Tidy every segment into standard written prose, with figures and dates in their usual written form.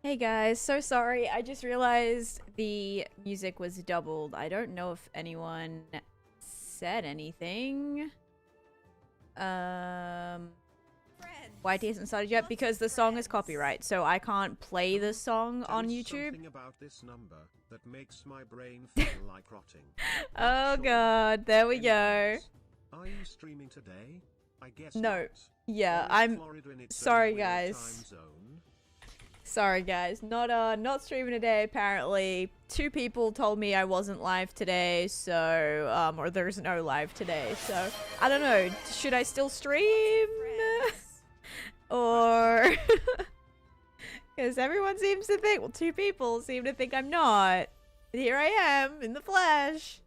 Hey guys, so sorry. I just realized the music was doubled. I don't know if anyone said anything. YT hasn't started yet because the song is copyright, so I can't play the song on YouTube. Something about this number that makes my brain feel like rotting. Oh god, there we go. Are you streaming today? I guess No. not. Yeah, I'm sorry guys. Sorry guys, not streaming today apparently. 2 people told me I wasn't live today, so or there's no live today. So, I don't know. Should I still stream? Or cuz everyone seems to think, well, 2 people seem to think I'm not. But here I am in the flesh.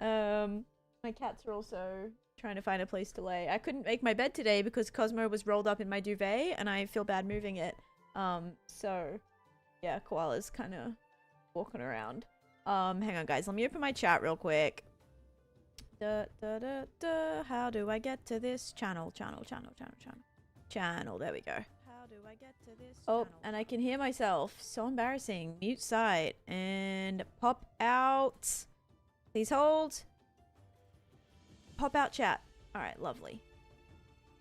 My cats are also trying to find a place to lay. I couldn't make my bed today because Cosmo was rolled up in my duvet and I feel bad moving it. So yeah, Koala's kind of walking around. Hang on guys, let me open my chat real quick. How do I get to this channel? Channel, there we go. How do I get to this channel? And I can hear myself. So embarrassing. Mute site and pop out. Please hold. Pop out chat. Alright, lovely.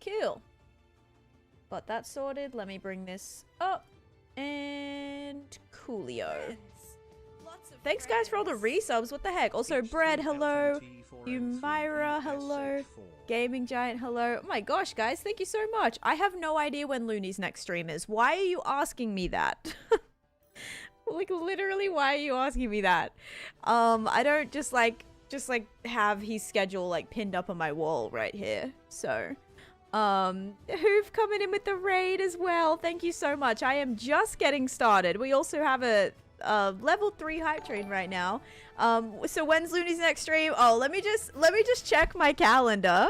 Cool. Got that sorted. Let me bring this up. And coolio. Thanks guys for all the resubs. What the heck? Also, Bread, hello. Umira, hello. Gaming Giant, hello. Oh my gosh, guys. Thank you so much. I have no idea when Looney's next stream is. Why are you asking me that? Like, literally, why are you asking me that? I don't just have his schedule, like, pinned up on my wall right here. So... Hoof coming in with the raid as well. Thank you so much. I am just getting started. We also have a level 3 hype train right now. So when's Looney's next stream? Oh, let me just check my calendar.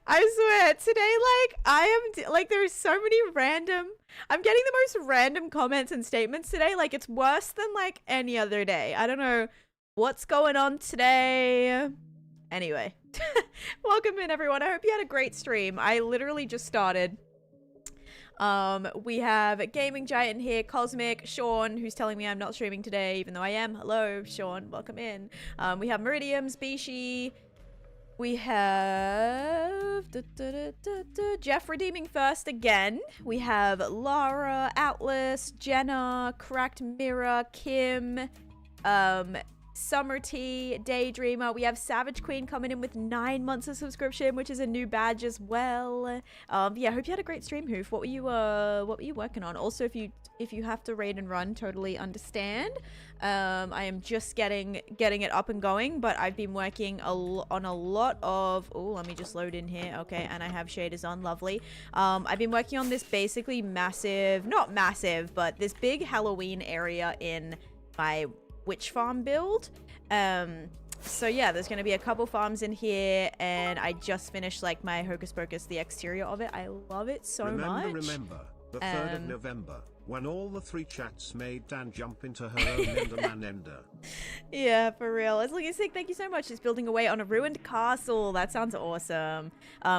I swear today, like, I am like, there's so many random, I'm getting the most random comments and statements today. Like, it's worse than like any other day. I don't know what's going on today. Anyway, welcome in everyone. I hope you had a great stream. I literally just started. We have Gaming Giant here, Cosmic, Sean, who's telling me I'm not streaming today, even though I am. Hello, Sean. Welcome in. We have Meridium, Species. We have Jeff redeeming first again. We have Lara, Atlas, Jenna, Cracked Mirror, Kim, Summer Tea, Daydreamer. We have Savage Queen coming in with 9 months of subscription, which is a new badge as well. Yeah, hope you had a great stream, Hoof. What were you working on? Also, if you have to raid and run, totally understand. I am just getting it up and going, but I've been working on a lot of... Oh, let me just load in here. Okay, and I have shaders on. Lovely. I've been working on this basically massive, not massive, but this big Halloween area in my witch farm build. So yeah, there's gonna be a couple farms in here, and I just finished like my Hocus Pocus, the exterior of it. I love it so much. Remember, the 3rd of November, when all the 3 chats made Dan jump into her own Enderman Ender. Yeah, for real. It's looking sick. Thank you so much. It's building away on a ruined castle. That sounds awesome.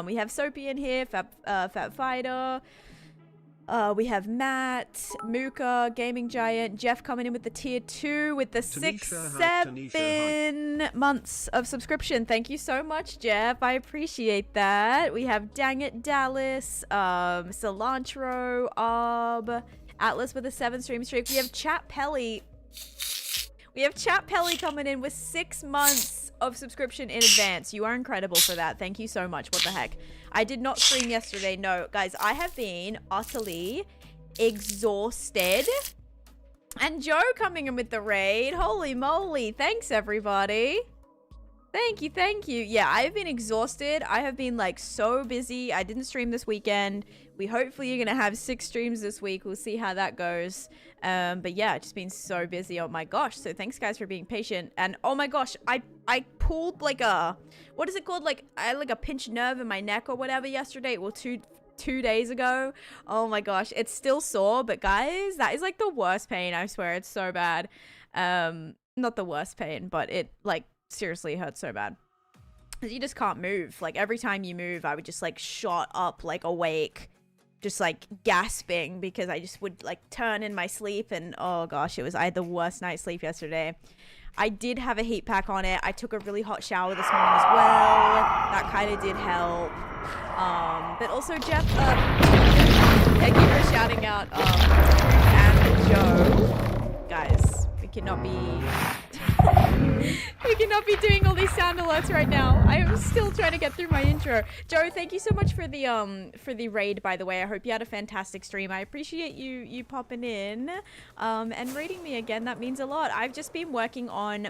We have Soapy in here, Fat Fighter. We have Matt, Mooka, Gaming Giant, Jeff coming in with the tier 2 with the Taneesha, 7 months of subscription. Thank you so much, Jeff. I appreciate that. We have Dang It Dallas, Cilantro, Atlas with a 7 stream streak. We have Chat Pelly. We have Chat Pelly coming in with 6 months of subscription in advance. You are incredible for that. Thank you so much. What the heck? I did not stream yesterday. No, guys, I have been utterly exhausted. And Joe coming in with the raid. Holy moly. Thanks, everybody. Thank you, thank you. Yeah, I've been exhausted. I have been like so busy. I didn't stream this weekend. We hopefully are gonna have 6 streams this week. We'll see how that goes. But yeah, just been so busy. Oh my gosh. So thanks guys for being patient. And oh my gosh, I pulled like a, what is it called? Like I had like a pinched nerve in my neck or whatever yesterday. Well, two days ago. Oh my gosh, it's still sore, but guys, that is like the worst pain. I swear, it's so bad. Not the worst pain, but it like seriously hurts so bad. You just can't move. Like every time you move, I would just like shot up like awake just like gasping because I just would like turn in my sleep, and oh gosh, I had the worst night's sleep yesterday. I did have a heat pack on it. I took a really hot shower this morning as well. That kind of did help. But also Jeff, thank you for shouting out and Joe. Guys, we cannot be we cannot be doing all these sound alerts right now. I am still trying to get through my intro. Joe, thank you so much for the raid, by the way. I hope you had a fantastic stream. I appreciate you popping in and raiding me again. That means a lot. I've just been working on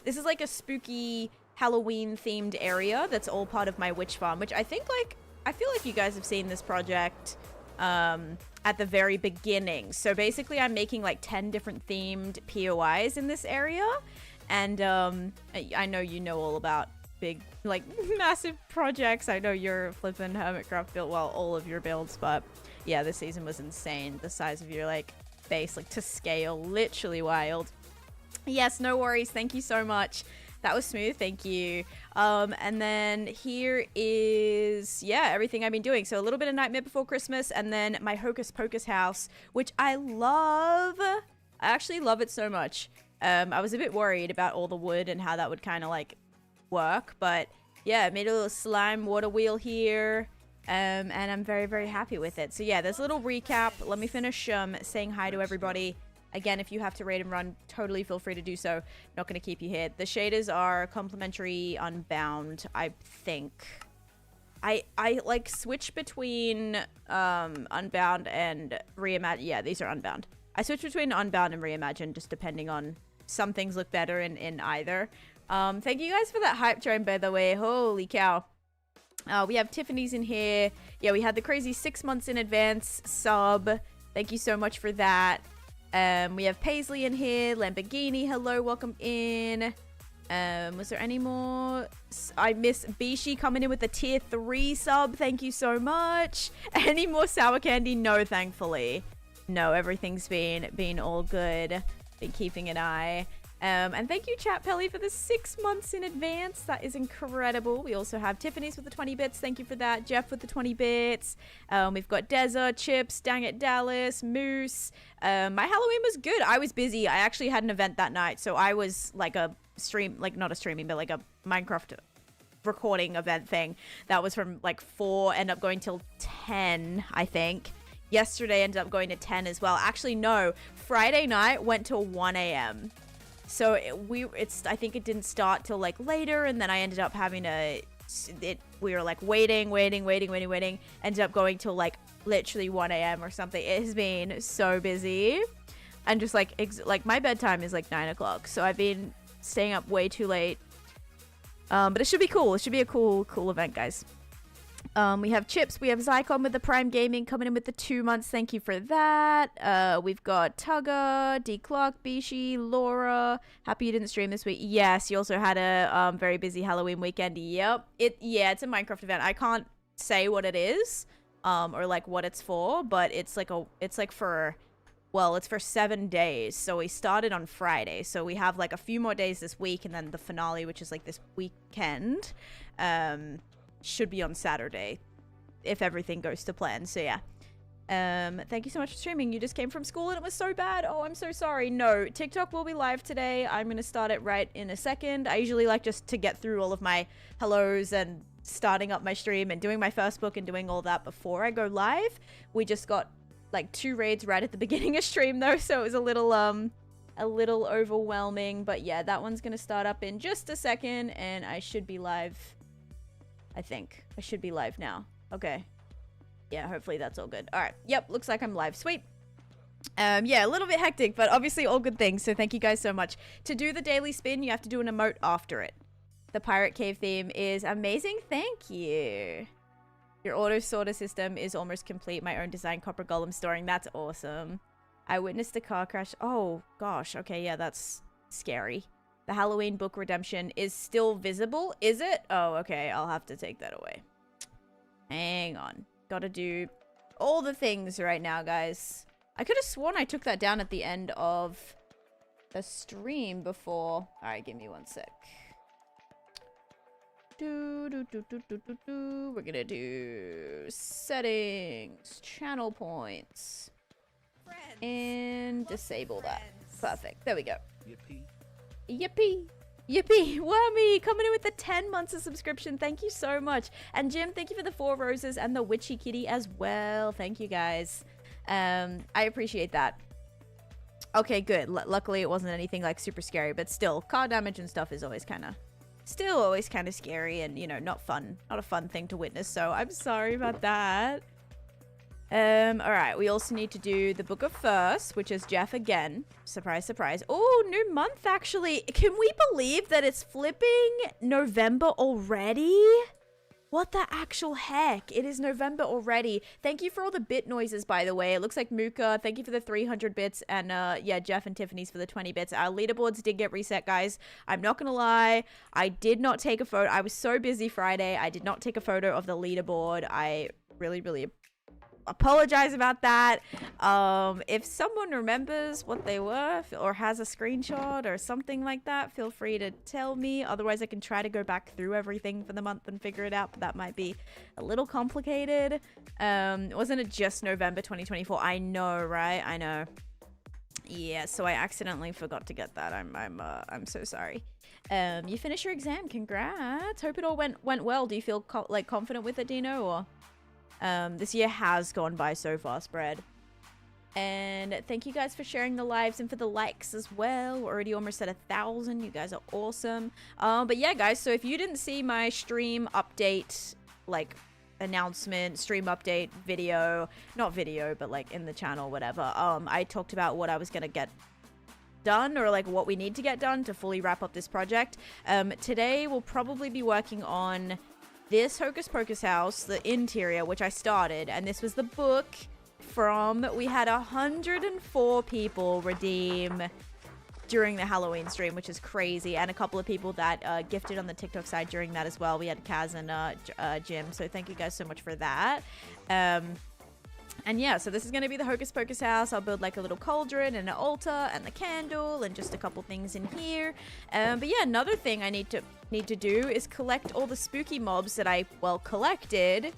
this is like a spooky Halloween themed area that's all part of my witch farm, which I feel like you guys have seen this project at the very beginning. So basically I'm making like 10 different themed POIs in this area, and I know you know all about big like massive projects. I know you're flipping Hermitcraft build, well, all of your builds, but yeah, this season was insane. The size of your like base, like to scale, literally wild. Yes, no worries, thank you so much. That was smooth, thank you. And then here is, yeah, everything I've been doing. So a little bit of Nightmare Before Christmas, and then my Hocus Pocus house, which I love. I actually love it so much. I was a bit worried about all the wood and how that would kind of like work, but yeah, I made a little slime water wheel here. And I'm very, very happy with it. So yeah, there's a little recap. Let me finish saying hi to everybody. Again, if you have to raid and run, totally feel free to do so. Not going to keep you here. The shaders are complimentary Unbound, I think. I like switch between Unbound and Reimagine. Yeah, these are Unbound. I switch between Unbound and Reimagine just depending on, some things look better in either. Thank you guys for that hype train, by the way. Holy cow. We have Tiffany's in here. Yeah, we had the crazy 6 months in advance sub. Thank you so much for that. We have Paisley in here. Lamborghini, hello, welcome in. Was there any more? I miss Bishi coming in with a tier 3 sub. Thank you so much. Any more sour candy? No, thankfully. No, everything's been all good. Been keeping an eye. And thank you, Chat Pelly, for the 6 months in advance. That is incredible. We also have Tiffany's with the 20 bits. Thank you for that. Jeff with the 20 bits. We've got Deza, Chips, Dang It Dallas, Moose. My Halloween was good. I was busy. I actually had an event that night. So I was like a stream, like not a streaming, but like a Minecraft recording event thing. That was from like 4, ended up going till 10, I think. Yesterday ended up going to 10 as well. Actually, no. Friday night went till 1 a.m. So I think it didn't start till like later, and then I ended up having we were like waiting. Ended up going till like literally 1 a.m. or something. It has been so busy. And just like, my bedtime is like 9 o'clock. So I've been staying up way too late. But it should be cool. It should be a cool event, guys. We have Chips, we have Zycon with the Prime Gaming coming in with the 2 months. Thank you for that. We've got Tugger, D Clock, Bishi, Laura. Happy you didn't stream this week. Yes, you also had a very busy Halloween weekend. Yep. It's a Minecraft event. I can't say what it is, or like what it's for, but it's for 7 days. So we started on Friday. So we have like a few more days this week, and then the finale, which is like this weekend. Should be on Saturday if everything goes to plan. So yeah, thank you so much for streaming. You just came from school and it was so bad. Oh, I'm so sorry. No, TikTok will be live today. I'm gonna start it right in a second. I usually like just to get through all of my hellos and starting up my stream and doing my first book and doing all that before I go live. We just got like 2 raids right at the beginning of stream though, so it was a little overwhelming. But yeah, that one's gonna start up in just a second, and I should be live. I think I should be live now. Okay. Yeah, hopefully that's all good. All right. Yep, looks like I'm live. Sweet. Yeah, a little bit hectic, but obviously all good things. So thank you guys so much. To do the daily spin, you have to do an emote after it. The Pirate Cave theme is amazing. Thank you. Your auto sorter system is almost complete. My own design copper golem storing. That's awesome. I witnessed a car crash. Oh, gosh. Okay, yeah, that's scary. The Halloween book redemption is still visible, is it? Oh, okay, I'll have to take that away. Hang on. Gotta do all the things right now, guys. I could have sworn I took that down at the end of the stream before. Alright, give me 1 sec. We're gonna do settings, channel points, and disable that. Perfect. There we go. Yippee. Yippee. Yippee. Wormy coming in with the 10 months of subscription. Thank you so much. And Jim, thank you for the 4 roses and the witchy kitty as well. Thank you guys. I appreciate that. Okay, good. Luckily, it wasn't anything like super scary, but still, car damage and stuff is always kind of, scary and, you know, not fun. Not a fun thing to witness, so I'm sorry about that. Alright, we also need to do the Book of First, which is Jeff again. Surprise, surprise. Oh, new month, actually. Can we believe that it's flipping November already? What the actual heck? It is November already. Thank you for all the bit noises, by the way. It looks like Mooka. Thank you for the 300 bits. And, yeah, Jeff and Tiffany's for the 20 bits. Our leaderboards did get reset, guys. I'm not gonna lie. I did not take a photo. I was so busy Friday. I did not take a photo of the leaderboard. I really, really apologize about that. If someone remembers what they were or has a screenshot or something like that, feel free to tell me. Otherwise, I can try to go back through everything for the month and figure it out, but that might be a little complicated. Wasn't it just November 2024? I know, right? I know. Yeah, so I accidentally forgot to get that. I'm so sorry. You finished your exam. Congrats. Hope it all went well. Do you feel like confident with it, Dino, or this year has gone by so fast, Brad. And thank you guys for sharing the lives and for the likes as well. We're already almost at 1,000. You guys are awesome. But yeah, guys, so if you didn't see my stream update, like announcement, stream update video, not video, but like in the channel, whatever, I talked about what I was gonna get done, or like what we need to get done to fully wrap up this project. Today we'll probably be working on this Hocus Pocus house, the interior, which I started, and this was the book from, we had 104 people redeem during the Halloween stream, which is crazy, and a couple of people that gifted on the TikTok side during that as well. We had Kaz and Jim, so thank you guys so much for that. And yeah, so this is going to be the Hocus Pocus house. I'll build like a little cauldron and an altar and the candle and just a couple things in here. But yeah, another thing I need to do is collect all the spooky mobs that I, well, collected.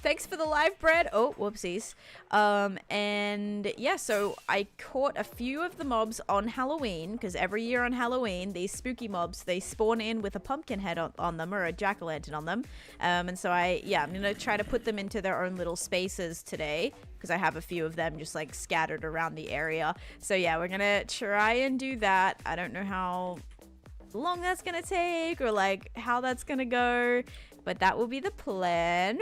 Thanks for the live bread. Oh, whoopsies. And yeah, so I caught a few of the mobs on Halloween, because every year on Halloween, these spooky mobs, they spawn in with a pumpkin head on them or a jack-o'-lantern on them. And so I'm going to try to put them into their own little spaces today, because I have a few of them just like scattered around the area. So yeah, we're going to try and do that. I don't know how long that's going to take or like how that's going to go, but that will be the plan.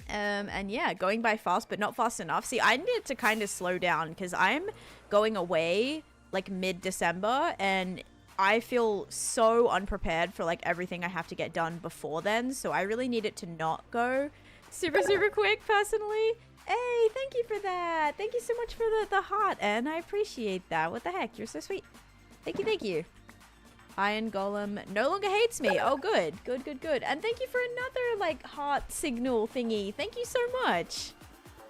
And yeah, going by fast, but not fast enough. See, I needed to kind of slow down because I'm going away like mid-December and I feel so unprepared for like everything I have to get done before then. So I really need it to not go super quick personally. Hey, thank you for that. Thank you so much for the heart, and I appreciate that. What the heck? You're so sweet. Thank you. Iron Golem no longer hates me. Oh, good. And thank you for another, like, heart signal thingy. Thank you so much.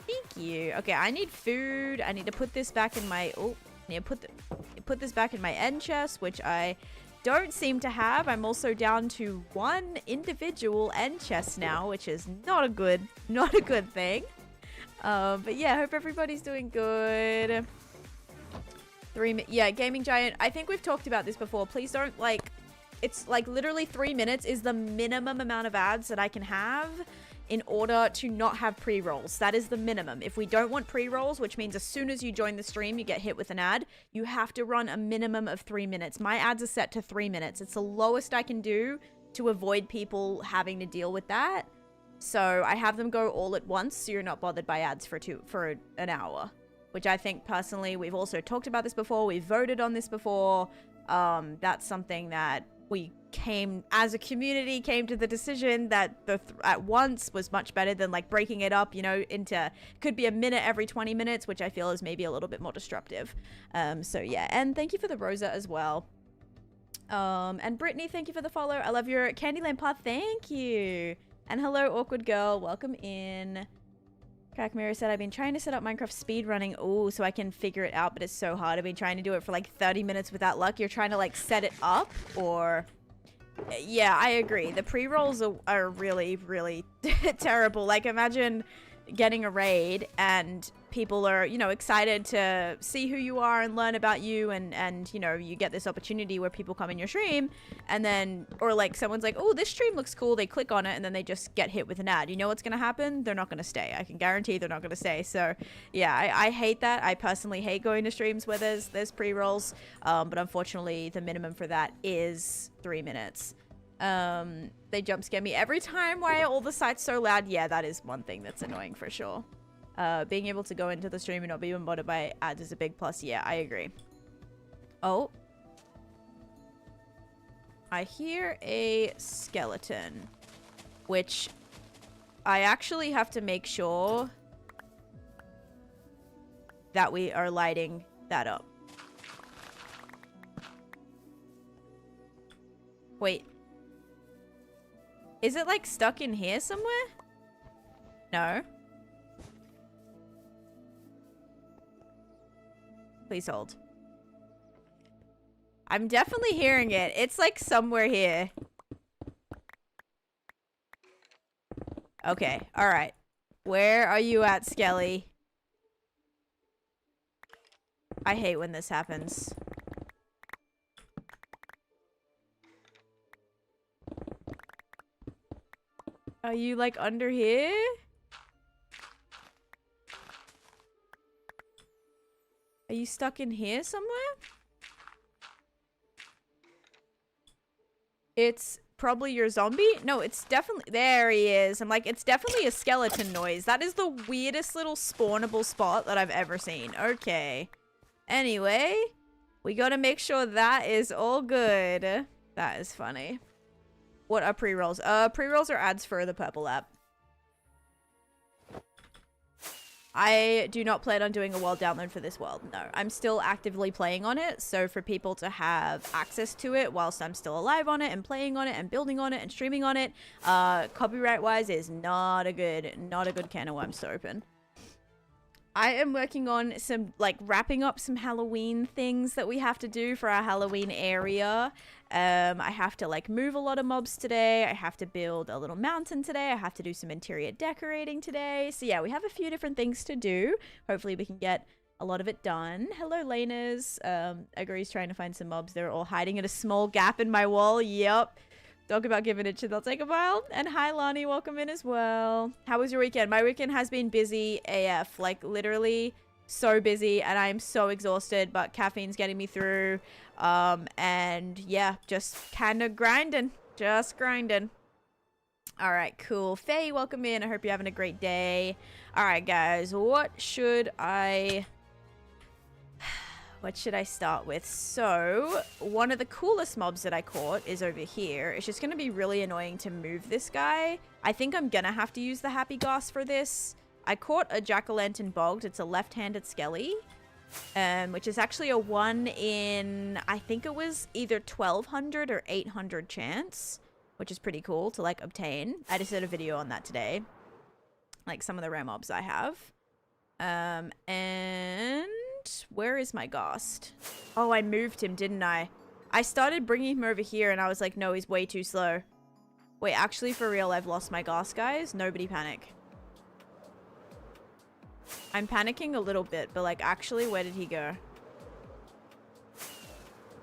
Thank you. Okay, I need food. I need to put this back in my... Oh, I need to put this back in my end chest, which I don't seem to have. I'm also down to one individual end chest now, which is not a good thing. But yeah, hope everybody's doing good. Yeah, Gaming Giant, I think we've talked about this before. Please don't, like, it's like literally 3 minutes is the minimum amount of ads that I can have in order to not have pre-rolls. That is the minimum. If we don't want pre-rolls, which means as soon as you join the stream, you get hit with an ad, you have to run a minimum of 3 minutes. My ads are set to 3 minutes. It's the lowest I can do to avoid people having to deal with that. So I have them go all at once, so you're not bothered by ads for an hour. Which I think, personally, we've also talked about this before. We've voted on this before. That's something that we as a community, came to the decision that at once was much better than, like, breaking it up, you know, into... Could be a minute every 20 minutes, which I feel is maybe a little bit more disruptive. So, yeah. And thank you for the Rosa as well. And Brittany, thank you for the follow. I love your Candyland path. Thank you. And hello, Awkward Girl. Welcome in. Crack Mirror said, I've been trying to set up Minecraft speedrunning, so I can figure it out, but it's so hard. I've been trying to do it for like 30 minutes without luck. You're trying to like set it up, or Yeah, I agree. The pre-rolls are really, really terrible. Like, imagine getting a raid and people are, you know, excited to see who you are and learn about you, and you know, you get this opportunity where people come in your stream and then, or like someone's like, oh, this stream looks cool, they click on it and then they just get hit with an ad. You know what's gonna happen? They're not gonna stay. I can guarantee they're not gonna stay. So yeah, I hate that. I personally hate going to streams where there's pre-rolls, but unfortunately the minimum for that is 3 minutes. They jump scare me every time. Why are all the sites so loud? Yeah, that is one thing that's annoying for sure. Being able to go into the stream and not be bombarded by ads is a big plus. Yeah, I agree. Oh. I hear a skeleton, which I actually have to make sure that we are lighting that up. Wait. Is it like stuck in here somewhere? No. Please hold. I'm definitely hearing it. It's like somewhere here. Okay, alright. Where are you at, Skelly? I hate when this happens. Are you like under here? Are you stuck in here somewhere? It's probably your zombie? No, it's definitely... There he is. I'm like, it's definitely a skeleton noise. That is the weirdest little spawnable spot that I've ever seen. Okay. Anyway, we gotta make sure that is all good. That is funny. What are pre-rolls? Pre-rolls are ads for the purple app. I do not plan on doing a world download for this world. No, I'm still actively playing on it. So for people to have access to it whilst I'm still alive on it and playing on it and building on it and streaming on it, copyright wise is not a good can of worms to open. I am working on some, like, wrapping up some Halloween things that we have to do for our Halloween area. I have to, like, move a lot of mobs today. I have to build a little mountain today. I have to do some interior decorating today. So, yeah, we have a few different things to do. Hopefully we can get a lot of it done. Hello, Laners. Agree's trying to find some mobs. They're all hiding in a small gap in my wall. Yep. Talk about giving it to, they'll take a while. And hi, Lani, welcome in as well. How was your weekend? My weekend has been busy AF, like literally so busy, and I'm so exhausted, but caffeine's getting me through. And yeah, just kind of grinding, just grinding. All right, cool. Faye, welcome in. I hope you're having a great day. All right, guys, what should I start with? So, one of the coolest mobs that I caught is over here. It's just going to be really annoying to move this guy. I think I'm going to have to use the Happy Gas for this. I caught a Jack-o'-lantern bogged. It's a left-handed Skelly, which is actually a 1 in, I think it was either 1200 or 800 chance, which is pretty cool to, like, obtain. I just did a video on that today, like some of the rare mobs I have. And where is my Ghost? Oh, I moved him, didn't I? I started bringing him over here and I was like, no, he's way too slow. Wait, actually, for real, I've lost my Ghost, guys. Nobody panic. I'm panicking a little bit, but like, actually, where did he go?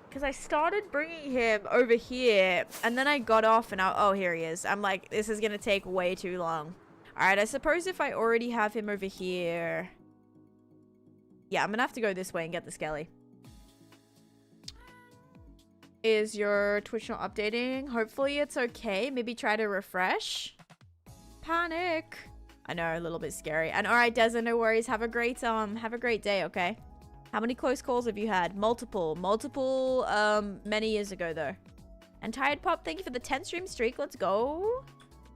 Because I started bringing him over here and then I got off and oh, here he is. I'm like, this is going to take way too long. All right, I suppose if I already have him over here... Yeah, I'm gonna have to go this way and get the Skelly. Is your Twitch not updating? Hopefully it's okay. Maybe try to refresh. Panic. I know, a little bit scary. And alright, Deza, no worries. Have a great day, okay? How many close calls have you had? Multiple, many years ago though. And Tired Pop, thank you for the 10 stream streak. Let's go.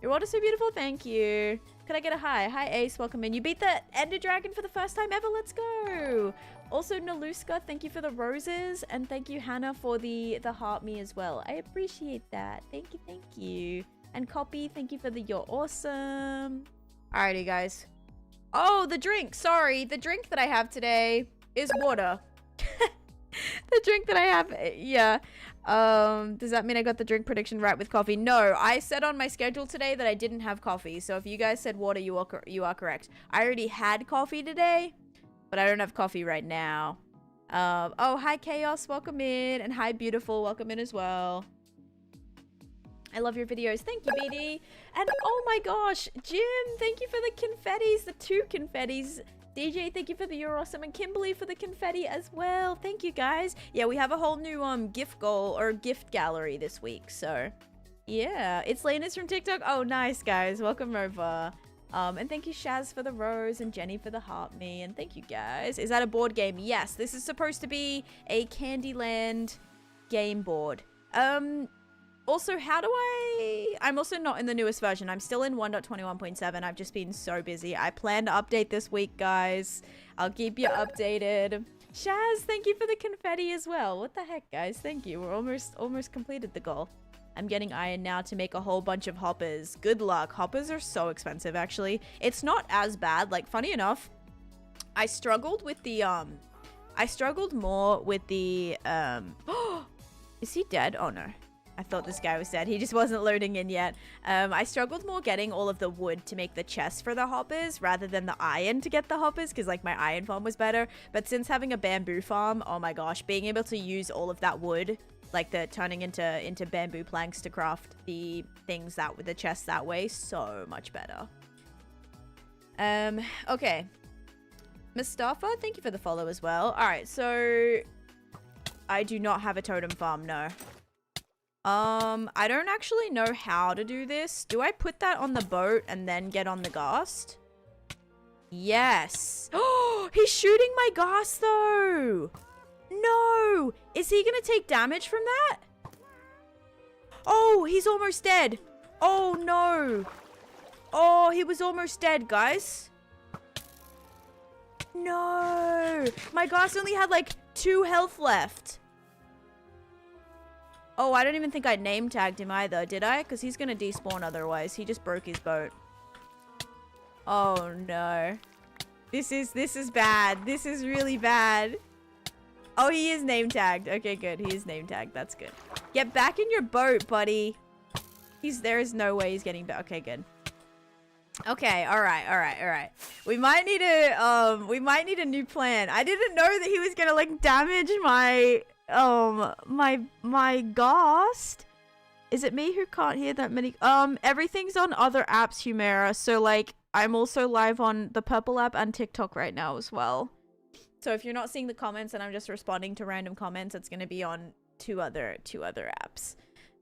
Your world is so beautiful. Thank you. Could I get a hi? Hi, Ace. Welcome in. You beat the Ender Dragon for the first time ever. Let's go. Also, Naluska, thank you for the roses. And thank you, Hannah, for the heart me as well. I appreciate that. Thank you, thank you. And Copy, thank you for the you're awesome. Alrighty, guys. Oh, the drink. Sorry. The drink that I have today is water. The drink that I have, yeah. Does that mean I got the drink prediction right with coffee? No, I said on my schedule today that I didn't have coffee. So if you guys said water, you are correct. I already had coffee today, but I don't have coffee right now. Oh, hi Chaos, welcome in, and hi Beautiful, welcome in as well. I love your videos. Thank you, BD. And oh my gosh, Jim, thank you for the confettis, the 2 confettis. DJ, thank you for the You're Awesome, and Kimberly for the confetti as well. Thank you, guys. Yeah, we have a whole new gift goal or gift gallery this week. So, yeah, it's Lena's from TikTok. Oh, nice, guys. Welcome over. And thank you, Shaz, for the rose, and Jenny for the heart me. And thank you, guys. Is that a board game? Yes, this is supposed to be a Candyland game board. Also, how do I'm also not in the newest version. I'm still in 1.21.7. I've just been so busy. I plan to update this week, guys. I'll keep you updated. Shaz, thank you for the confetti as well. What the heck, guys? Thank you. We're almost completed the goal. I'm getting iron now to make a whole bunch of hoppers. Good luck. Hoppers are so expensive, actually. It's not as bad. Like, funny enough, I struggled with the, I struggled more with the, is he dead? Oh, no. I thought this guy was dead. He just wasn't loading in yet. I struggled more getting all of the wood to make the chest for the hoppers rather than the iron to get the hoppers because like my iron farm was better. But since having a bamboo farm, oh my gosh, being able to use all of that wood, like the turning into bamboo planks to craft the things that with the chest that way, so much better. Okay. Mustafa, thank you for the follow as well. All right, so I do not have a totem farm, no. I don't actually know how to do this. Do I put that on the boat and then get on the ghast? Yes. Oh, he's shooting my ghast though. No. Is he gonna take damage from that? Oh, he's almost dead. Oh no. Oh, he was almost dead, guys. No. My ghast only had like 2 health left. Oh, I don't even think I name tagged him either, did I? Because he's gonna despawn otherwise. He just broke his boat. Oh no. This is bad. This is really bad. Oh, he is name tagged. Okay, good. He is name tagged. That's good. Get back in your boat, buddy. There is no way he's getting back. Okay, good. Okay, alright. We might need a new plan. I didn't know that he was gonna like damage my my ghast. Is it me who can't hear that many? Everything's on other apps, Humera. So like I'm also live on the Purple app and TikTok right now as well. So if you're not seeing the comments and I'm just responding to random comments, it's gonna be on two other apps.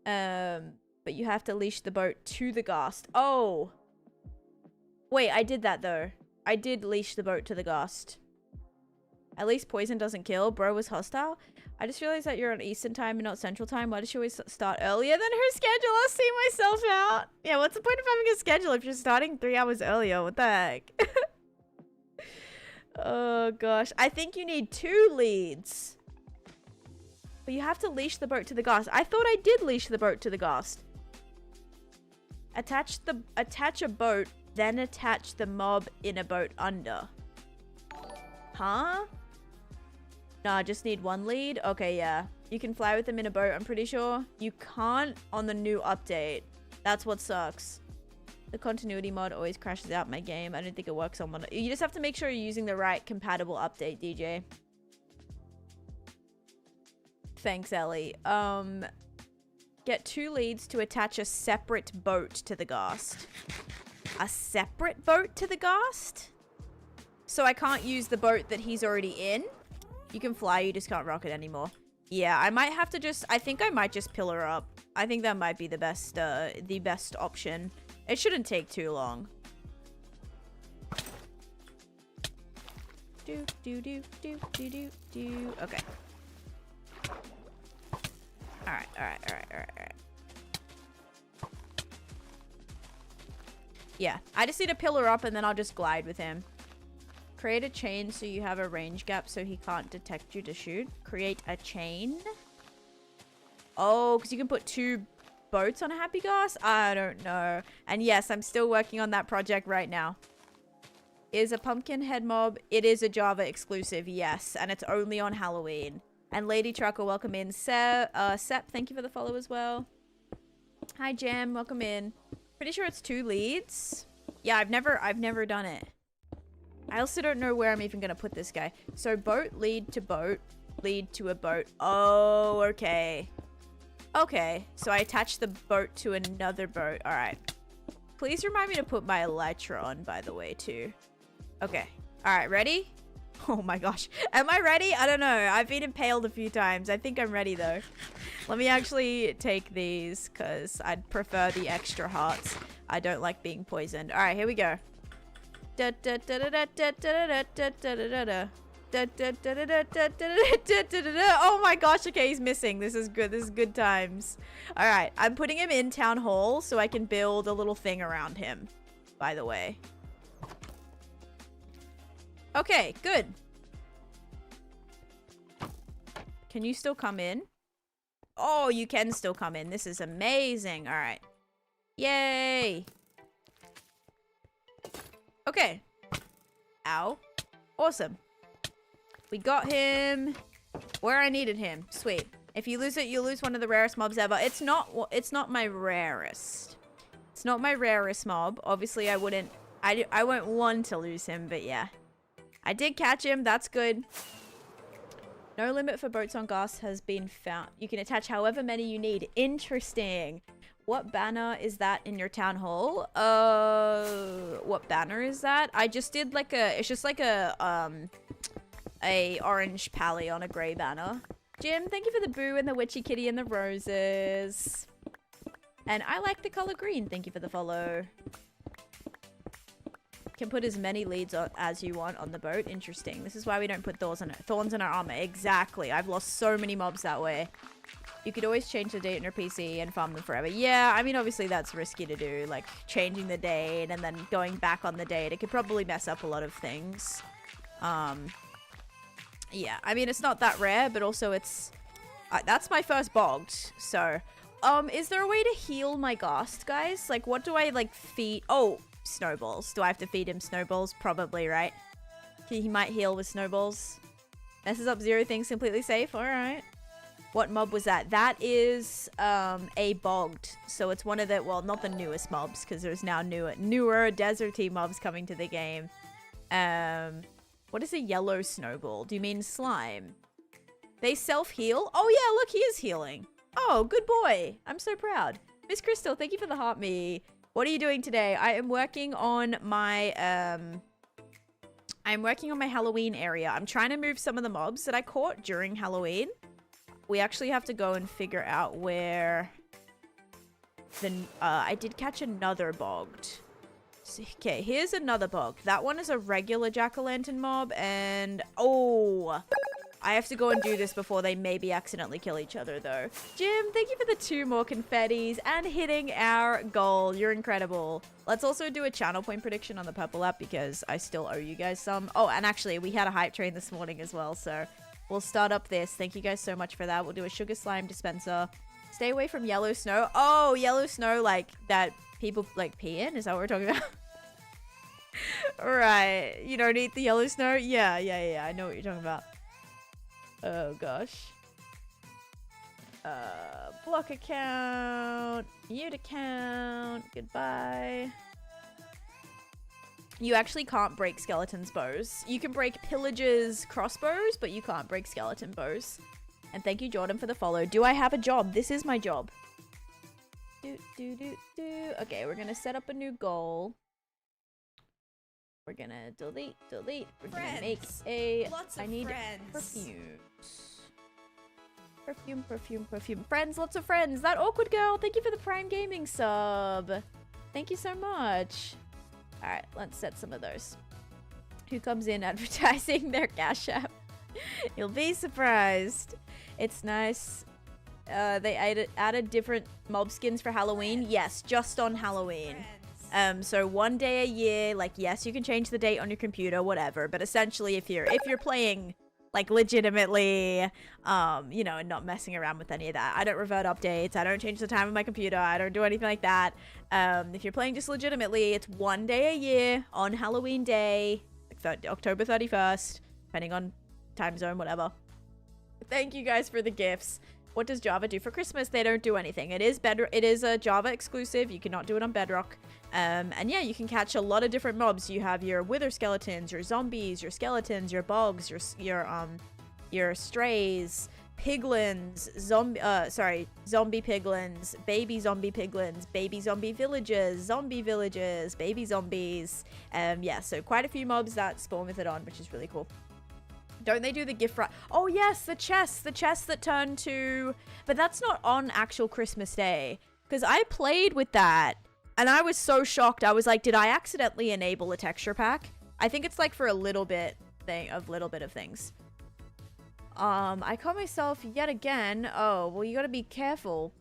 But you have to leash the boat to the ghast. Oh. Wait, I did that though. I did leash the boat to the ghast. At least poison doesn't kill. Bro was hostile. I just realized that you're on Eastern time and not Central time. Why does she always start earlier than her schedule? I'll see myself out. Yeah, what's the point of having a schedule if you're starting 3 hours earlier? What the heck? Oh, gosh. I think you need 2 leads. But you have to leash the boat to the ghast. I thought I did leash the boat to the ghast. Attach a boat, then attach the mob in a boat under. Huh? Nah, just need 1 lead. Okay, yeah. You can fly with them in a boat, I'm pretty sure. You can't on the new update. That's what sucks. The continuity mod always crashes out my game. I don't think it works on one. You just have to make sure you're using the right compatible update, DJ. Thanks, Ellie. Get 2 leads to attach a separate boat to the ghast. A separate boat to the ghast? So I can't use the boat that he's already in? You can fly, you just can't rocket anymore. Yeah, I might have to just... I think I might just pillar up. I think that might be the best option. It shouldn't take too long. Do. Okay. Alright. Yeah, I just need to pillar up and then I'll just glide with him. Create a chain so you have a range gap so he can't detect you to shoot. Create a chain. Oh, because you can put 2 boats on a happy ghast? I don't know. And yes, I'm still working on that project right now. Is a pumpkin head mob? It is a Java exclusive, yes. And it's only on Halloween. And Lady Trucker, welcome in. Sep, thank you for the follow as well. Hi Jam, welcome in. Pretty sure it's 2 leads. Yeah, I've never done it. I also don't know where I'm even gonna put this guy. So boat, lead to a boat. Oh, okay. Okay, so I attach the boat to another boat. All right. Please remind me to put my elytra on, by the way, too. Okay. All right, ready? Oh my gosh. Am I ready? I don't know. I've been impaled a few times. I think I'm ready though. Let me actually take these because I'd prefer the extra hearts. I don't like being poisoned. All right, here we go. Oh my gosh. Okay, he's missing. This is good. This is good times. All right. I'm putting him in town hall so I can build a little thing around him, by the way. Okay, good. Can you still come in? Oh, you can still come in. This is amazing. All right. Yay. Okay. Ow. Awesome. We got him where I needed him. Sweet. If you lose it, you lose one of the rarest mobs ever. It's not my rarest. It's not my rarest mob. Obviously, I won't want to lose him, but yeah. I did catch him. That's good. No limit for boats on gas has been found. You can attach however many you need. Interesting. What banner is that in your town hall? What banner is that? I just did like it's just like a orange pally on a gray banner. Jim, thank you for the boo and the witchy kitty and the roses. And I like the color green. Thank you for the follow. Can put as many leads on as you want on the boat. Interesting. This is why we don't put thorns in our armor. Exactly. I've lost so many mobs that way. You could always change the date on your PC and farm them forever. Yeah, I mean, obviously that's risky to do. Like, changing the date and then going back on the date. It could probably mess up a lot of things. Yeah, I mean, it's not that rare, but also it's... that's my first bogged, so... is there a way to heal my ghast, guys? Like, what do I, like, feed... Oh, snowballs. Do I have to feed him snowballs? Probably, right? He might heal with snowballs. Messes up 0 things completely safe. Alright. What mob was that? That is, a bogged. So it's one of the... Well, not the newest mobs, because there's now newer deserty mobs coming to the game. What is a yellow snowball? Do you mean slime? They self-heal? Oh, yeah, look, he is healing. Oh, good boy. I'm so proud. Miss Crystal, thank you for the heart me. What are you doing today? I am working on my, Halloween area. I'm trying to move some of the mobs that I caught during Halloween. We actually have to go and figure out where I did catch another bogged. Okay, here's another bog. That one is a regular jack-o'-lantern mob, and... Oh! I have to go and do this before they maybe accidentally kill each other, though. Jim, thank you for the 2 more confettis and hitting our goal. You're incredible. Let's also do a channel point prediction on the purple app, because I still owe you guys some. Oh, and actually, we had a hype train this morning as well, so we'll start up this. Thank you guys so much for that. We'll do a sugar slime dispenser. Stay away from yellow snow. Oh, yellow snow, like, that people, like, pee in? Is that what we're talking about? Right. You don't eat the yellow snow? Yeah. I know what you're talking about. Oh, gosh. Block account. Mute account. Goodbye. You actually can't break skeletons' bows. You can break pillagers' crossbows, but you can't break skeleton bows. And thank you, Jordan, for the follow. Do I have a job? This is my job. Okay, we're gonna set up a new goal. We're gonna delete. We're gonna make a... I need perfume. Friends, lots of friends. That awkward girl, thank you for the Prime Gaming sub. Thank you so much. Alright, let's set some of those. Who comes in advertising their Cash App? You'll be surprised. It's nice. They added different mob skins for Halloween. Yes, just on Halloween. So 1 day a year, like, yes, you can change the date on your computer, whatever. But essentially, if you're playing, like, legitimately, you know, and not messing around with any of that. I don't revert updates. I don't change the time of my computer. I don't do anything like that. If you're playing just legitimately, it's 1 day a year on Halloween day, like October 31st, depending on time zone, whatever. Thank you guys for the gifts. What does Java do for Christmas? They don't do anything. It is a Java exclusive. You cannot do it on Bedrock. And yeah, you can catch a lot of different mobs. You have your wither skeletons, your zombies, your skeletons, your bogs, your strays, piglins, zombie piglins, baby zombie villages, zombie villages, baby zombies. Yeah, so quite a few mobs that spawn with it on, which is really cool. Don't they do the gift wrap? Oh yes, the chests that turn to... But that's not on actual Christmas Day. Because I played with that, and I was so shocked. I was like, did I accidentally enable a texture pack? I think it's like for a little bit of things. I caught myself yet again. Oh, well, you gotta be careful.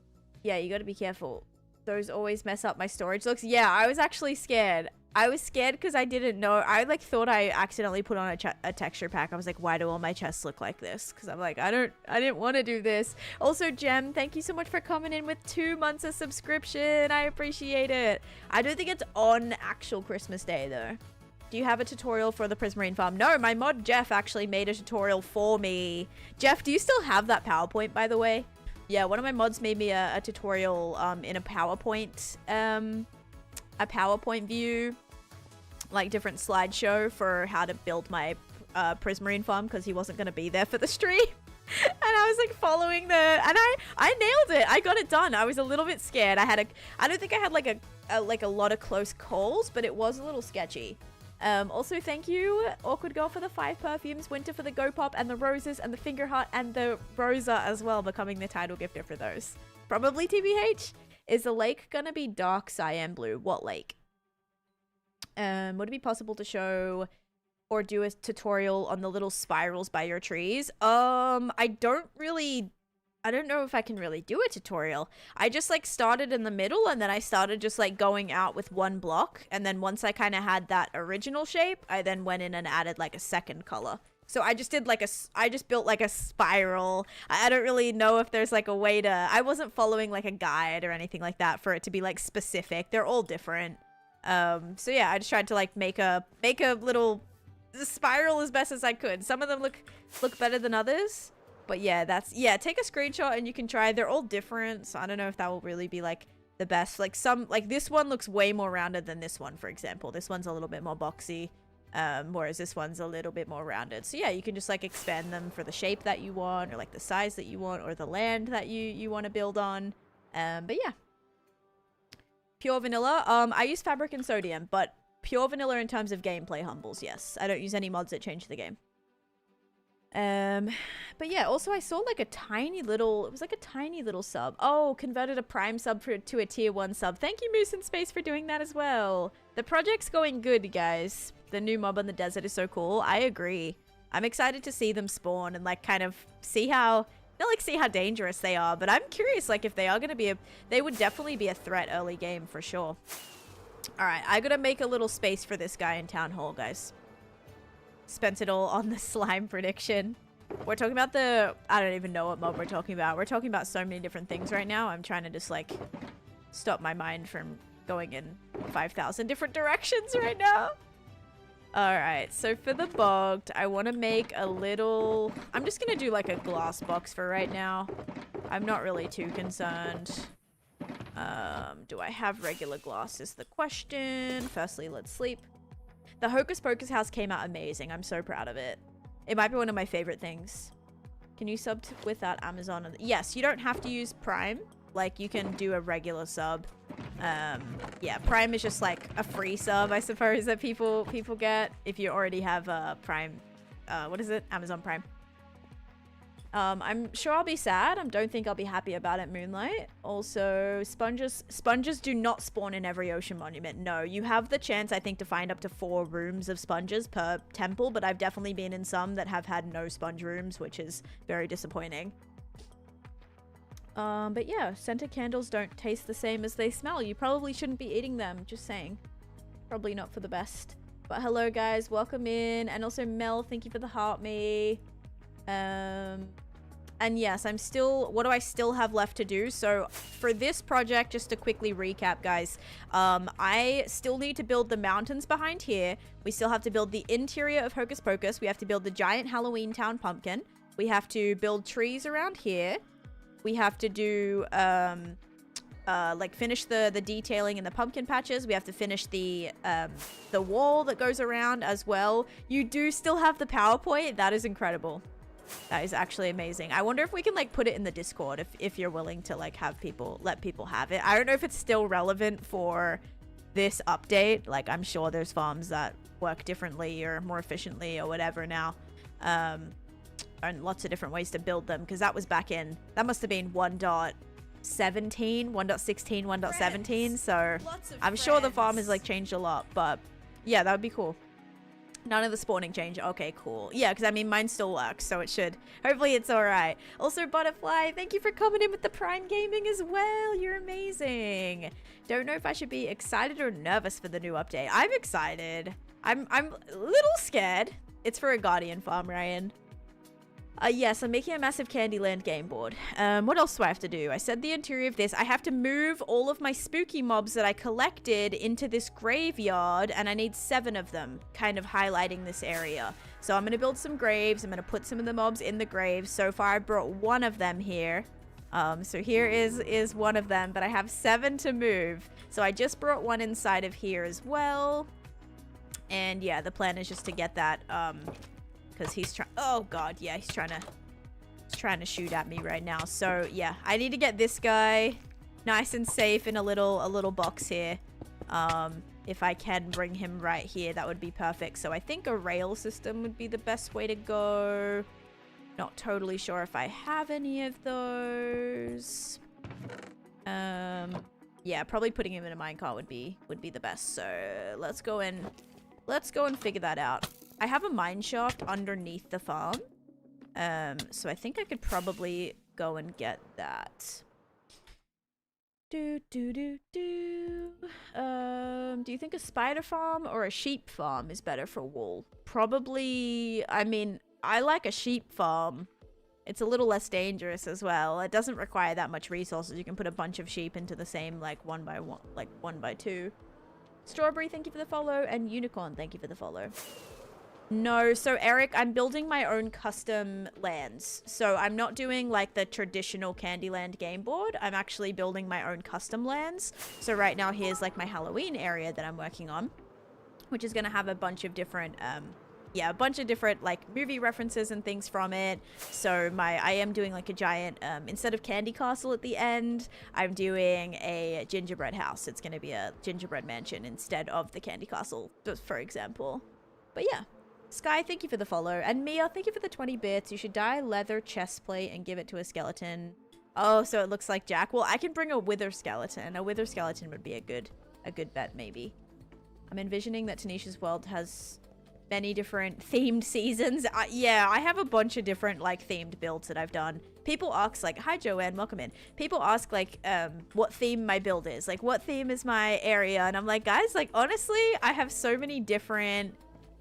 Yeah, you gotta be careful. Those always mess up my storage looks. Yeah, I was actually scared. I was scared because I didn't know. I like thought I accidentally put on a texture pack. I was like, why do all my chests look like this? Because I'm like, I didn't want to do this. Also, Gem, thank you so much for coming in with 2 months of subscription. I appreciate it. I don't think it's on actual Christmas Day though. Do you have a tutorial for the Prismarine farm? No, my mod Jeff actually made a tutorial for me. Jeff, do you still have that PowerPoint, by the way? Yeah, one of my mods made me a tutorial in a PowerPoint view, like different slideshow for how to build my Prismarine farm because he wasn't going to be there for the stream. And I was like following and I nailed it. I got it done. I was a little bit scared. I don't think I had like a lot of close calls, but it was a little sketchy. Also, thank you, Awkward Girl, for the 5 perfumes, Winter for the Go Pop, and the roses, and the finger heart, and the Rosa as well, becoming the title gifter for those. Probably TBH. Is the lake gonna be dark cyan blue? What lake? Would it be possible to show or do a tutorial on the little spirals by your trees? I don't know if I can really do a tutorial. I just like started in the middle and then I started just like going out with one block. And then once I kind of had that original shape, I then went in and added like a second color. So I just did like I just built like a spiral. I don't really know if there's like a way to, I wasn't following like a guide or anything like that for it to be like specific. They're all different. So yeah, I just tried to like make a little spiral as best as I could. Some of them look better than others. But yeah, take a screenshot and you can try. They're all different, so I don't know if that will really be like the best. Like this one looks way more rounded than this one, for example. This one's a little bit more boxy, whereas this one's a little bit more rounded. So yeah, you can just like expand them for the shape that you want, or like the size that you want, or the land that you want to build on. But yeah. Pure vanilla. I use fabric and sodium, but pure vanilla in terms of gameplay humbles, yes. I don't use any mods that change the game. But yeah, also I saw like it was like a tiny little sub. Oh, converted a prime sub to a tier 1 sub. Thank you, Moose in Space, for doing that as well. The project's going good, guys. The new mob on the desert is so cool. I agree. I'm excited to see them spawn and like kind of see how dangerous they are. But I'm curious, like if they are going to be they would definitely be a threat early game for sure. All right, I gotta make a little space for this guy in Town Hall, guys. Spent it all on the slime prediction. We're talking about I don't even know what mob we're talking about. We're talking about so many different things right now. I'm trying to just like stop my mind from going in 5,000 different directions right now. All right, so for the bogged, I want to make a little... I'm just going to do like a glass box for right now. I'm not really too concerned. Do I have regular glass is the question. Firstly, let's sleep. The Hocus Pocus house came out amazing. I'm so proud of it. It might be one of my favorite things. Can you sub without Amazon? Yes, you don't have to use Prime. Like, you can do a regular sub. Yeah, Prime is just like a free sub, I suppose, that people get if you already have Prime. What is it? Amazon Prime. I'm sure I'll be sad. I don't think I'll be happy about it, Moonlight. Also, sponges do not spawn in every ocean monument. No, you have the chance, I think, to find up to 4 rooms of sponges per temple, but I've definitely been in some that have had no sponge rooms, which is very disappointing. But yeah, scented candles don't taste the same as they smell. You probably shouldn't be eating them, just saying. Probably not for the best. But hello, guys. Welcome in. And also, Mel, thank you for the heart me. And yes, what do I still have left to do? So for this project, just to quickly recap, guys, I still need to build the mountains behind here. We still have to build the interior of Hocus Pocus. We have to build the giant Halloween Town pumpkin. We have to build trees around here. We have to do, like finish the detailing in the pumpkin patches. We have to finish the wall that goes around as well. You do still have the PowerPoint. That is incredible. That is actually amazing. I wonder if we can like put it in the Discord if you're willing to like let people have it. I don't know if it's still relevant for this update. Like I'm sure there's farms that work differently or more efficiently or whatever now. And lots of different ways to build them, because that was back in, that must have been 1.17, 1.16, 1.17. So I'm sure the farm has like changed a lot, but yeah, that would be cool. None of the spawning change. Okay, cool. Yeah, because I mean, mine still works, so it should. Hopefully it's all right. Also, Butterfly, thank you for coming in with the Prime Gaming as well. You're amazing. Don't know if I should be excited or nervous for the new update. I'm excited. I'm a little scared. It's for a Guardian farm, Ryan. Yes, I'm making a massive Candyland game board. What else do I have to do? I said the interior of this. I have to move all of my spooky mobs that I collected into this graveyard, and I need 7 of them, kind of highlighting this area. So I'm going to build some graves. I'm going to put some of the mobs in the graves. So far, I brought 1 of them here. So here is 1 of them, but I have 7 to move. So I just brought 1 inside of here as well. And yeah, the plan is just to get that, because he's trying, oh god, yeah, he's trying to shoot at me right now. So yeah, I need to get this guy nice and safe in a little box here. If I can bring him right here, that would be perfect. So I think a rail system would be the best way to go. Not totally sure if I have any of those. Yeah, probably putting him in a minecart would be the best. So let's go and figure that out. I have a mine shaft underneath the farm. So I think I could probably go and get that. Do you think a spider farm or a sheep farm is better for wool? Probably, I mean, I like a sheep farm. It's a little less dangerous as well. It doesn't require that much resources. You can put a bunch of sheep into the same, like, 1 by 1, like 1 by 2. Strawberry, thank you for the follow. And Unicorn, thank you for the follow. No, so Eric, I'm building my own custom lands. So I'm not doing like the traditional Candyland game board. I'm actually building my own custom lands. So right now here's like my Halloween area that I'm working on, which is going to have a bunch of different, a bunch of different like movie references and things from it. So I am doing like a giant, instead of candy castle at the end, I'm doing a gingerbread house. It's going to be a gingerbread mansion instead of the candy castle, just for example. But yeah. Sky, thank you for the follow. And Mia, thank you for the 20 bits. You should dye leather chest plate and give it to a skeleton. Oh, so it looks like Jack. Well, I can bring a wither skeleton. A wither skeleton would be a good bet, maybe. I'm envisioning that Taneesha's world has many different themed seasons. Yeah, I have a bunch of different, like, themed builds that I've done. People ask, like, hi, Joanne, welcome in. People ask, like, what theme my build is. Like, what theme is my area? And I'm like, guys, like, honestly, I have so many different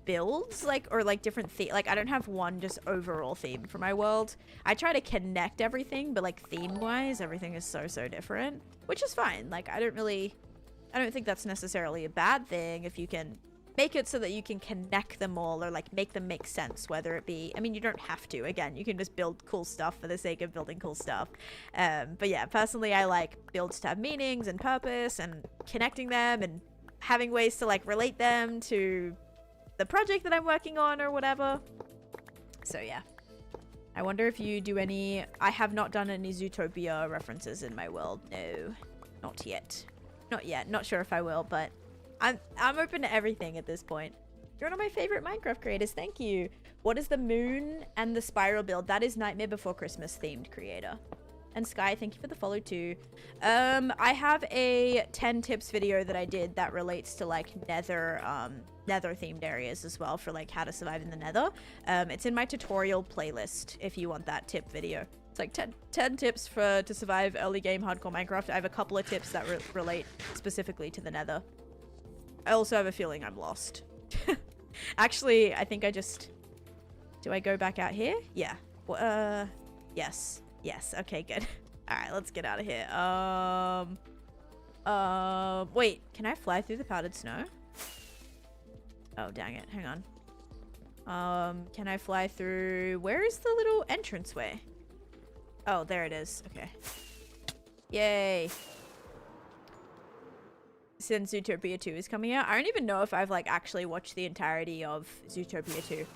builds, like, or like different like I don't have one just overall theme for my world. I try to connect everything, but like theme wise everything is so different, which is fine. Like I don't think that's necessarily a bad thing if you can make it so that you can connect them all or like make them make sense, whether it be, I mean, you don't have to, again, you can just build cool stuff for the sake of building cool stuff. But yeah, personally I like builds to have meanings and purpose and connecting them and having ways to like relate them to the project that I'm working on or whatever. So yeah, I wonder if you do any. I have not done any Zootopia references in my world. No, not yet. Not sure if I will, but I'm open to everything at this point. You're one of my favorite Minecraft creators. Thank you. What is the moon and the spiral build? That is Nightmare Before Christmas themed creator. And Sky, thank you for the follow too. I have a 10 tips video that I did that relates to like nether themed areas as well, for like how to survive in the nether. It's in my tutorial playlist if you want that tip video. It's like 10 tips to survive early game hardcore Minecraft. I have a couple of tips that relate specifically to the nether. I also have a feeling I'm lost. Actually, I think do I go back out here? Yeah. Yes. Yes, okay, good. Alright, let's get out of here. Wait, can I fly through the powdered snow? Oh, dang it. Hang on. Can I fly through? Where is the little entranceway? Oh, there it is. Okay. Yay. Since Zootopia 2 is coming out. I don't even know if I've like actually watched the entirety of Zootopia 2.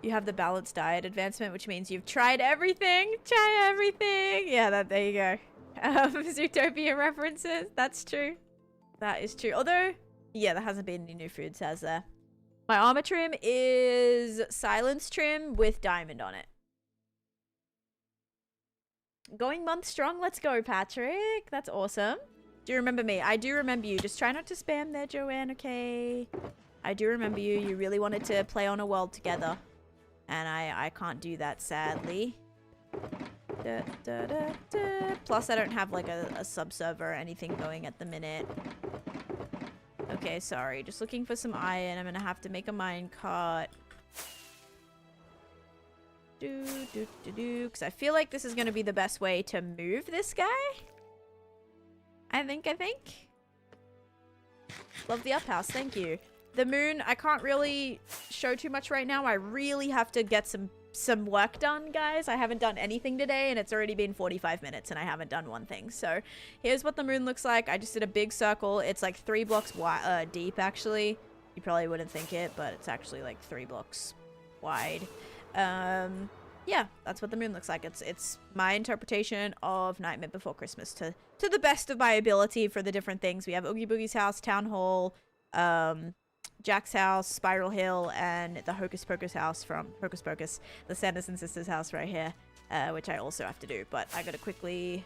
You have the balanced diet advancement, which means you've tried everything. Try everything. Yeah, there you go. Zootopia references. That's true. That is true. Although, yeah, there hasn't been any new foods, has there? My armor trim is silence trim with diamond on it. Going month strong. Let's go, Patrick. That's awesome. Do you remember me? I do remember you. Just try not to spam there, Joanne, okay? I do remember you. You really wanted to play on a world together. And I can't do that, sadly. Plus, I don't have like a sub-server or anything going at the minute. Okay, sorry. Just looking for some iron. I'm gonna have to make a minecart. Because I feel like this is gonna be the best way to move this guy. I think. Love the up house. Thank you. The moon, I can't really show too much right now. I really have to get some work done, guys. I haven't done anything today, and it's already been 45 minutes, and I haven't done one thing. So here's what the moon looks like. I just did a big circle. It's like 3 blocks deep, actually. You probably wouldn't think it, but it's actually like 3 blocks wide. Yeah, that's what the moon looks like. It's my interpretation of Nightmare Before Christmas to the best of my ability for the different things. We have Oogie Boogie's house, Town Hall, Jack's house, Spiral Hill, and the Hocus Pocus house from Hocus Pocus, the Sanderson sisters' house right here, which I also have to do. But I gotta quickly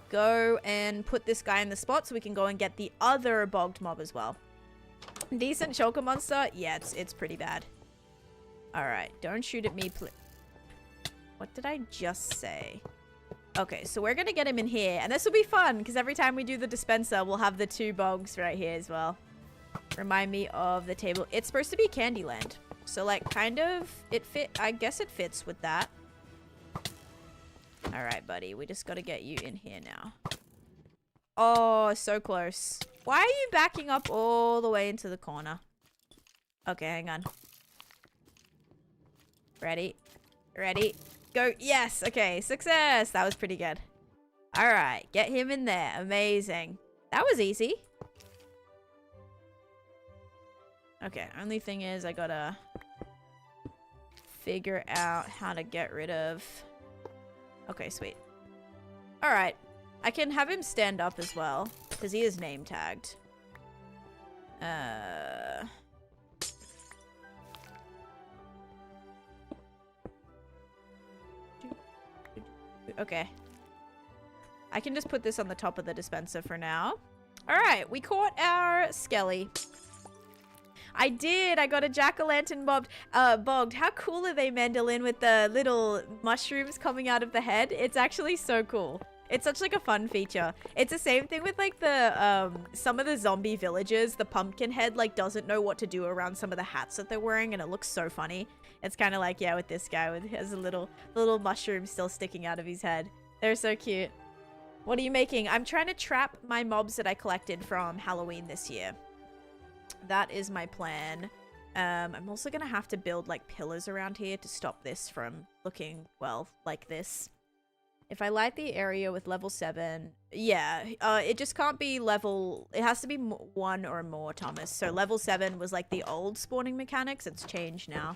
go and put this guy in the spot so we can go and get the other bogged mob as well. Decent shulker monster? Yeah, it's pretty bad. Alright, don't shoot at me, please. What did I just say? Okay, so we're gonna get him in here, and this will be fun, because every time we do the dispenser, we'll have the 2 bogs right here as well. Remind me of the table. It's supposed to be Candyland. So, like, kind of, I guess it fits with that. Alright, buddy. We just gotta get you in here now. Oh, so close. Why are you backing up all the way into the corner? Okay, hang on. Ready? Ready? Go. Yes! Okay, success! That was pretty good. Alright, get him in there. Amazing. That was easy. Okay, only thing is I gotta figure out how to get rid of... Okay, sweet. Alright. I can have him stand up as well, because he is name tagged. Okay. I can just put this on the top of the dispenser for now. Alright, we caught our skelly. I did! I got a jack-o'-lantern bogged. How cool are they, Mandolin, with the little mushrooms coming out of the head? It's actually so cool. It's such like a fun feature. It's the same thing with like the, some of the zombie villagers. The pumpkin head like doesn't know what to do around some of the hats that they're wearing, and it looks so funny. It's kind of like, yeah, with this guy with has a little mushroom still sticking out of his head. They're so cute. What are you making? I'm trying to trap my mobs that I collected from Halloween this year. That is my plan. I'm also gonna have to build like pillars around here to stop this from looking, well, like this. If I light the area with level 7, yeah, it just can't be level, it has to be 1 or more, Thomas. So level 7 was like the old spawning mechanics. It's changed now.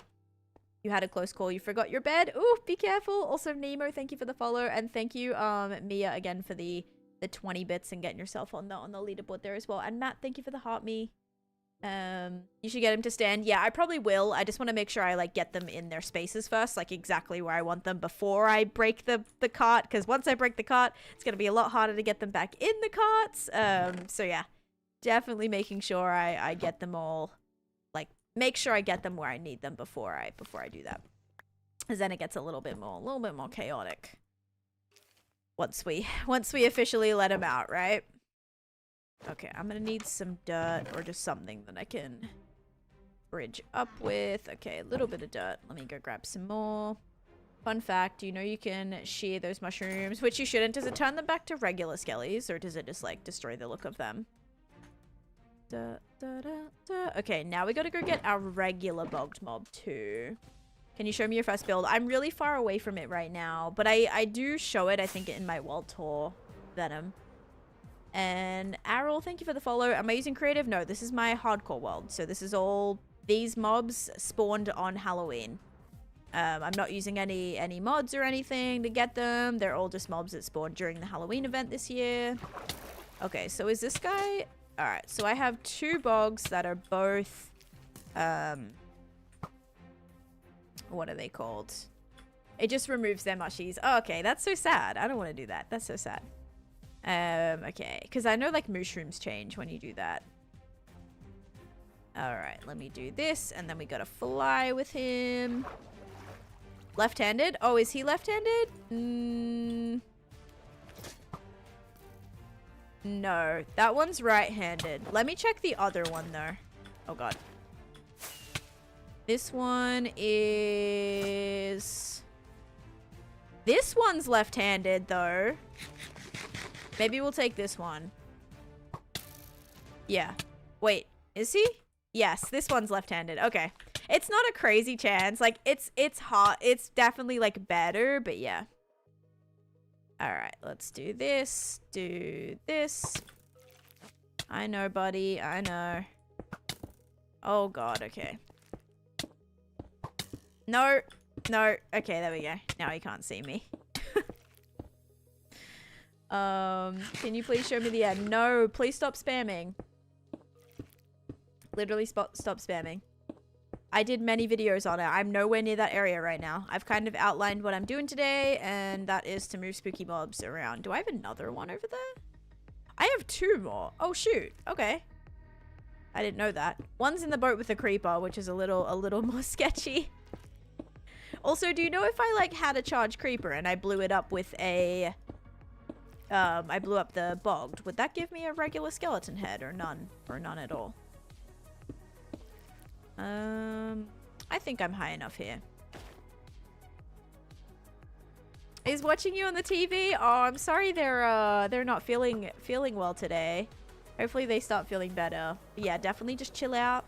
You had a close call. You forgot your bed. Ooh, be careful. Also, Nemo, thank you for the follow. And thank you, Mia, again for the 20 bits and getting yourself on the leaderboard there as well. And Matt, thank you for the heart me. You should get him to stand. Yeah, I probably will. I just want to make sure I like get them in their spaces first, like exactly where I want them before I break the cart, because once I break the cart, it's going to be a lot harder to get them back in the carts. So yeah, definitely making sure I get them all, like make sure I get them where I need them before I do that. Because then it gets a little bit more chaotic once we officially let them out, right? Okay, I'm gonna need some dirt or just something that I can bridge up with. Okay, a little bit of dirt. Let me go grab some more. Fun fact, you know you can shear those mushrooms, which you shouldn't. Does it turn them back to regular skellies, or does it just like destroy the look of them? Okay, now we gotta go get our regular bogged mob too. Can you show me your first build? I'm really far away from it right now, but I do show it, I think, in my World Tour Venom. And Errol, thank you for the follow. Am I using creative? No, this is my hardcore world. So this is all, these mobs spawned on Halloween. I'm not using any mods or anything to get them. They're all just mobs that spawned during the Halloween event this year. Okay, so is this guy... Alright, so I have 2 bogs that are both... what are they called? It just removes their mushies. Oh, okay, that's so sad. I don't want to do that. That's so sad. Okay, because I know like mushrooms change when you do that. Alright, let me do this, and then we gotta fly with him. Left-handed? Oh, is he left-handed? No, that one's right-handed. Let me check the other one though. Oh god. This one is... This one's left-handed though. Maybe we'll take this one. Yeah. Wait, is he? Yes, this one's left-handed. Okay. It's not a crazy chance. Like, it's hot. It's definitely, like, better, but yeah. Alright, let's do this. Do this. I know, buddy. I know. Oh, God. Okay. No. No. Okay, there we go. Now he can't see me. Can you please show me the end? No, please stop spamming. Literally stop spamming. I did many videos on it. I'm nowhere near that area right now. I've kind of outlined what I'm doing today, and that is to move spooky mobs around. Do I have another one over there? I have 2 more. Oh, shoot. Okay. I didn't know that. One's in the boat with the creeper, which is a little more sketchy. Also, do you know if I, like, had a charged creeper and I blew it up with a... I blew up the bogged, would that give me a regular skeleton head or none? Or none at all? I think I'm high enough here. Is watching you on the TV? Oh, I'm sorry they're not feeling well today. Hopefully they start feeling better. But yeah, definitely just chill out.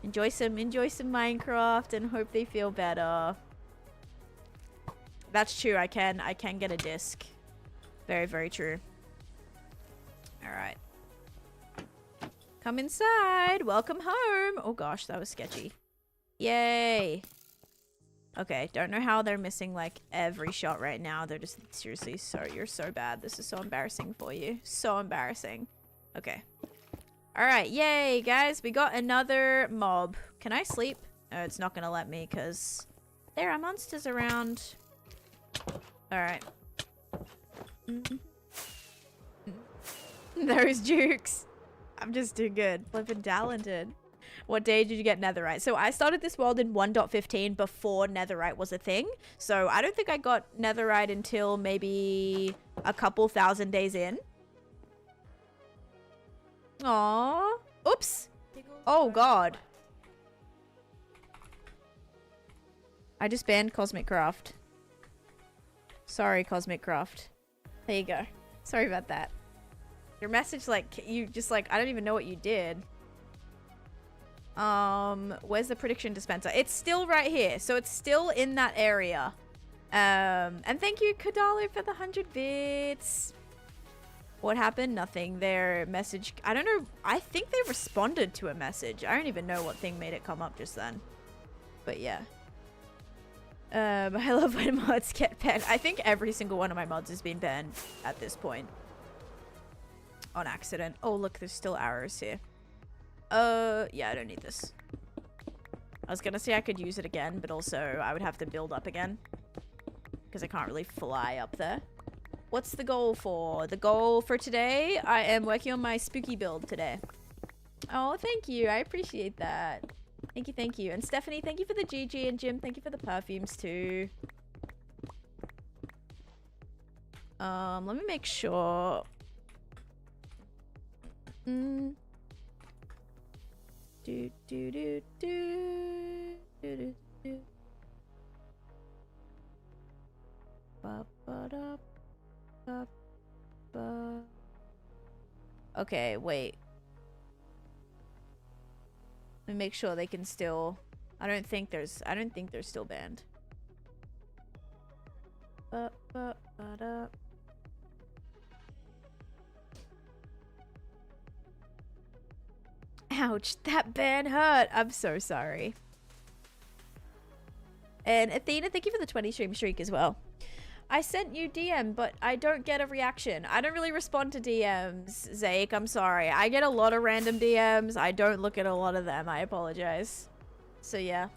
Enjoy some Minecraft and hope they feel better. That's true. I can get a disc. Very, very true. All right. Come inside. Welcome home. Oh gosh, that was sketchy. Yay. Okay, don't know how they're missing like every shot right now. They're just seriously you're so bad. This is so embarrassing for you. So embarrassing. Okay. All right, yay, guys. We got another mob. Can I sleep? Oh, it's not gonna let me because there are monsters around. All right. Those jukes. I'm just too good. Flippin' talented. What day did you get netherite? So I started this world in 1.15 before netherite was a thing. So I don't think I got netherite until maybe a couple thousand days in. Aww. Oops. Oh god. I just banned Cosmic Craft. Sorry, Cosmic Craft. There you go. Sorry about that. Your message, like, you just, like, I don't even know what you did. Where's the prediction dispenser? It's still right here. So it's still in that area. And thank you, Kadalo, for the 100 bits. What happened? Nothing. Their message, I don't know. I think they responded to a message. I don't even know what thing made it come up just then. But yeah. I love when mods get banned. I think every single one of my mods has been banned at this point. On accident. Oh, look, there's still arrows here. Yeah, I don't need this. I was gonna say I could use it again, but also I would have to build up again. Because I can't really fly up there. What's the goal for? The goal for today? I am working on my spooky build today. Oh, thank you. I appreciate that. Thank you, thank you. And Stephanie, thank you for the GG. And Jim, thank you for the perfumes too. Let me make sure. Do do do do do do do. Ba ba da ba ba. Okay, wait. And make sure they can still... I don't think they're still banned. Ouch, that ban hurt. I'm so sorry. And Athena, thank you for the 20 stream streak as well. I sent you DM, but I don't get a reaction. I don't really respond to DMs, Zake. I'm sorry. I get a lot of random DMs. I don't look at a lot of them. I apologize. So, yeah.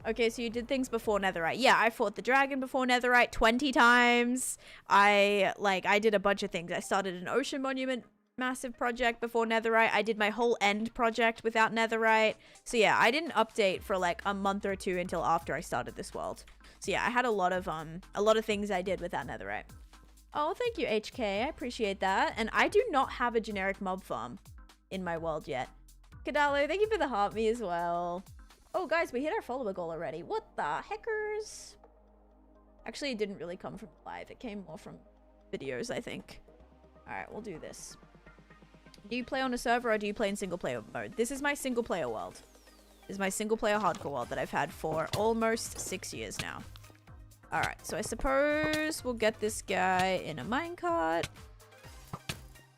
Okay, so you did things before Netherite. Yeah, I fought the dragon before Netherite 20 times. I did a bunch of things. I started an ocean monument massive project before Netherite. I did my whole end project without Netherite. So yeah, I didn't update for like a month or two until after I started this world. So yeah, I had a lot of things I did without Netherite. Oh, thank you, HK. I appreciate that. And I do not have a generic mob farm in my world yet. Kadalo, thank you for the heart me as well. Oh, guys, we hit our follower goal already. What the heckers? Actually, it didn't really come from live. It came more from videos, I think. All right, we'll do this. Do you play on a server or do you play in single player mode? This is my single player world. This is my single player hardcore world that I've had for almost 6 years now. All right, so I suppose we'll get this guy in a minecart.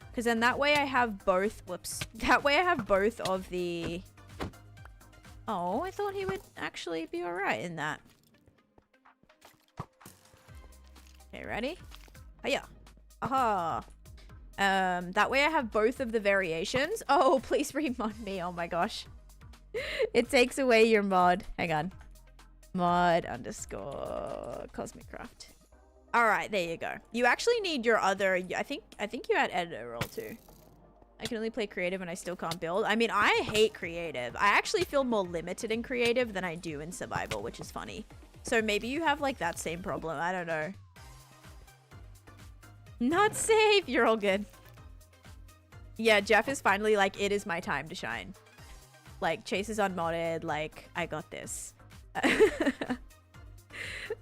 Because then that way I have both, whoops. That way I have both of the... Oh, I thought he would actually be all right in that. Okay, ready? Hiya. Aha. That way I have both of the variations. Oh, please remod me. Oh my gosh. It takes away your mod. Hang on. Mod underscore Cosmic Craft. All right, there you go. You actually need your other... I think you had editor role too. I can only play creative and I still can't build. I mean, I hate creative. I actually feel more limited in creative than I do in survival, which is funny. So maybe you have like that same problem. I don't know. Not safe. You're all good. Yeah, Jeff is finally like, it is my time to shine. Like, Chase is unmodded. Like, I got this.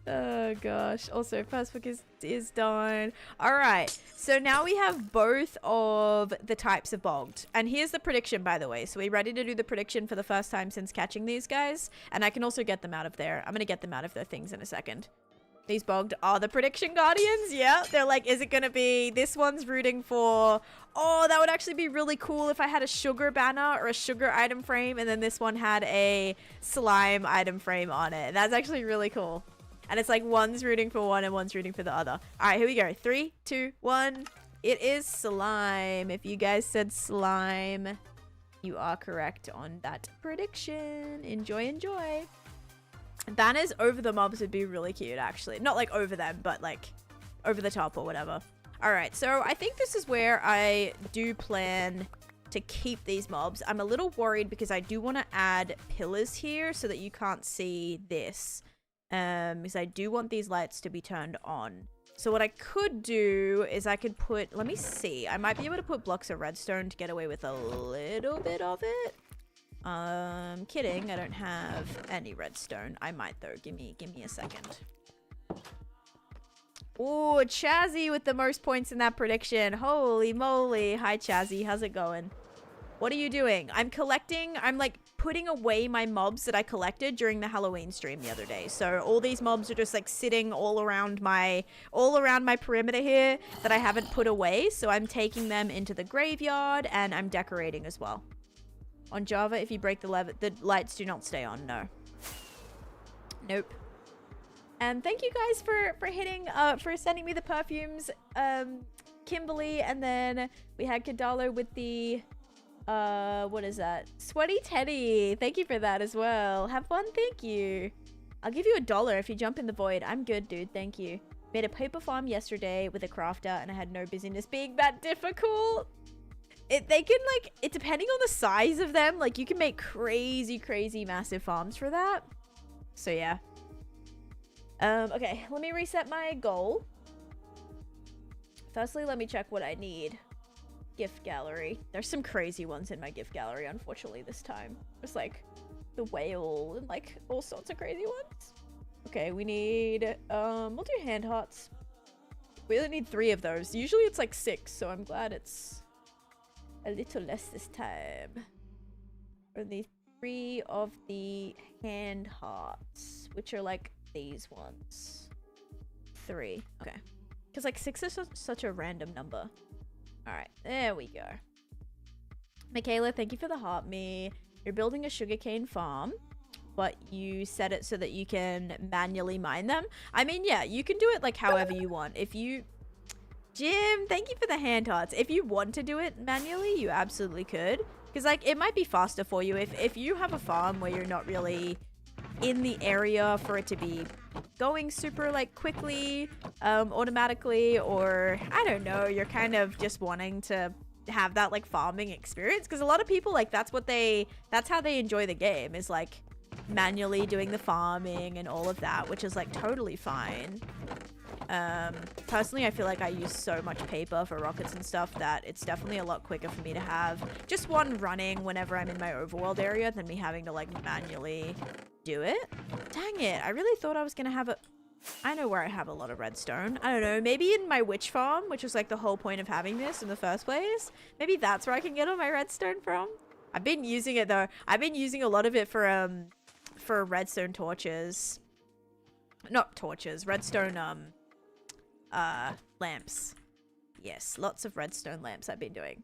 Oh gosh. Also, first book is done. All right. So now we have both of the types of bogged. And here's the prediction, by the way. So we're ready to do the prediction for the first time since catching these guys. And I can also get them out of there. I'm going to get them out of their things in a second. These bogged are the prediction guardians. Yeah. They're like, is it going to be... This one's rooting for... Oh, that would actually be really cool if I had a sugar banner or a sugar item frame. And then this one had a slime item frame on it. That's actually really cool. And it's like one's rooting for one and one's rooting for the other. All right, here we go. 3, 2, 1. It is slime. If you guys said slime, you are correct on that prediction. Enjoy, enjoy. Banners over the mobs would be really cute, actually. Not like over them, but like over the top or whatever. All right, so I think this is where I do plan to keep these mobs. I'm a little worried because I do want to add pillars here so that you can't see this. Because I do want these lights to be turned on. So what I could do is I could put, let me see. I might be able to put blocks of redstone to get away with a little bit of it. Kidding. I don't have any redstone. I might though. Give me a second. Oh, Chazzy with the most points in that prediction. Holy moly. Hi, Chazzy. How's it going? What are you doing? I'm like putting away my mobs that I collected during the Halloween stream the other day. So all these mobs are just like sitting all around my perimeter here that I haven't put away. So I'm taking them into the graveyard and I'm decorating as well. On Java, if you break the lights do not stay on. No. Nope. And thank you guys for hitting, for sending me the perfumes, Kimberly, and then we had Kadalo with the, what is that? Sweaty Teddy. Thank you for that as well. Have fun. Thank you. I'll give you $1 if you jump in the void. I'm good, dude. Thank you. Made a paper farm yesterday with a crafter and I had no business being that difficult. They can like, it depending on the size of them, like you can make crazy massive farms for that. So yeah. Okay, let me reset my goal. Firstly, let me check what I need. Gift gallery. There's some crazy ones in my gift gallery, unfortunately, this time. It's like the whale and like all sorts of crazy ones. Okay, we need, we'll do hand hearts. We only need 3 of those. Usually it's like 6, so I'm glad it's a little less this time. Only 3 of the hand hearts, which are like these ones. 3. Okay. Because like 6 is such a random number. Alright, there we go. Michaela, thank you for the heart me. You're building a sugarcane farm, but you set it so that you can manually mine them. I mean, yeah, you can do it like however you want. If you... Jim, thank you for the hand hearts. If you want to do it manually, you absolutely could. Because like, it might be faster for you. If you have a farm where you're not really in the area for it to be going super like quickly, automatically, or I don't know, you're kind of just wanting to have that like farming experience, because a lot of people like that's how they enjoy the game, is like manually doing the farming and all of that, which is like totally fine. Personally, I feel like I use so much paper for rockets and stuff that it's definitely a lot quicker for me to have just one running whenever I'm in my overworld area than me having to like manually do it. Dang it, I really thought I was gonna have a... I know where I have a lot of redstone. I don't know, maybe in my witch farm, which was like the whole point of having this in the first place. Maybe that's where I can get all my redstone from. I've been using it though. I've been using a lot of it for redstone torches. Not torches, redstone lamps. Yes, lots of redstone lamps I've been doing.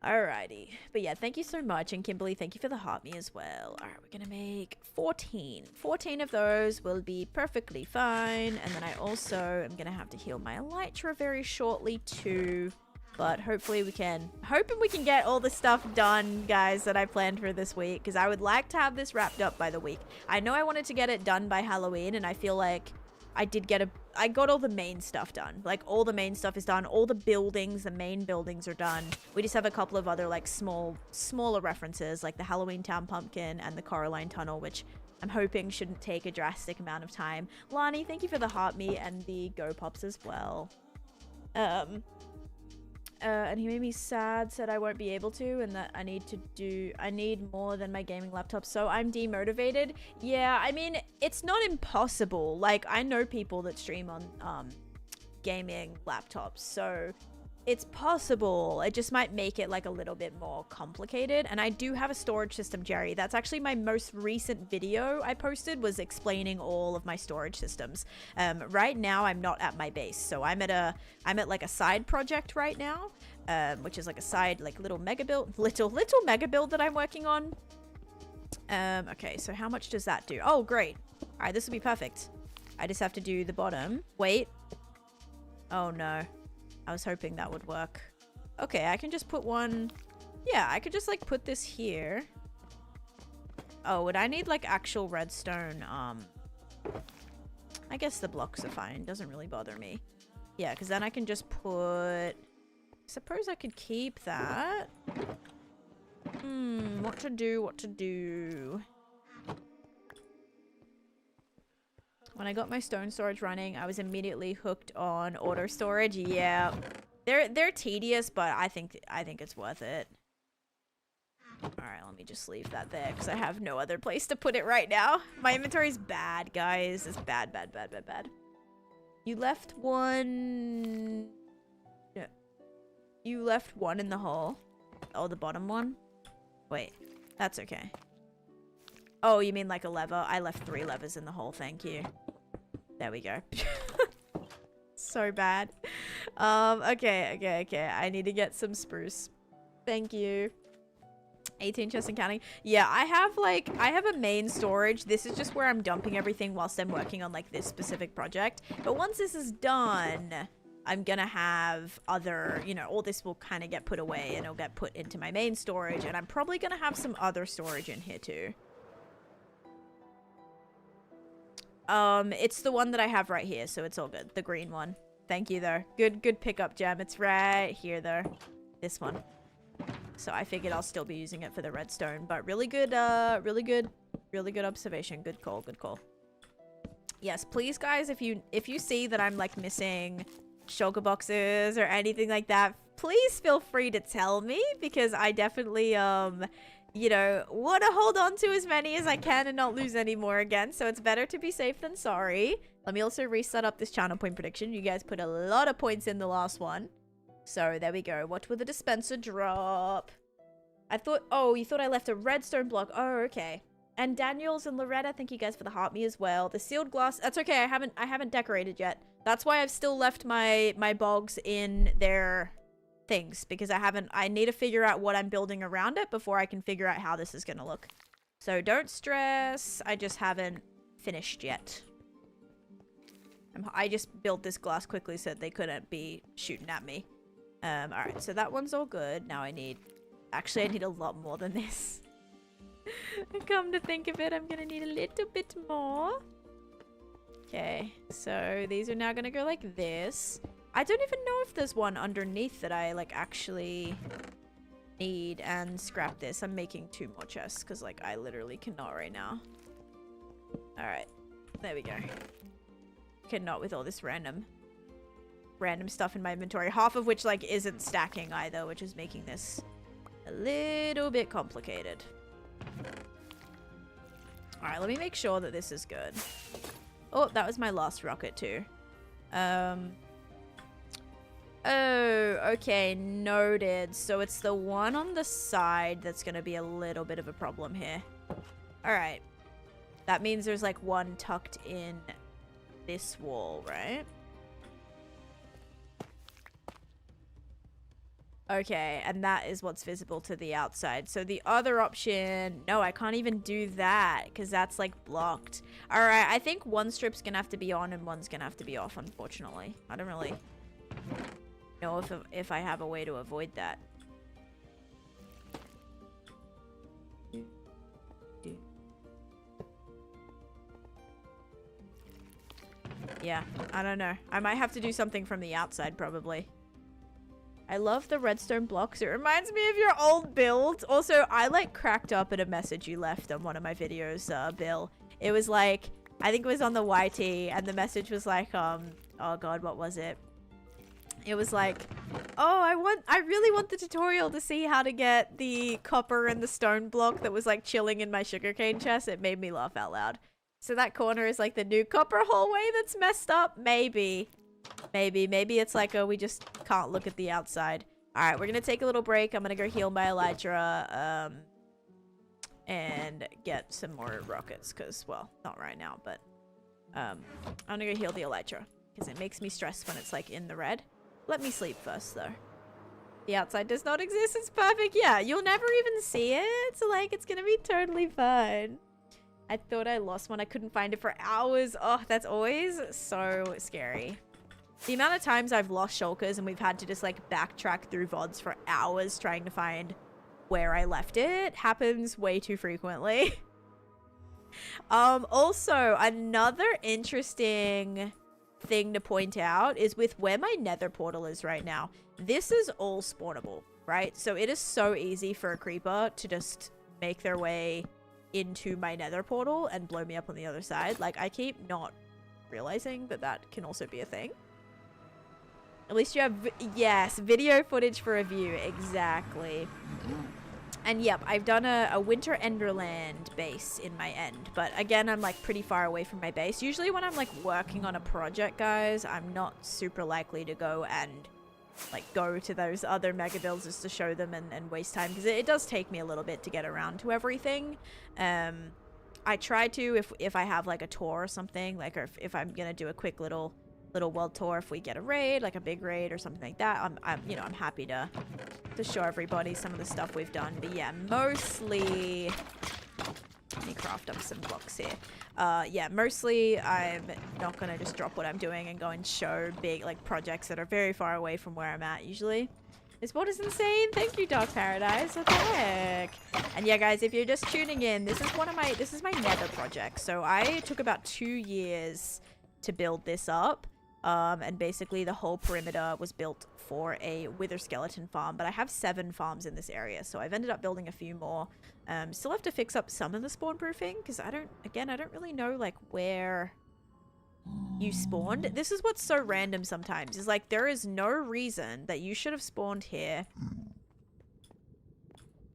Alrighty. But yeah, thank you so much. And Kimberly, thank you for the heart me as well. Alright, we're gonna make 14. 14 of those will be perfectly fine. And then I also am gonna have to heal my elytra very shortly too. But hopefully we can... Hoping we can get all the stuff done, guys, that I planned for this week. Because I would like to have this wrapped up by the week. I know I wanted to get it done by Halloween, and I feel like I got all the main stuff done. Like, all the main stuff is done. All the buildings, the main buildings are done. We just have a couple of other, like, smaller references, like the Halloween Town Pumpkin and the Coraline Tunnel, which I'm hoping shouldn't take a drastic amount of time. Lani, thank you for the heart me and the Go Pops as well. And he made me sad, said I won't be able to, and that I need more than my gaming laptop, so I'm demotivated. Yeah, I mean, it's not impossible. Like, I know people that stream on gaming laptops, so it's possible. It just might make it like a little bit more complicated. And I do have a storage system, Jerry. That's actually my most recent video I posted, was explaining all of my storage systems. Right now I'm not at my base, so I'm at like a side project right now, which is like a side like little mega build that I'm working on. Okay, so how much does that do? Oh, great. All right, this will be perfect. I just have to do the bottom. Wait. Oh no. I was hoping that would work. Okay, I can just put one... Yeah, I could just, like, put this here. Oh, would I need, like, actual redstone? I guess the blocks are fine. Doesn't really bother me. Yeah, because then I can just put... Suppose I could keep that. What to do? When I got my stone storage running, I was immediately hooked on auto storage. Yeah, they're tedious, but I think it's worth it. All right, let me just leave that there because I have no other place to put it right now. My inventory's bad, guys. It's bad. You left one. Yeah. You left one in the hole. Oh, the bottom one. Wait, that's okay. Oh, you mean like a lever? I left 3 levers in the hole, thank you. There we go. So bad. Okay. I need to get some spruce. Thank you. 18 chests and counting. Yeah, I have a main storage. This is just where I'm dumping everything whilst I'm working on like this specific project. But once this is done, I'm gonna have other, you know, all this will kind of get put away and it'll get put into my main storage. And I'm probably gonna have some other storage in here too. It's the one that I have right here, so it's all good. The green one. Thank you, though. Good pickup, Gem. It's right here, though. This one. So I figured I'll still be using it for the redstone, but really good observation. Good call. Yes, please, guys, if you see that I'm, like, missing shulker boxes or anything like that, please feel free to tell me, because I definitely, you know, want to hold on to as many as I can and not lose any more again. So it's better to be safe than sorry. Let me also reset up this channel point prediction. You guys put a lot of points in the last one. So there we go. What will the dispenser drop? I thought, oh, you thought I left a redstone block. Oh, okay. And Daniels and Loretta, thank you guys for the heart me as well. The sealed glass, that's okay. I haven't decorated yet. That's why I've still left my bogs in their things, because I need to figure out what I'm building around it before I can figure out how this is going to look. So don't stress. I just haven't finished yet. I just built this glass quickly so that they couldn't be shooting at me. Alright, so that one's all good. Now I need a lot more than this. Come to think of it, I'm gonna need a little bit more. Okay, so these are now gonna go like this. I don't even know if there's one underneath that I like actually need, and scrap this. I'm making 2 more chests because like I literally cannot right now. Alright, there we go. Cannot with all this random stuff in my inventory, half of which like isn't stacking either, which is making this a little bit complicated. Alright, let me make sure that this is good. Oh, that was my last rocket too. Oh, okay, noted. So it's the one on the side that's gonna be a little bit of a problem here. Alright. That means there's like one tucked in this wall, right? Okay, and that is what's visible to the outside. So the other option, no, I can't even do that because that's like blocked. All right, I think one strip's gonna have to be on and one's gonna have to be off, unfortunately. I don't really know if I have a way to avoid that. Yeah, I don't know. I might have to do something from the outside, probably. I love the redstone blocks. It reminds me of your old build. Also, I like cracked up at a message you left on one of my videos, Bill. It was like, I think it was on the YT, and the message was like, oh god, what was it? It was like, oh, I really want the tutorial to see how to get the copper and the stone block that was like chilling in my sugarcane chest. It made me laugh out loud. So that corner is like the new copper hallway that's messed up? Maybe. Maybe it's like, oh, we just can't look at the outside. Alright, we're gonna take a little break. I'm gonna go heal my elytra, and get some more rockets, because, well, not right now, but, I'm gonna go heal the elytra, because it makes me stressed when it's, like, in the red. Let me sleep first, though. The outside does not exist. It's perfect. Yeah, you'll never even see it, so, like, it's gonna be totally fine. I thought I lost one. I couldn't find it for hours. Oh, that's always so scary. The amount of times I've lost shulkers and we've had to just like backtrack through VODs for hours trying to find where I left it happens way too frequently. Also, another interesting thing to point out is with where my nether portal is right now. This is all spawnable, right? So it is so easy for a creeper to just make their way into my nether portal and blow me up on the other side. Like, I keep not realizing that that can also be a thing. At least you have, yes, video footage for review, exactly. And yep, I've done a winter enderland base in my end, but again, I'm like pretty far away from my base. Usually when I'm like working on a project, guys, I'm not super likely to go and like go to those other mega builds just to show them and waste time, because it does take me a little bit to get around to everything. I try to if I have like a tour or something, like, or if I'm gonna do a quick little world tour, if we get a raid, like a big raid or something like that, I'm happy to show everybody some of the stuff we've done. But yeah, mostly, let me craft up some blocks here. Yeah, mostly I'm not gonna just drop what I'm doing and go and show big like projects that are very far away from where I'm at usually. This board is insane. Thank you, Dark Paradise. What the heck? And yeah, guys, if you're just tuning in, this is my nether project. So I took about 2 years to build this up. And basically the whole perimeter was built for a wither skeleton farm, but I have 7 farms in this area, so I've ended up building a few more. Still have to fix up some of the spawn proofing, because I don't really know like where you spawned. This is what's so random sometimes, is like there is no reason that you should have spawned here.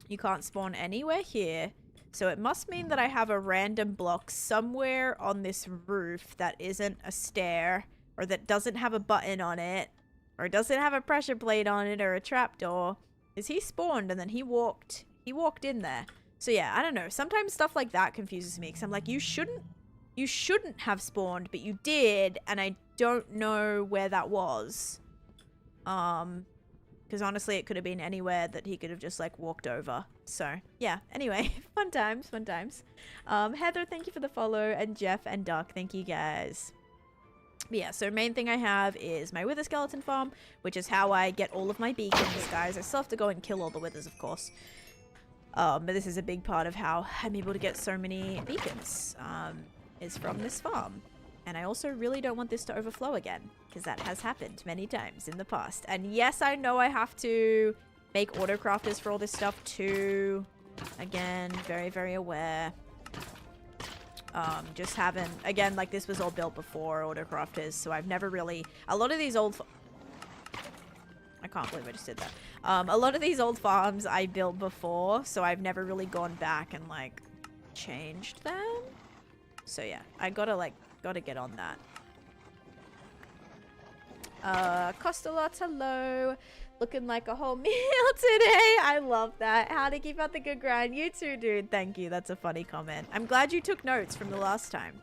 You can't spawn anywhere here, so it must mean that I have a random block somewhere on this roof that isn't a stair, or that doesn't have a button on it, or doesn't have a pressure plate on it, or a trapdoor. Is he spawned and then he walked He walked in there. So yeah, I don't know. Sometimes stuff like that confuses me because I'm like, you shouldn't have spawned, but you did, and I don't know where that was. Because honestly, it could have been anywhere that he could have just like walked over. So yeah, anyway, fun times, fun times. Heather, thank you for the follow, and Jeff and Duck, thank you guys. But yeah, so main thing I have is my wither skeleton farm, which is how I get all of my beacons, guys. I still have to go and kill all the withers, of course. But this is a big part of how I'm able to get so many beacons, is from this farm. And I also really don't want this to overflow again, because that has happened many times in the past. And yes, I know I have to make auto crafters for all this stuff too. Again, very, very aware. Just haven't, again, like this was all built before auto crafters, so I've never really, a lot of these old, I can't believe I just did that. A lot of these old farms I built before, so I've never really gone back and like changed them. So yeah, I gotta get on that. Costalots, hello. Looking like a whole meal today. I love that. How to keep up the good grind. You too, dude. Thank you. That's a funny comment. I'm glad you took notes from the last time.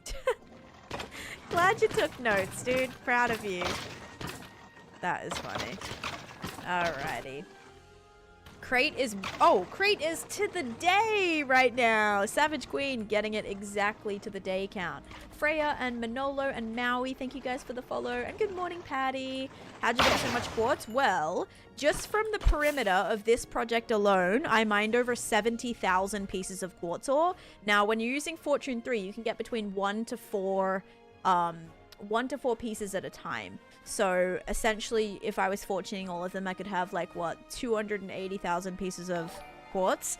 Glad you took notes, dude. Proud of you. That is funny. Alrighty. Crate is to the day right now. Savage Queen getting it exactly to the day count. Freya and Manolo and Maui, thank you guys for the follow. And good morning, Patty. How'd you get so much quartz? Well, just from the perimeter of this project alone, I mined over 70,000 pieces of quartz ore. Now, when you're using Fortune 3, you can get between 1 to 4 pieces at a time. So essentially, if I was fortuning all of them, I could have like, what, 280,000 pieces of quartz.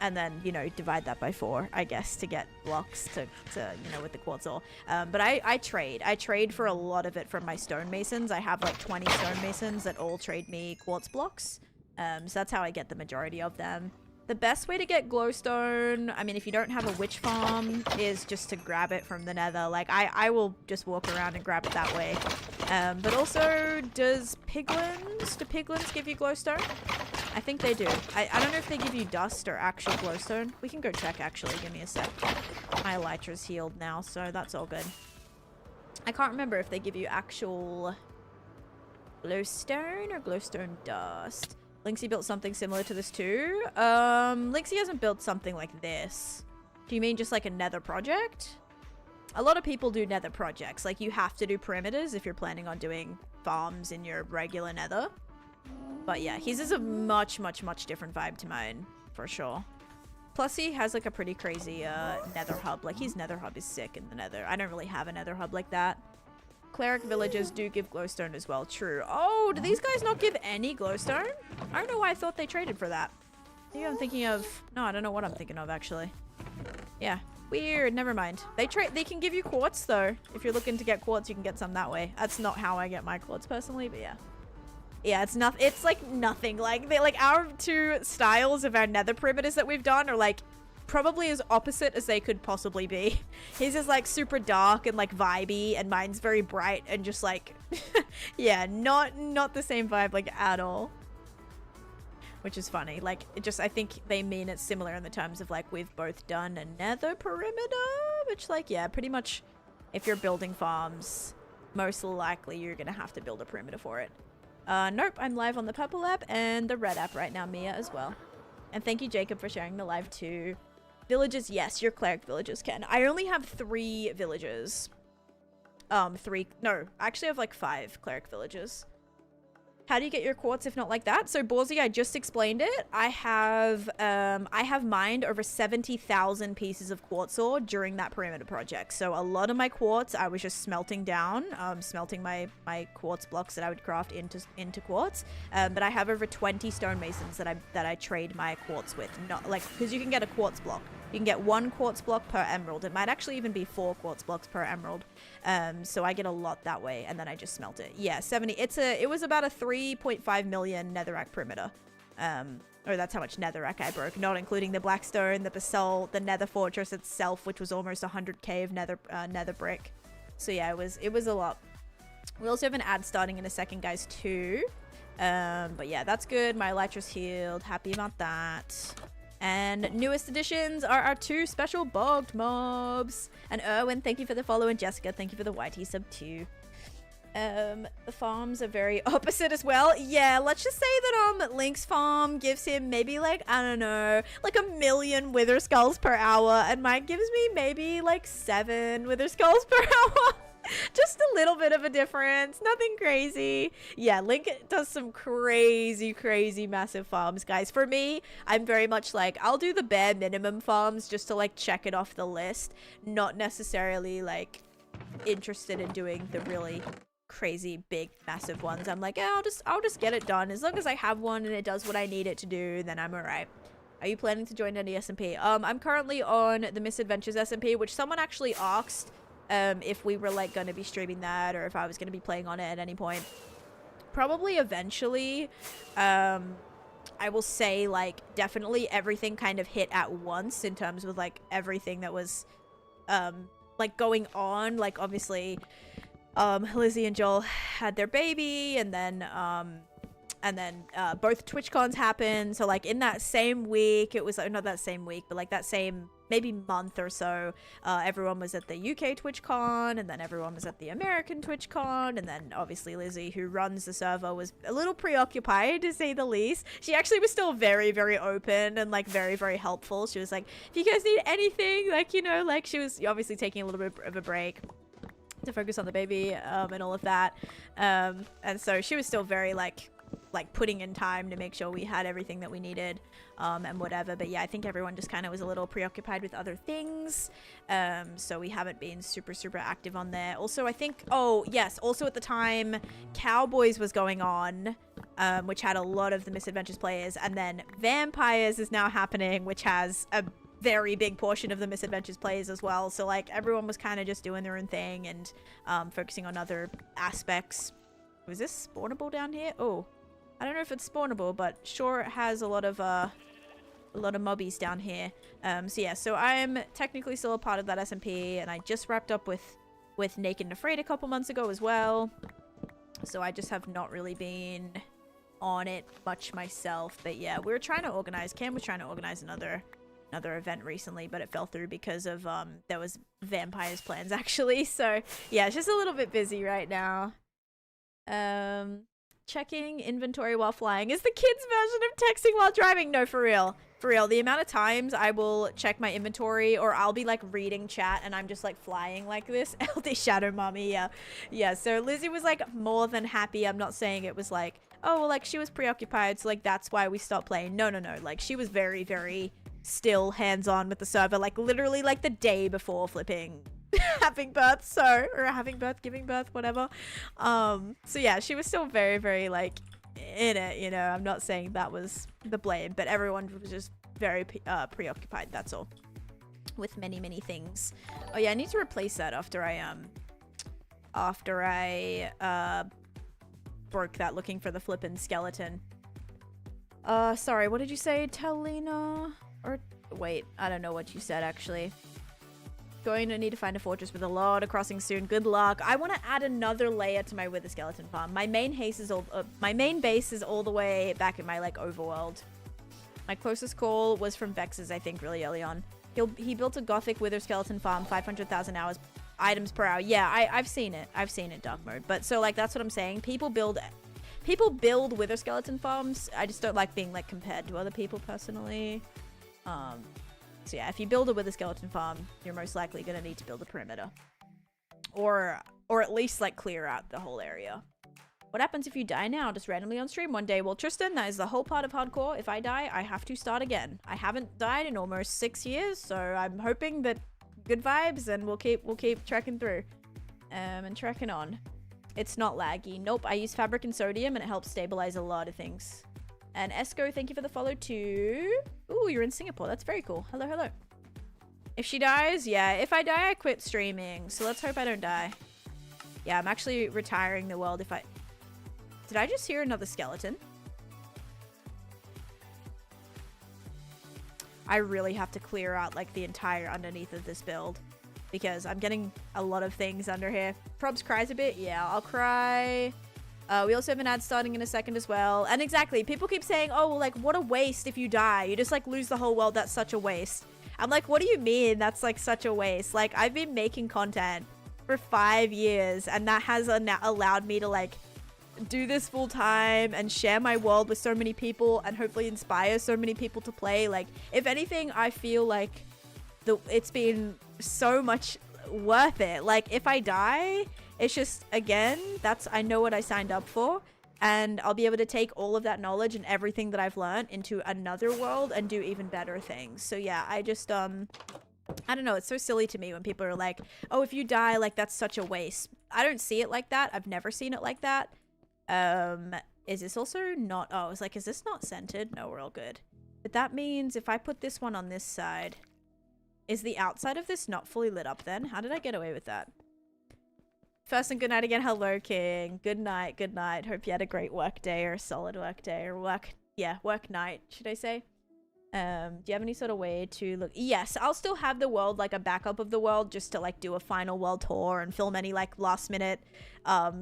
And then, you know, divide that by 4, I guess, to get blocks to you know, with the quartz ore. But I trade for a lot of it from my stonemasons. I have like 20 stonemasons that all trade me quartz blocks. So that's how I get the majority of them. The best way to get glowstone, I mean, if you don't have a witch farm, is just to grab it from the nether. Like, I will just walk around and grab it that way. But also, do piglins give you glowstone? I think they do. I don't know if they give you dust or actual glowstone. We can go check, actually. Give me a sec. My elytra's healed now, so that's all good. I can't remember if they give you actual glowstone or glowstone dust. Lynxie built something similar to this too. Lynxie hasn't built something like this. Do you mean just like a nether project? A lot of people do nether projects. Like, you have to do perimeters if you're planning on doing farms in your regular nether. But yeah, his is a much, much, much different vibe to mine, for sure. Plus, he has like a pretty crazy nether hub. Like, his nether hub is sick in the nether. I don't really have a nether hub like that. Cleric villages do give glowstone as well. True. Oh, do these guys not give any glowstone? I don't know why I thought they traded for that. Maybe I'm thinking of... No, I don't know what I'm thinking of, actually. Yeah. Weird. Never mind. They can give you quartz, though. If you're looking to get quartz, you can get some that way. That's not how I get my quartz, personally, but yeah. Yeah, it's not. It's like nothing. Like, our two styles of our nether perimeters that we've done are like probably as opposite as they could possibly be. His is like super dark and like vibey, and mine's very bright and just like yeah, not the same vibe like at all. Which is funny. Like, it just, I think they mean it's similar in the terms of like we've both done a nether perimeter, which like, yeah, pretty much if you're building farms, most likely you're gonna have to build a perimeter for it. Nope, I'm live on the purple app and the red app right now, Mia, as well. And thank you, Jacob, for sharing the live too. Villages, yes, your cleric villages can. I only have 3 villages. No, actually I have like 5 cleric villages. How do you get your quartz if not like that? So, Borzy, I just explained it. I have mined over 70,000 pieces of quartz ore during that perimeter project. So, a lot of my quartz, I was just smelting down, smelting my quartz blocks that I would craft into quartz. But I have over 20 stonemasons that I trade my quartz with. Not like, because you can get a quartz block. You can get 1 quartz block per emerald. It might actually even be 4 quartz blocks per emerald. So I get a lot that way, and then I just smelt it. Yeah, 70. It was about a 3.5 million netherrack perimeter. Or that's how much netherrack I broke, not including the blackstone, the basalt, the nether fortress itself, which was almost 100k of nether brick. So yeah, it was a lot. We also have an ad starting in a second, guys, too. But yeah, that's good. My Elytra's healed. Happy about that. And newest additions are our 2 special bogged mobs. And Erwin, thank you for the follow, and Jessica, thank you for the YT sub too. The farms are very opposite as well. Yeah, let's just say that Link's farm gives him maybe like, I don't know, like 1,000,000 wither skulls per hour, and mine gives me maybe like 7 wither skulls per hour. Just a little bit of a difference, nothing crazy. Yeah, Link does some crazy massive farms, guys. For me, I'm very much like, I'll do the bare minimum farms just to like check it off the list, not necessarily like interested in doing the really crazy big massive ones. I'm like, yeah, I'll just get it done. As long as I have one and it does what I need it to do, then I'm alright. Are you planning to join any SMP? I'm currently on the Misadventures SMP, which someone actually asked if we were like going to be streaming that, or if I was going to be playing on it at any point. Probably eventually. I will say like definitely everything kind of hit at once in terms of like everything that was like going on. Like obviously Lizzie and Joel had their baby, and then both TwitchCons happened. So like in that same week, it was not that same week, but like that same maybe month or so, everyone was at the UK TwitchCon, and then everyone was at the American TwitchCon, and then obviously Lizzie, who runs the server, was a little preoccupied to say the least. She actually was still very open and like very helpful. She was like, if you guys need anything, like, you know, like she was obviously taking a little bit of a break to focus on the baby and all of that, and so she was still very like putting in time to make sure we had everything that we needed, and whatever. But yeah, I think everyone just kind of was a little preoccupied with other things, so we haven't been super active on there. Also, I think, oh yes, also at the time Cowboys was going on, which had a lot of the Misadventures players, and then Vampires is now happening, which has a very big portion of the Misadventures players as well. So like everyone was kind of just doing their own thing and focusing on other aspects. Was this spawnable down here? Oh, I don't know if it's spawnable, but sure it has a lot of mobbies down here. So yeah, so I'm technically still a part of that SMP, and I just wrapped up with Naked and Afraid a couple months ago as well. So I just have not really been on it much myself. But yeah, we were trying to organize, Cam was trying to organize another event recently, but it fell through because of there was Vampires plans actually. So yeah, it's just a little bit busy right now. Checking inventory while flying is the kids version of texting while driving. No, for real, the amount of times I will check my inventory, or I'll be like reading chat and I'm just like flying like this. LD Shadow Mommy. Yeah, so Lizzie was like more than happy. I'm not saying it was like, oh well, like she was preoccupied, so like that's why we stopped playing. No, like she was very still hands-on with the server, like literally like the day before flipping having birth, giving birth, whatever. So yeah, she was still very like in it, you know. I'm not saying that was the blame, but everyone was just very preoccupied, that's all, with many things. Oh yeah, I need to replace that after I broke that looking for the flippin' skeleton. Sorry, what did you say, Talina? Or wait, I don't know what you said actually. Going to need to find a fortress with a lot of crossings soon. Good luck. I want to add another layer to my Wither Skeleton farm. My main base is all the way back in my like overworld. My closest call was from Vex's, I think, really early on. He built a gothic Wither Skeleton farm, 500,000 hours items per hour. Yeah, I've seen it. I've seen it dark mode. But so like that's what I'm saying. People build Wither Skeleton farms. I just don't like being like compared to other people personally. So yeah, if you build a Wither Skeleton farm, you're most likely going to need to build a perimeter. Or at least like clear out the whole area. What happens if you die now, just randomly on stream one day? Well, Tristan, that is the whole part of hardcore. If I die, I have to start again. I haven't died in almost 6 years, so I'm hoping that good vibes, and we'll keep trekking through. And trekking on. It's not laggy. Nope, I use fabric and sodium, and it helps stabilize a lot of things. And Esco, thank you for the follow too. Ooh, you're in Singapore. That's very cool. Hello. If she dies, yeah. If I die, I quit streaming. So let's hope I don't die. Yeah, I'm actually retiring the world if I... Did I just hear another skeleton? I really have to clear out like the entire underneath of this build, because I'm getting a lot of things under here. Probs cries a bit. Yeah, I'll cry We also have an ad starting in a second as well. And exactly, people keep saying, oh, well, like, what a waste if you die. You just, like, lose the whole world. That's such a waste. I'm like, what do you mean that's, like, such a waste? Like, I've been making content for 5 years, and that has allowed me to, like, do this full time and share my world with so many people and hopefully inspire so many people to play. Like, if anything, I feel like it's been so much worth it. Like, if I die, it's just, again, I know what I signed up for, and I'll be able to take all of that knowledge and everything that I've learned into another world and do even better things. So yeah, I just I don't know, it's so silly to me when people are like, oh, if you die, like, that's such a waste. I don't see it like that. I've never seen it like that. Is this also not, oh, it's like, is this not centered? No, we're all good. But that means if I put this one on this side, is the outside of this not fully lit up then? How did I get away with that? First and good night again. Hello, King. Good night. Good night. Hope you had a great work day or a solid work day or work night, should I say? Do you have any sort of way to look? Yes, I'll still have the world, like a backup of the world, just to like do a final world tour and film any like last minute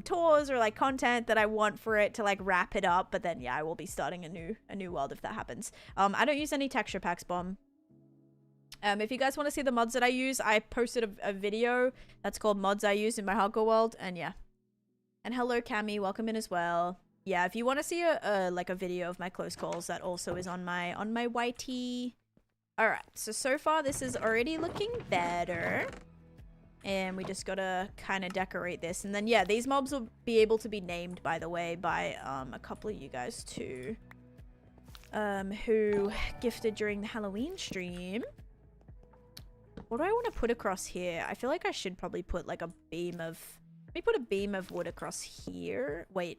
tours or like content that I want for it to like wrap it up. But then yeah, I will be starting a new world if that happens. I don't use any texture packs, Bomb. If you guys want to see the mods that I use, I posted a video that's called mods I use in my hardcore world, and yeah. And hello, Cammy, welcome in as well. Yeah, if you want to see like a video of my close calls, that also is on my YT. All right, so far this is already looking better, and we just gotta kind of decorate this, and then yeah, these mobs will be able to be named, by the way, by a couple of you guys too, who gifted during the Halloween stream. What do I want to put across here? I feel like I should probably put like a beam of... Let me put a beam of wood across here. Wait.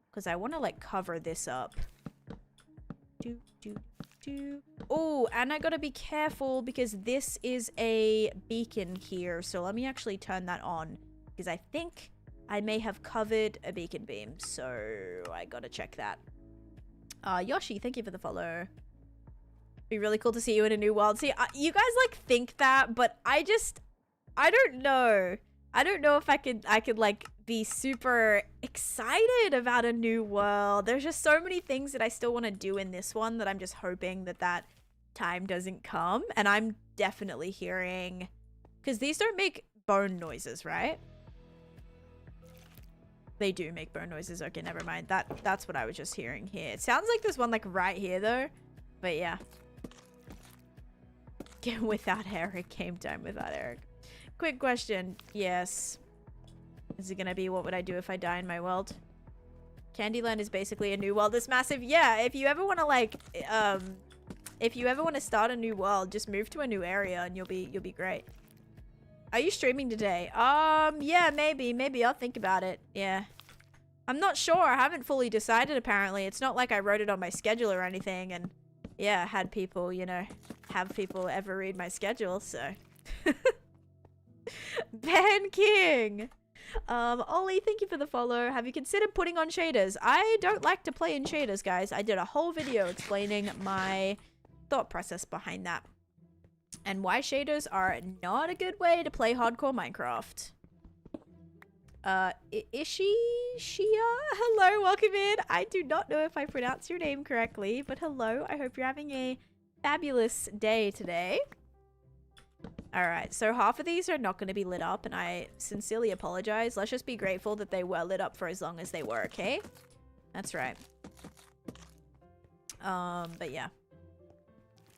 Because I want to like cover this up. Oh, and I gotta be careful because this is a beacon here. So let me actually turn that on. Because I think I may have covered a beacon beam. So I gotta check that. Yoshi, thank you for the follow. Be really cool to see you in a new world. See, you guys like think that, but I don't know. I don't know if I could like be super excited about a new world. There's just so many things that I still want to do in this one that I'm just hoping that time doesn't come. And I'm definitely hearing, because these don't make bone noises, right? They do make bone noises. Okay, never mind. That's what I was just hearing here. It sounds like there's one like right here though, but yeah. Get without Eric. Game time without Eric. Quick question. Yes. Is it gonna be what would I do if I die in my world? Candyland is basically a new world that's massive. Yeah, if you ever want to like if you ever want to start a new world, just move to a new area and you'll be great. Are you streaming today? Yeah, maybe I'll think about it. Yeah. I'm not sure. I haven't fully decided apparently. It's not like I wrote it on my schedule or anything, and yeah, had people, you know, have people ever read my schedule, so. Ben King! Ollie, thank you for the follow. Have you considered putting on shaders? I don't like to play in shaders, guys. I did a whole video explaining my thought process behind that. And why shaders are not a good way to play hardcore Minecraft. Ishi Shia, hello, welcome in. I do not know if I pronounced your name correctly, but hello. I hope you're having a fabulous day today. All right, so half of these are not going to be lit up, and I sincerely apologize. Let's just be grateful that they were lit up for as long as they were, okay? That's right. But yeah.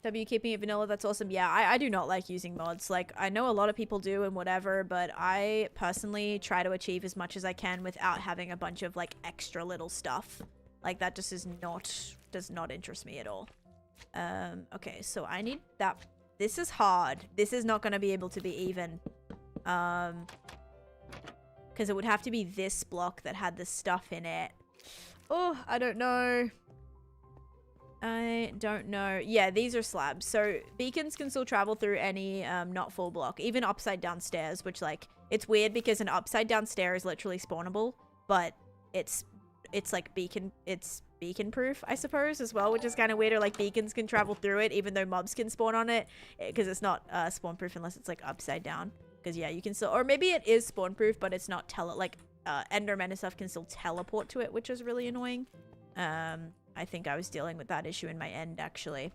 W keeping it vanilla, that's awesome. Yeah, I do not like using mods. Like, I know a lot of people do and whatever, but I personally try to achieve as much as I can without having a bunch of, like, extra little stuff. Like, that just does not interest me at all. Okay, so I need that. This is hard. This is not going to be able to be even. Because it would have to be this block that had the stuff in it. Oh, I don't know. I don't know. Yeah, these are slabs. So beacons can still travel through any not full block, even upside down stairs, which like it's weird because an upside down stair is literally spawnable, but it's like beacon proof, I suppose, as well, which is kind of weird. Or like beacons can travel through it even though mobs can spawn on it, because it's not spawn proof unless it's like upside down. Because yeah, you can still, or maybe it is spawn proof, but it's not Endermen and stuff can still teleport to it, which is really annoying. I think I was dealing with that issue in my end, actually.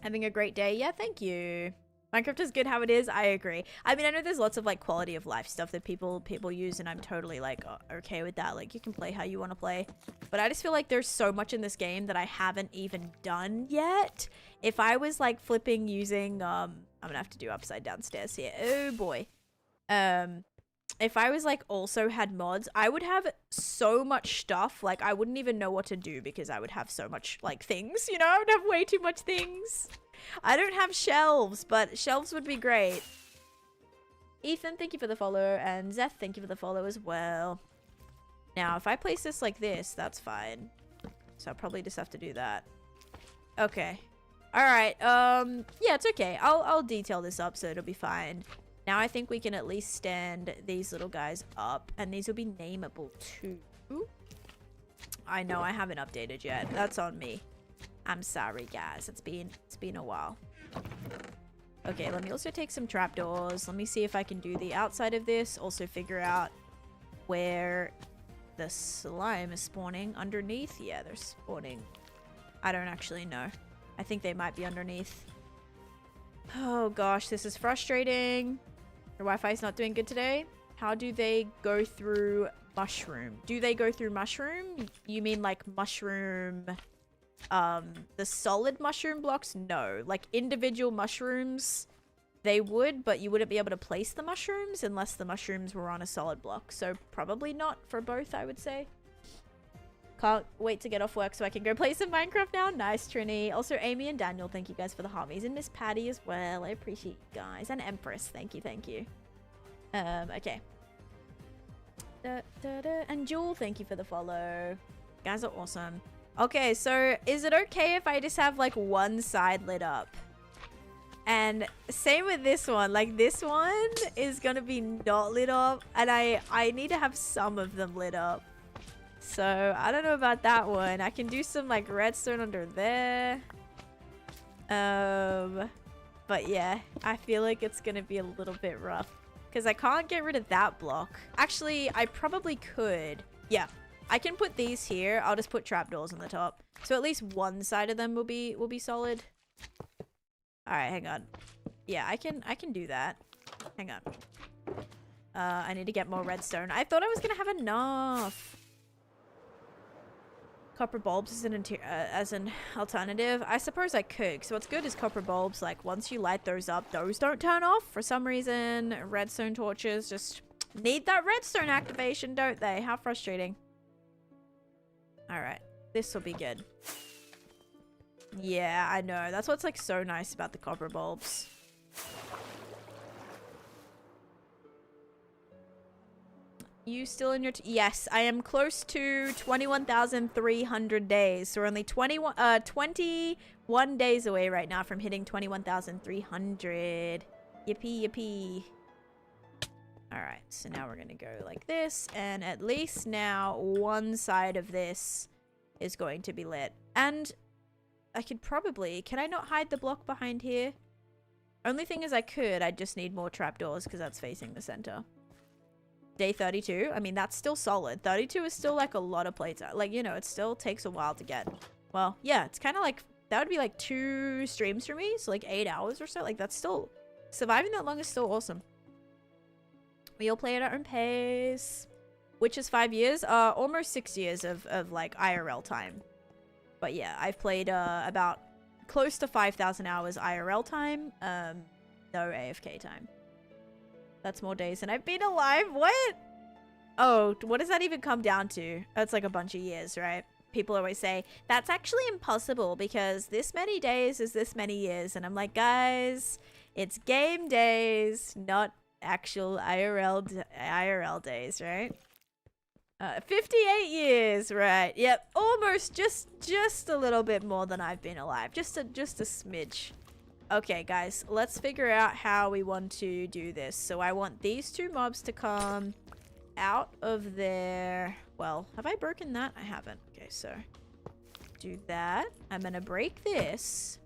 Having a great day. Yeah, thank you. Minecraft is good how it is. I agree. I mean, I know there's lots of like quality of life stuff that people use, and I'm totally like okay with that. Like, you can play how you want to play, but I just feel like there's so much in this game that I haven't even done yet. If I was like flipping using I'm gonna have to do upside down stairs here. Oh boy. If I was like also had mods, I would have so much stuff. Like, I wouldn't even know what to do because I would have so much like things, you know? I would have way too much things. I don't have shelves, but shelves would be great. Ethan, thank you for the follow, and Zeth, thank you for the follow as well. Now, if I place this like this, that's fine. So I'll probably just have to do that. Okay. Alright, yeah, it's okay. I'll detail this up so it'll be fine. Now I think we can at least stand these little guys up, and these will be nameable too. I know I haven't updated yet. That's on me. I'm sorry, guys. It's been a while. Okay, let me also take some trapdoors. Let me see if I can do the outside of this. Also figure out where the slime is spawning. Underneath? Yeah, they're spawning. I don't actually know. I think they might be underneath. Oh gosh, this is frustrating. Your Wi-Fi is not doing good today. How do they go through mushroom? Do they go through mushroom? You mean like mushroom... the solid mushroom blocks? No. Like individual mushrooms, they would, but you wouldn't be able to place the mushrooms unless the mushrooms were on a solid block. So probably not for both, I would say. Can't wait to get off work so I can go play some Minecraft now. Nice, Trini. Also, Amy and Daniel, thank you guys for the harmies. And Miss Patty as well. I appreciate you guys. And Empress, thank you, thank you. Okay. And Jewel, thank you for the follow. You guys are awesome. Okay, so is it okay if I just have like one side lit up? And same with this one. Like, this one is gonna be not lit up, and I need to have some of them lit up. So I don't know about that one. I can do some like redstone under there. But yeah, I feel like it's gonna be a little bit rough because I can't get rid of that block. Actually, I probably could. Yeah, I can put these here. I'll just put trapdoors on the top, so at least one side of them will be solid. All right, hang on. Yeah, I can do that. Hang on. I need to get more redstone. I thought I was gonna have enough. Copper bulbs as an alternative. I suppose I could. So what's good is copper bulbs, like once you light those up, those don't turn off for some reason. Redstone torches just need that redstone activation, don't they? How frustrating. All right, this will be good. Yeah, I know. That's what's like so nice about the copper bulbs. You still in your... Yes, I am close to 21,300 days. So we're only 21 days away right now from hitting 21,300. Yippee, yippee. Alright, so now we're going to go like this. And at least now one side of this is going to be lit. And I could probably... Can I not hide the block behind here? Only thing is I could. I just need more trapdoors because that's facing the center. Day 32. I mean, that's still solid. 32 is still like a lot of plates. Like, you know, it still takes a while to get. Well, yeah, it's kind of like, that would be like 2 streams for me. So like 8 hours or so. Like, that's still, surviving that long is still awesome. We all play at our own pace. Which is 5 years. Almost 6 years of like IRL time. But yeah, I've played about close to 5,000 hours IRL time. No AFK time. That's more days than I've been alive. What? Oh, what does that even come down to? That's like a bunch of years, right? People always say, that's actually impossible because this many days is this many years. And I'm like, guys, it's game days, not actual IRL days, right? 58 years, right? Yep, almost just a little bit more than I've been alive. Just a smidge. Okay, guys, let's figure out how we want to do this. So I want these 2 mobs to come out of there. Well, have I broken that? I haven't. Okay, so do that. I'm gonna break this.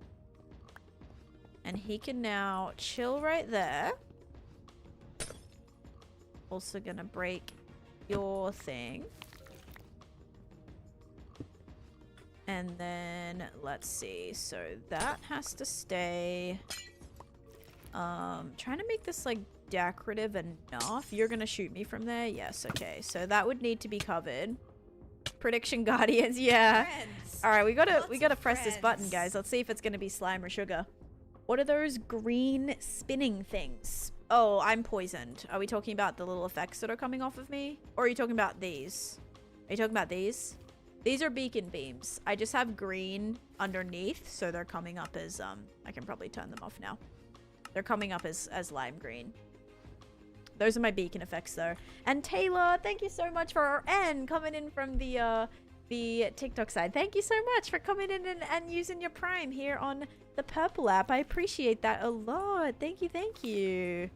And he can now chill right there. Also gonna break your thing. And then, let's see. So that has to stay. Trying to make this, like, decorative enough. You're gonna shoot me from there? Yes, okay. So that would need to be covered. Prediction Guardians, yeah. Alright, we gotta press this button, guys. Let's see if it's gonna be slime or sugar. What are those green spinning things? Oh, I'm poisoned. Are we talking about the little effects that are coming off of me? Or are you talking about these? Are you talking about these? These are beacon beams. I just have green underneath, so they're coming up as, I can probably turn them off now. They're coming up as lime green. Those are my beacon effects, though. And Taylor, thank you so much for coming in from the TikTok side. Thank you so much for coming in and using your Prime here on the Purple app. I appreciate that a lot. Thank you, thank you.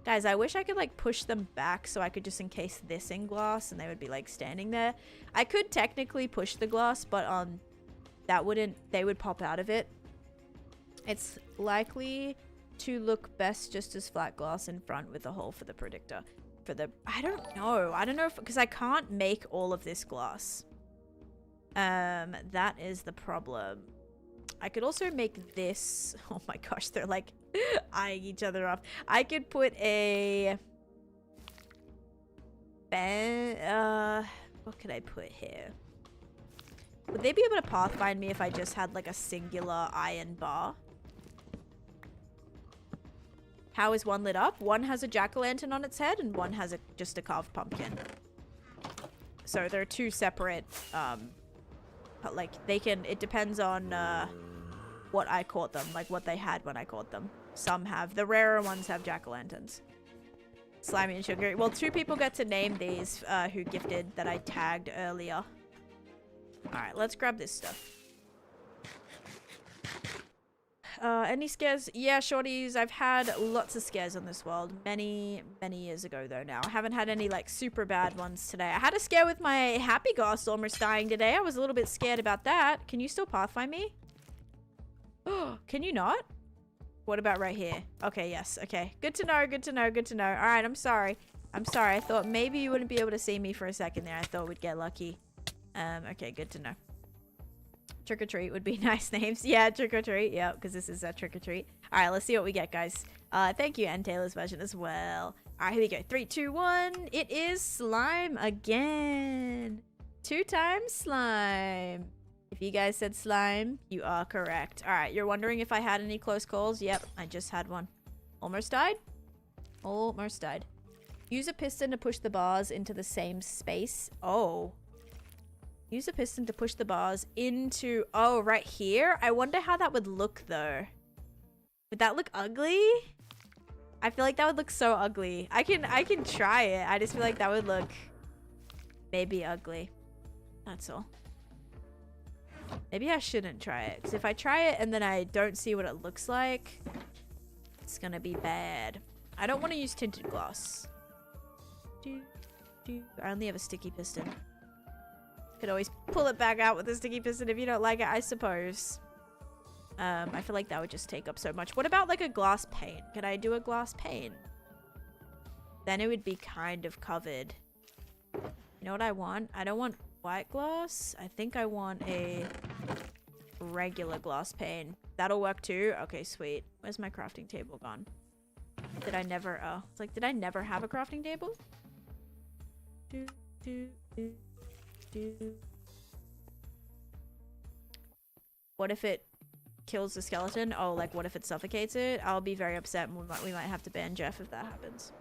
Guys, I wish I could, like, push them back so I could just encase this in glass and they would be, like, standing there. I could technically push the glass, but, they would pop out of it. It's likely to look best just as flat glass in front with a hole for the predictor. I don't know because I can't make all of this glass. That is the problem. I could also make this. Oh my gosh, they're like eyeing each other off. I could put a what could I put here? Would they be able to pathfind me if I just had like a singular iron bar? How is one lit up? One has a jack-o'-lantern on its head and one has just a carved pumpkin. So they're two separate, but like it depends on what I caught them, like what they had when I caught them. Some have, the rarer ones have jack-o'-lanterns. Slimy and sugary. Well, 2 people get to name these who gifted that I tagged earlier. Alright, let's grab this stuff. Any scares? Yeah, shorties. I've had lots of scares on this world. Many years ago, though, now. I haven't had any, like, super bad ones today. I had a scare with my happy ghost almost dying today. I was a little bit scared about that. Can you still pathfind me? Oh, can you not? What about right here? Okay, yes. Okay. Good to know, good to know, good to know. Alright, I'm sorry. I'm sorry. I thought maybe you wouldn't be able to see me for a second there. I thought we'd get lucky. Okay, good to know. Trick or treat would be nice names. Yeah, trick or treat. Yeah, because this is a trick or treat. All right, let's see what we get, guys. Thank you, and Taylor's version as well. All right, here we go. 3, 2, 1. It is slime again. 2 times slime. If you guys said slime, you are correct. All right, you're wondering if I had any close calls? Yep, I just had one. Almost died. Almost died. Use a piston to push the bars into the same space. Oh. Use a piston to push the bars into... Oh, right here? I wonder how that would look, though. Would that look ugly? I feel like that would look so ugly. I can try it. I just feel like that would look... maybe ugly. That's all. Maybe I shouldn't try it. Because if I try it and then I don't see what it looks like... it's gonna be bad. I don't want to use tinted glass. I only have a sticky piston. Could always pull it back out with a sticky piston if you don't like it, I suppose. I feel like that would just take up so much. What about like a glass pane? Could I do a glass pane? Then it would be kind of covered. You know what I want? I don't want white glass. I think I want a regular glass pane. That'll work too? Okay, sweet. Where's my crafting table gone? Did I never... oh, it's like, did I never have a crafting table? What if it kills the skeleton? Oh, like what if it suffocates it? I'll be very upset and we might have to ban Jeff if that happens.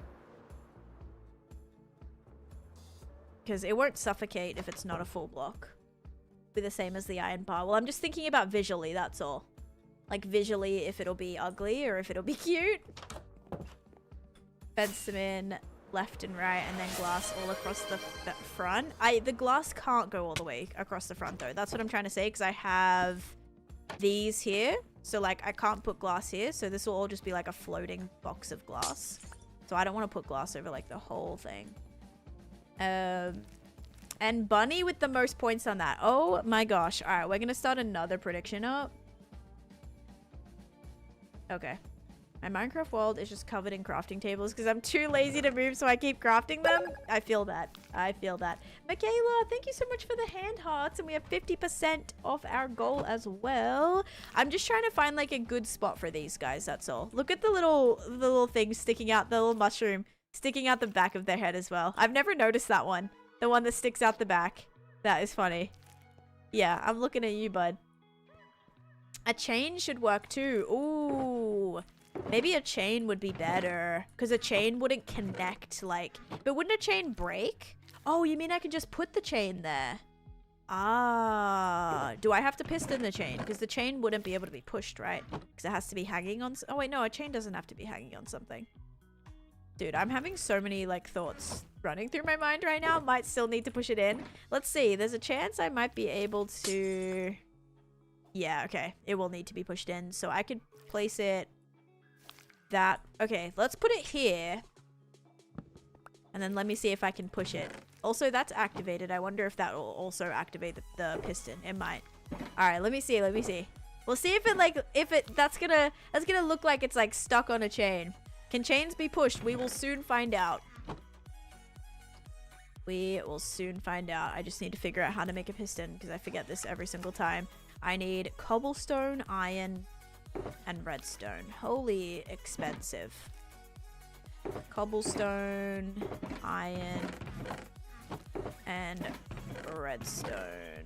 Because it won't suffocate if it's not a full block. Be the same as the iron bar. Well, I'm just thinking about visually, that's all. Like visually if it'll be ugly or if it'll be cute. Fence them in left and right and then glass all across the front. The glass can't go all the way across the front though. That's what I'm trying to say because I have these here. So like I can't put glass here. So this will all just be like a floating box of glass. So I don't want to put glass over like the whole thing. And Bunny with the most points on that. Oh my gosh. All right, we're going to start another prediction up. Okay. My Minecraft world is just covered in crafting tables because I'm too lazy to move, so I keep crafting them. I feel that. I feel that. Michaela, thank you so much for the hand hearts, and we have 50% off our goal as well. I'm just trying to find like a good spot for these guys, that's all. Look at the little thing sticking out, the little mushroom sticking out the back of their head as well. I've never noticed that one. The one that sticks out the back. That is funny. Yeah, I'm looking at you, bud. A chain should work too. Ooh. Maybe a chain would be better. Because a chain wouldn't connect, like... But wouldn't a chain break? Oh, you mean I can just put the chain there? Ah. Do I have to piston the chain? Because the chain wouldn't be able to be pushed, right? Because it has to be hanging on... Oh, wait, no. A chain doesn't have to be hanging on something. Dude, I'm having so many, like, thoughts running through my mind right now. Might still need to push it in. Let's see. There's a chance I might be able to... Yeah, okay. It will need to be pushed in. So I could place it... That... Okay, let's put it here. And then let me see if I can push it. Also, that's activated. I wonder if that will also activate the piston. It might. Alright, let me see. Let me see. We'll see if it, like... That's gonna look like it's, like, stuck on a chain. Can chains be pushed? We will soon find out. We will soon find out. I just need to figure out how to make a piston because I forget this every single time. I need cobblestone, iron, and redstone. Holy expensive. Cobblestone, iron, and redstone.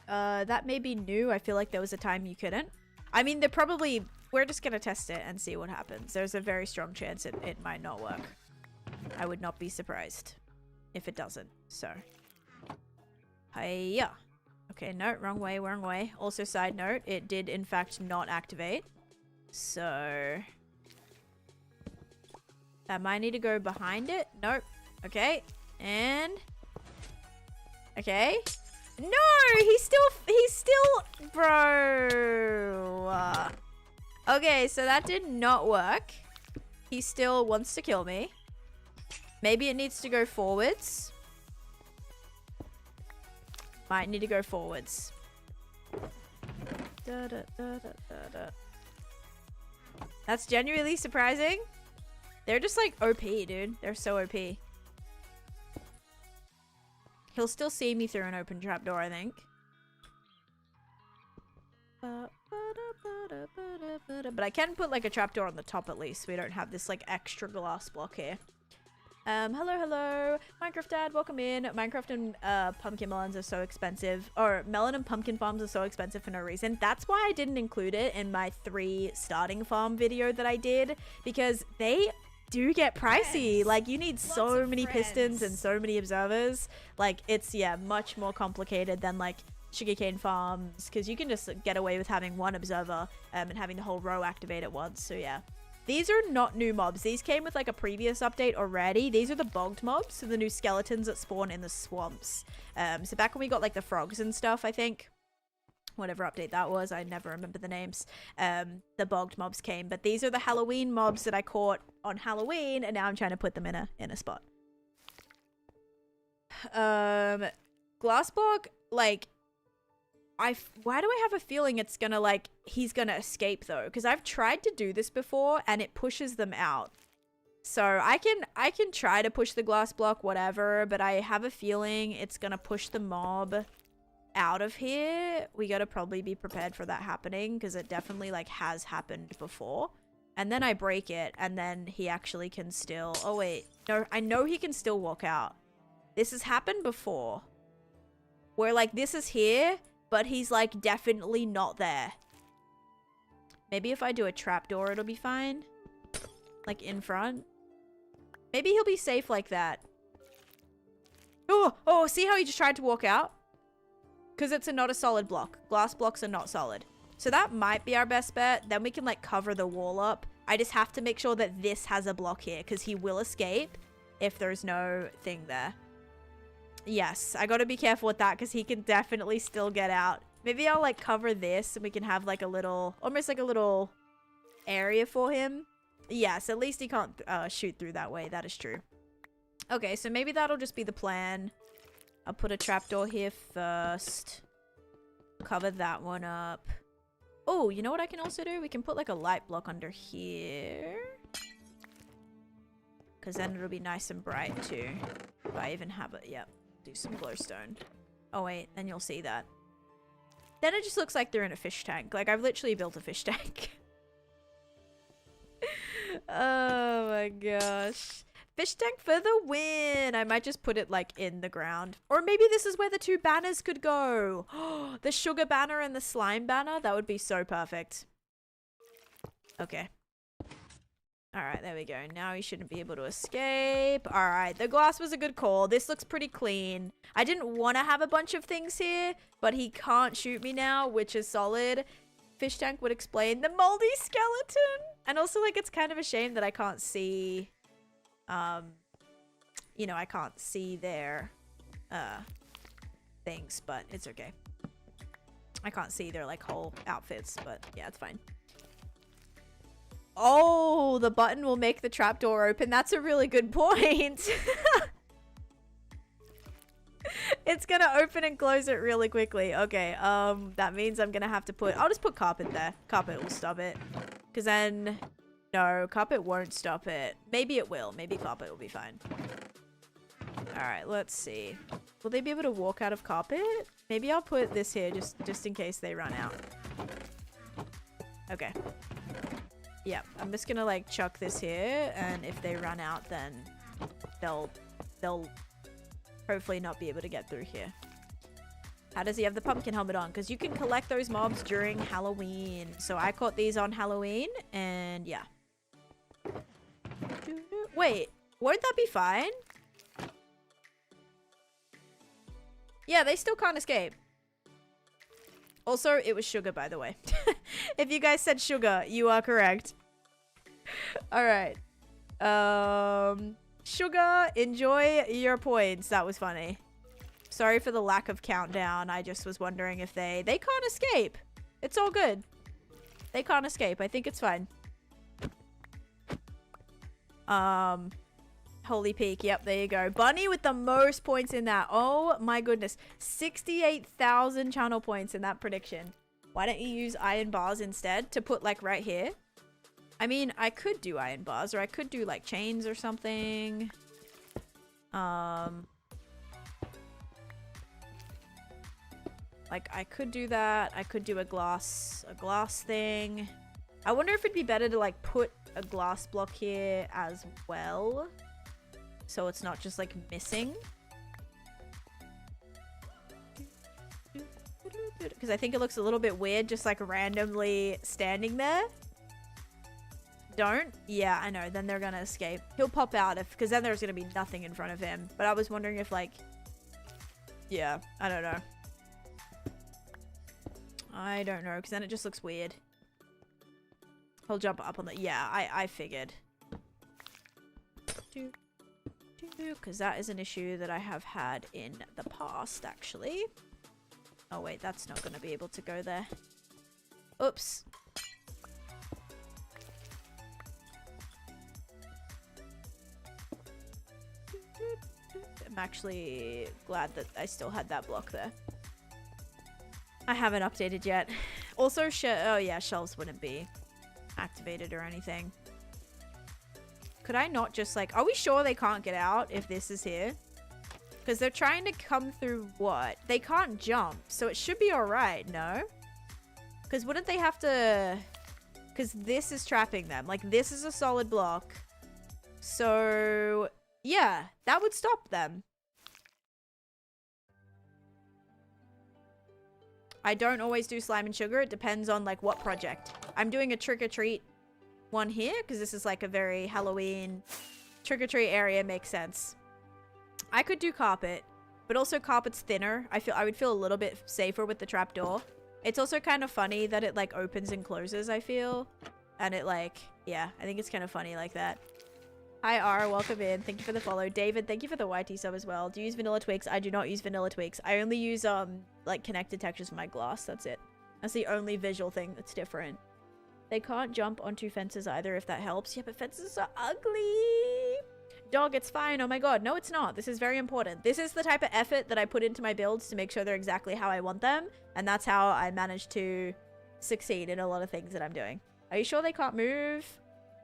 That may be new. I feel like there was a time you couldn't. I mean, they're probably... We're just gonna test it and see what happens. There's a very strong chance it might not work. I would not be surprised if it doesn't. So. Hiya. Okay, no, wrong way, wrong way. Also, side note, it did in fact not activate. So. I might need to go behind it. Nope. Okay. And. Okay. No! He's still... Bro. Okay, so that did not work. He still wants to kill me. Maybe it needs to go forwards. Might need to go forwards. That's genuinely surprising. They're just like OP, dude. They're so OP. He'll still see me through an open trapdoor, I think. But I can put like a trapdoor on the top at least. So we don't have this like extra glass block here. Hello. Minecraft Dad, welcome in. Minecraft and pumpkin melons are so expensive. Or melon and pumpkin farms are so expensive for no reason. That's why I didn't include it in my 3 starting farm video that I did. Because they do get pricey. Like, you need so many pistons and so many observers. Like, it's, yeah, much more complicated than, like, sugarcane farms. Because you can just get away with having 1 observer and having the whole row activate at once. So, yeah. These are not new mobs. These came with, like, a previous update already. These are the bogged mobs. So, the new skeletons that spawn in the swamps. So, back when we got, like, the frogs and stuff, I think. Whatever update that was, I never remember the names. The bogged mobs came, but these are the Halloween mobs that I caught on Halloween, and now I'm trying to put them in a spot. Glass block, like, why do I have a feeling it's gonna, like, he's gonna escape though? Because I've tried to do this before, and it pushes them out. So I can try to push the glass block, whatever, but I have a feeling it's gonna push the mob out of here. We gotta probably be prepared for that happening because it definitely like has happened before. And then I break it and then he actually can still... Oh wait, no, I know he can still walk out. This has happened before. Where like this is here, but he's like definitely not there. Maybe if I do a trapdoor it'll be fine. Like in front. Maybe he'll be safe like that. Oh, see how he just tried to walk out? Because it's not a solid block. Glass blocks are not solid. So that might be our best bet. Then we can like cover the wall up. I just have to make sure that this has a block here because he will escape if there's no thing there. Yes, I got to be careful with that because he can definitely still get out. Maybe I'll like cover this and we can have like a little, almost like a little area for him. Yes, at least he can't shoot through that way. That is true. Okay, so maybe that'll just be the plan. I'll put a trapdoor here first. Cover that one up. Oh, you know what I can also do? We can put like a light block under here. Because then it'll be nice and bright too. If I even have it. Yep. Do some glowstone. Oh wait, then you'll see that. Then it just looks like they're in a fish tank. Like I've literally built a fish tank. Oh my gosh. Fish tank for the win. I might just put it like in the ground. Or maybe this is where the two banners could go. The sugar banner and the slime banner. That would be so perfect. Okay. Alright, there we go. Now he shouldn't be able to escape. Alright, the glass was a good call. This looks pretty clean. I didn't want to have a bunch of things here, but he can't shoot me now, which is solid. Fish tank would explain the moldy skeleton. And also, like, it's kind of a shame that I can't see... you know, I can't see their things, but it's okay. I can't see their like whole outfits, but yeah, it's fine. Oh, the button will make the trapdoor open. That's a really good point. It's gonna open and close it really quickly. Okay, that means I'm gonna have to put... I'll just put carpet there. Carpet will stop it. Because then... No, carpet won't stop it. Maybe it will. Maybe carpet will be fine. Alright, let's see. Will they be able to walk out of carpet? Maybe I'll put this here just in case they run out. Okay. Yeah, I'm just gonna like chuck this here, and if they run out, then they'll hopefully not be able to get through here. How does he have the pumpkin helmet on? Because you can collect those mobs during Halloween. So I caught these on Halloween, and yeah. Wait, won't that be fine? Yeah, they still can't escape. Also, it was sugar, by the way. If you guys said sugar, you are correct. Alright. Sugar, enjoy your points. That was funny. Sorry for the lack of countdown. I just was wondering if they can't escape. It's all good. They can't escape. I think it's fine. Holy Peak. Yep, there you go. Bunny with the most points in that. Oh my goodness. 68,000 channel points in that prediction. Why don't you use iron bars instead to put like right here? I mean, I could do iron bars, or I could do like chains or something. Like I could do that. I could do a glass thing. I wonder if it'd be better to like put a glass block here as well, so it's not just like missing. Because I think it looks a little bit weird just like randomly standing there. Don't? Yeah, I know. Then they're gonna escape. He'll pop out if, because then there's gonna be nothing in front of him. But I was wondering if like, yeah, I don't know. I don't know, because then it just looks weird. He'll jump up on the... Yeah, I figured. Because that is an issue that I have had in the past, actually. Oh, wait, that's not going to be able to go there. Oops. I'm actually glad that I still had that block there. I haven't updated yet. Also, oh yeah, shelves wouldn't be activated or anything. Could I not just like... Are we sure they can't get out if this is here? Because they're trying to come through what? They can't jump, so it should be alright, no? Because wouldn't they have to... Because this is trapping them. Like, this is a solid block. So, yeah, that would stop them. I don't always do slime and sugar. It depends on like what project. I'm doing a trick-or-treat one here because this is like a very Halloween trick-or-treat area. Makes sense. I could do carpet, but also carpet's thinner. I would feel a little bit safer with the trapdoor. It's also kind of funny that it like opens and closes, I feel. And it like, yeah, I think it's kind of funny like that. Hi R, welcome in. Thank you for the follow. David, thank you for the YT sub as well. Do you use vanilla twigs? I do not use vanilla twigs. I only use like connected textures for my glass. That's it. That's the only visual thing that's different. They can't jump onto fences either, if that helps. Yeah, but fences are ugly. Dog, it's fine. Oh my god. No, it's not. This is very important. This is the type of effort that I put into my builds to make sure they're exactly how I want them. And that's how I manage to succeed in a lot of things that I'm doing. Are you sure they can't move?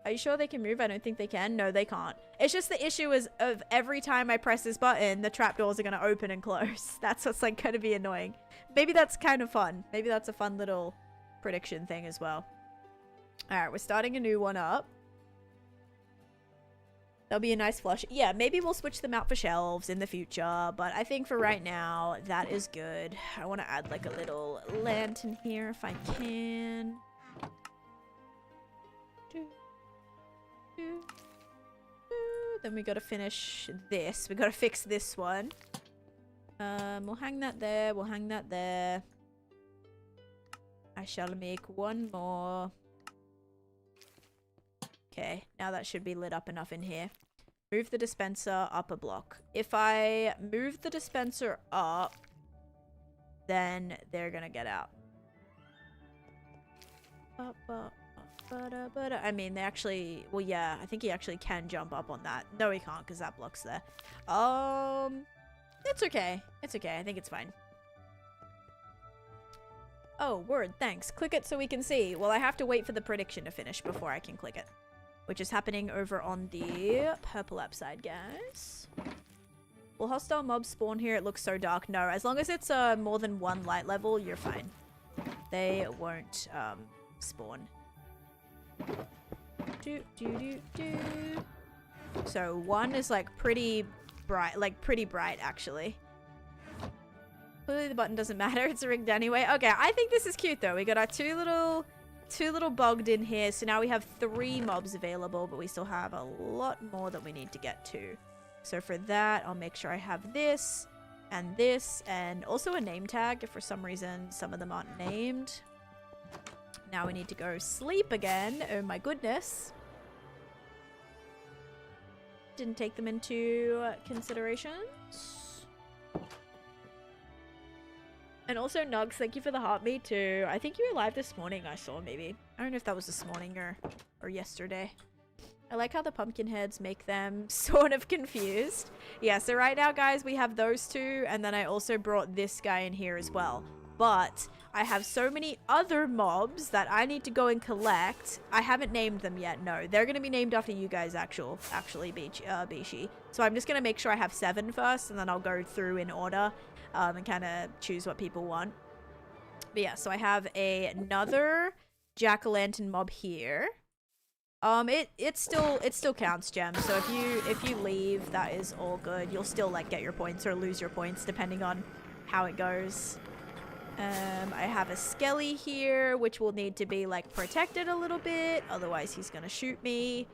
Are you sure they can move? I don't think they can. No, they can't. It's just the issue is of every time I press this button, the trapdoors are going to open and close. That's what's like going to be annoying. Maybe that's kind of fun. Maybe that's a fun little prediction thing as well. All right, we're starting a new one up. That'll be a nice flush. Yeah, maybe we'll switch them out for shelves in the future, but I think for right now, that is good. I want to add like a little lantern here if I can. Then we got to finish this. We got to fix this one. We'll hang that there. We'll hang that there. I shall make one more. Okay, now that should be lit up enough in here. Move the dispenser up a block. If I move the dispenser up, then they're gonna get out. I mean, they actually... Well, yeah, I think he actually can jump up on that. No, he can't, because that block's there. It's okay. It's okay. I think it's fine. Oh, word, thanks. Click it so we can see. Well, I have to wait for the prediction to finish before I can click it. Which is happening over on the purple app side, guys. Will hostile mobs spawn here? It looks so dark. No, as long as it's more than one light level, you're fine. They won't spawn. So one is like pretty bright actually. Clearly the button doesn't matter, it's rigged anyway. Okay, I think this is cute though. We got our two little bugged in here, so now we have 3 mobs available, but we still have a lot more that we need to get to. So for that, I'll make sure I have this, and also a name tag if for some reason some of them aren't named. Now we need to go sleep again. Oh my goodness. Didn't take them into considerations. And also, Nugs, thank you for the heartbeat too. I think you were live this morning, I saw maybe. I don't know if that was this morning or yesterday. I like how the pumpkin heads make them sort of confused. Yeah, so right now, guys, we have those two, and then I also brought this guy in here as well. But I have so many other mobs that I need to go and collect. I haven't named them yet, no. They're going to be named after you guys, actually, Bishi. So I'm just going to make sure I have 7 first, and then I'll go through in order and kind of choose what people want. But yeah, so I have another jack-o'-lantern mob here. It still counts, Gem. So if you leave, that is all good. You'll still like get your points or lose your points depending on how it goes. I have a skelly here, which will need to be like protected a little bit, otherwise he's gonna shoot me.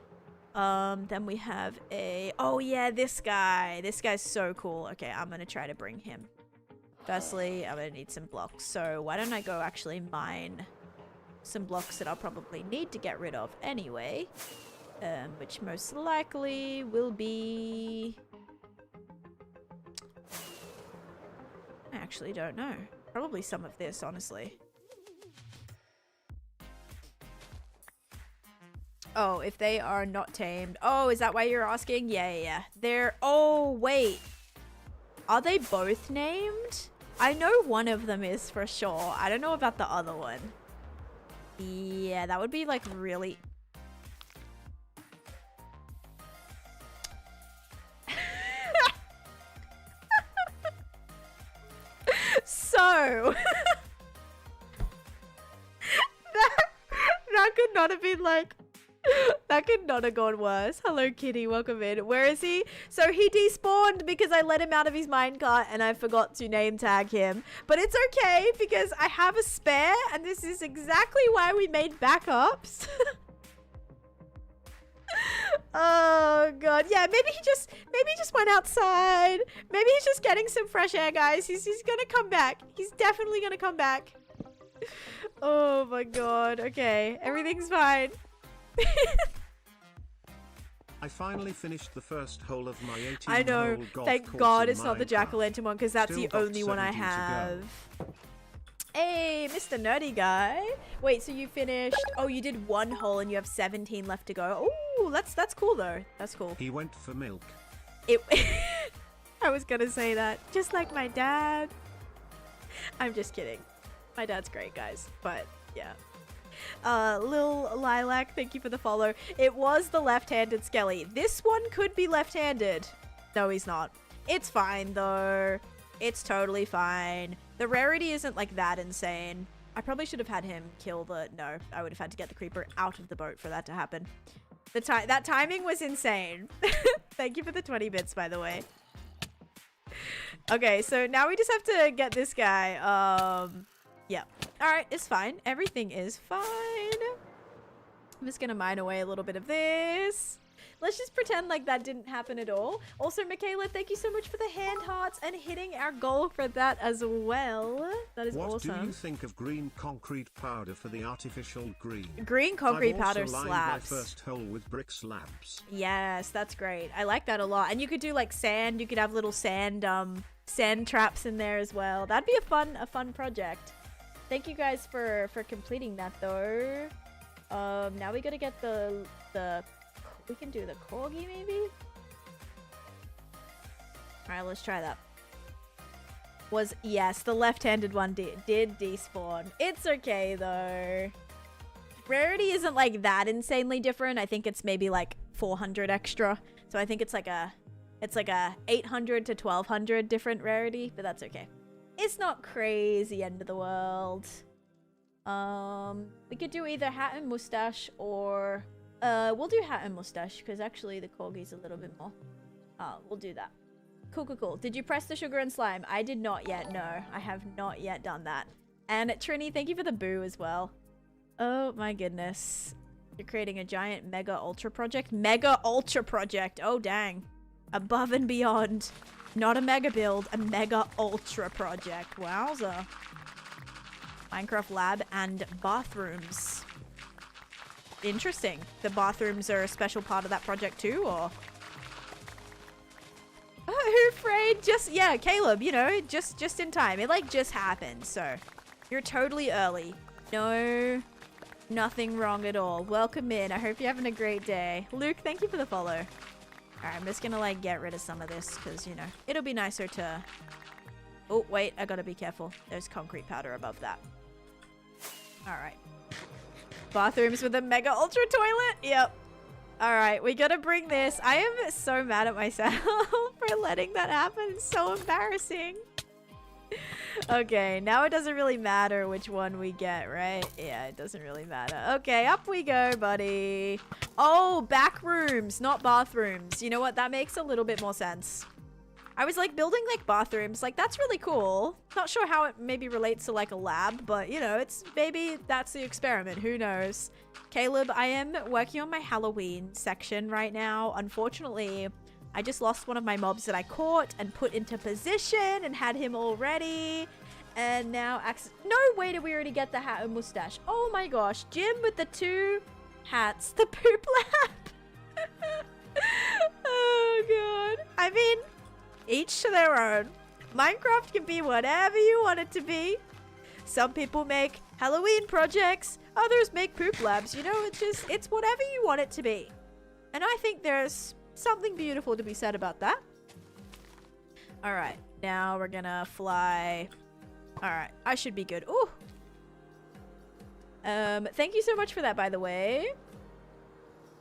Then we have a... Oh yeah, this guy. This guy's so cool. Okay, I'm gonna try to bring him. Firstly, I'm gonna need some blocks. So why don't I go actually mine some blocks that I'll probably need to get rid of anyway. Which most likely will be... I actually don't know. Probably some of this, honestly. Oh, if they are not tamed. Oh, is that why you're asking? Yeah. They're... Oh, wait. Are they both named? I know one of them is for sure. I don't know about the other one. Yeah, that would be like really... So... that could not have been like... That could not have gone worse. Hello, Kitty. Welcome in. Where is he? So he despawned because I let him out of his minecart and I forgot to name tag him. But it's okay because I have a spare and this is exactly why we made backups. Oh, God. Yeah, maybe he just went outside. Maybe he's just getting some fresh air, guys. He's gonna come back. He's definitely gonna come back. Oh, my God. Okay. Everything's fine. I finally finished the first hole of my 18 I know. Golf Thank course God in it's not the Minecraft. jack-o'-lantern one because that's Still the got only one I 70 to go. have. Hey, Mr. Nerdy Guy. Wait, so you finished... Oh, you did 1 hole and you have 17 left to go. Oh, that's cool though. That's cool. He went for milk. It... I was gonna say that. Just like my dad. I'm just kidding. My dad's great, guys. But, yeah. Lil Lilac, thank you for the follow. It was the left-handed Skelly. This one could be left-handed. No, he's not. It's fine, though. It's totally fine. The rarity isn't, like, that insane. I probably should have had him kill the... No, I would have had to get the creeper out of the boat for that to happen. That timing was insane. Thank you for the 20 bits, by the way. Okay, so now we just have to get this guy. Yeah. Alright, it's fine. Everything is fine. I'm just gonna mine away a little bit of this. Let's just pretend like that didn't happen at all. Also, Michaela, thank you so much for the hand hearts and hitting our goal for that as well. That is awesome. What do you think of green concrete powder for the artificial green? Green concrete powder also slaps. My first hole with brick slabs. Yes, that's great. I like that a lot. And you could do like sand. You could have little sand traps in there as well. That'd be a fun project. Thank you guys for completing that though. Now we gotta get the we can do the corgi maybe? Alright, let's try that. Yes, the left-handed one did despawn. It's okay though. Rarity isn't like that insanely different. I think it's maybe like 400 extra. So I think it's like a 800 to 1200 different rarity, but that's okay. It's not crazy end of the world. We could do either hat and mustache or we'll do hat and mustache because actually the corgi's a little bit more. We'll do that. Cool. Did you press the sugar and slime? I did not yet. No, I have not yet done that. And Trini, thank you for the boo as well. Oh my goodness. You're creating a giant mega ultra project? Mega ultra project. Oh dang. Above and beyond. Not a mega build, a mega ultra project. Wowza. Minecraft lab and bathrooms. Interesting. The bathrooms are a special part of that project too, or? Oh, who frayed? Yeah, Caleb, you know, just in time. It like just happened, so you're totally early. No, nothing wrong at all. Welcome in. I hope you're having a great day. Luke, thank you for the follow. Alright, I'm just gonna like get rid of some of this because, you know, it'll be nicer to... Oh, wait, I gotta be careful. There's concrete powder above that. Alright. Bathrooms with a mega ultra toilet? Yep. Alright, we gotta bring this. I am so mad at myself for letting that happen. It's so embarrassing. Okay, now it doesn't really matter which one we get, right? Yeah, it doesn't really matter. Okay, up we go, buddy. Oh, back rooms, not bathrooms. You know what? That makes a little bit more sense. I was like building like bathrooms. Like, that's really cool. Not sure how it maybe relates to like a lab, but you know, it's maybe that's the experiment. Who knows? Caleb, I am working on my Halloween section right now. Unfortunately, I just lost one of my mobs that I caught and put into position and had him all ready. And now, no way did we already get the hat and mustache. Oh my gosh, Jim with the 2 hats, the poop lab. Oh god. I mean, each to their own. Minecraft can be whatever you want it to be. Some people make Halloween projects, others make poop labs. You know, it's whatever you want it to be. And I think there's something beautiful to be said about that. Alright, now we're gonna fly. Alright, I should be good. Ooh! Thank you so much for that, by the way.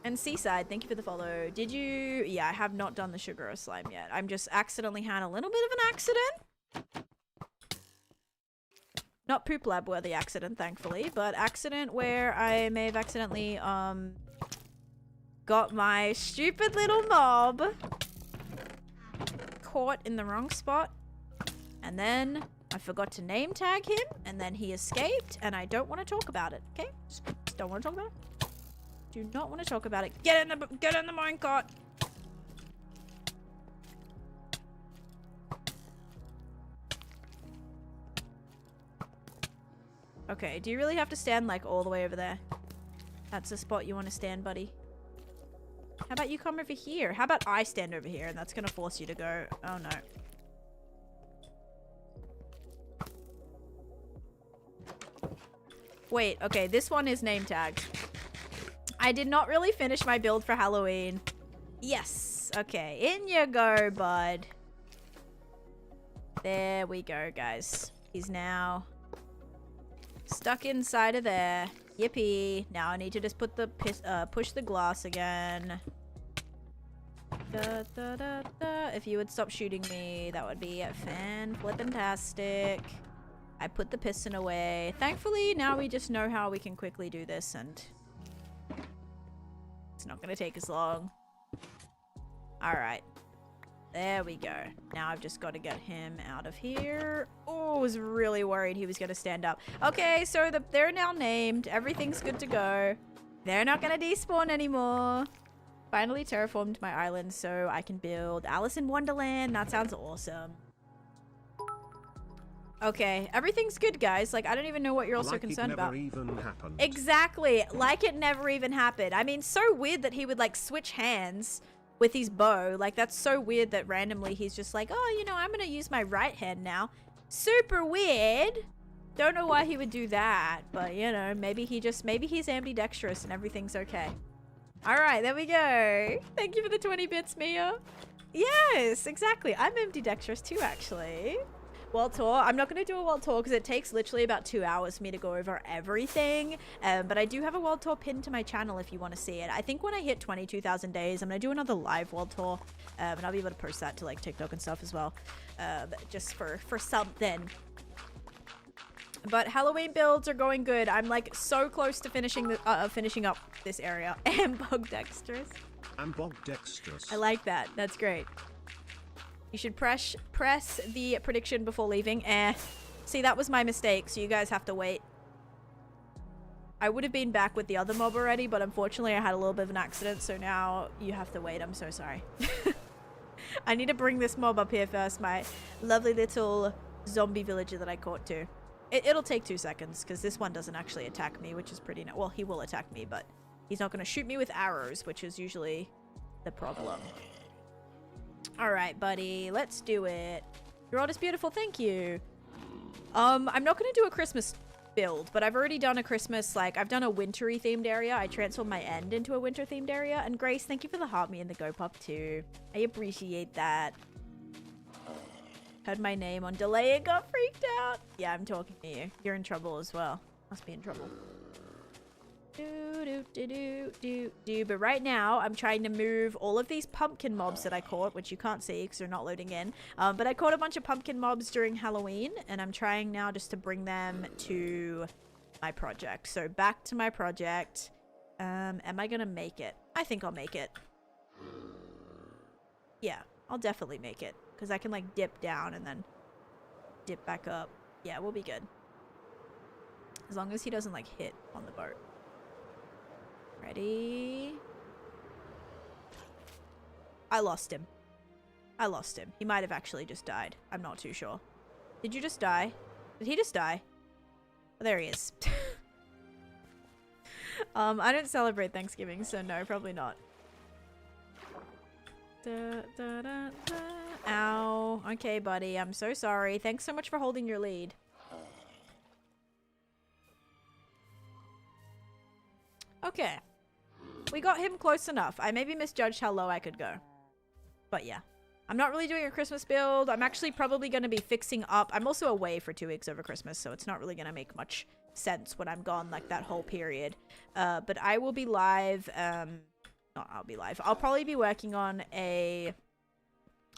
And Seaside, thank you for the follow. Did you... Yeah, I have not done the sugar or slime yet. I'm just accidentally had a little bit of an accident. Not poop lab worthy accident, thankfully, but accident where I may have accidentally, got my stupid little mob caught in the wrong spot. And then I forgot to name tag him, and then he escaped, and I don't want to talk about it, okay? Just don't want to talk about it. Do not want to talk about it. Get in the minecart. Okay, do you really have to stand like all the way over there? That's the spot you want to stand, buddy. How about you come over here? How about I stand over here and that's gonna force you to go? Oh no. Wait, okay, this one is name tagged. I did not really finish my build for Halloween. Yes. Okay, in you go, bud. There we go, guys. He's now stuck inside of there. Yippee. Now I need to just put the push the glass again. Da, da, da, da. If you would stop shooting me, that would be fan-flippin-tastic. I put the piston away. Thankfully, now we just know how we can quickly do this, and it's not going to take as long. Alright. There we go. Now I've just got to get him out of here. Oh, I was really worried he was going to stand up. Okay, so they're now named. Everything's good to go. They're not going to despawn anymore. Finally terraformed my island so I can build Alice in Wonderland. That sounds awesome. Okay, everything's good, guys. Like, I don't even know what you're also concerned about. Like it never even happened. Exactly. Like it never even happened. I mean, so weird that he would, like, switch hands with his bow. Like, that's so weird that randomly he's just like, oh, you know, I'm gonna use my right hand now. Super weird. Don't know why he would do that, but, you know, maybe he's ambidextrous and everything's okay. Alright, there we go. Thank you for the 20 bits, Mia. Yes, exactly. I'm ambidextrous too, actually. World tour. I'm not going to do a world tour because it takes literally about 2 hours for me to go over everything. But I do have a world tour pinned to my channel if you want to see it. I think when I hit 22,000 days, I'm going to do another live world tour. And I'll be able to post that to like TikTok and stuff as well. Just for something. But Halloween builds are going good. I'm like so close to finishing up this area. Ambidextrous. Ambidextrous. I like that. That's great. You should press the prediction before leaving. See, that was my mistake, so you guys have to wait. I would have been back with the other mob already, but unfortunately I had a little bit of an accident, so now you have to wait. I'm so sorry. I need to bring this mob up here first, my lovely little zombie villager that I caught too. It'll take 2 seconds, because this one doesn't actually attack me, which is pretty nice. Well, he will attack me, but he's not going to shoot me with arrows, which is usually the problem. Alright, buddy. Let's do it. Your art is beautiful. Thank you. I'm not going to do a Christmas build, but I've already done a Christmas, like, I've done a wintry themed area. I transformed my end into a winter themed area. And Grace, thank you for the heart me and the go pop too. I appreciate that. Heard my name on delay and got freaked out. Yeah, I'm talking to you. You're in trouble as well. Must be in trouble. But right now, I'm trying to move all of these pumpkin mobs that I caught, which you can't see because they're not loading in. But I caught a bunch of pumpkin mobs during Halloween, and I'm trying now just to bring them to my project. So back to my project. Am I gonna make it? I think I'll make it. Yeah, I'll definitely make it. Because I can, like, dip down and then dip back up. Yeah, we'll be good. As long as he doesn't, like, hit on the boat. Ready? I lost him. I lost him. He might have actually just died. I'm not too sure. Did you just die? Did he just die? Oh, there he is. I don't celebrate Thanksgiving, so no, probably not. Ow. Okay, buddy. I'm so sorry. Thanks so much for holding your lead. Okay. We got him close enough. I maybe misjudged how low I could go. But yeah. I'm not really doing a Christmas build. I'm actually probably going to be fixing up. I'm also away for 2 weeks over Christmas, so it's not really going to make much sense when I'm gone, like, that whole period. But I will be live. I'll be live. I'll probably be working on a,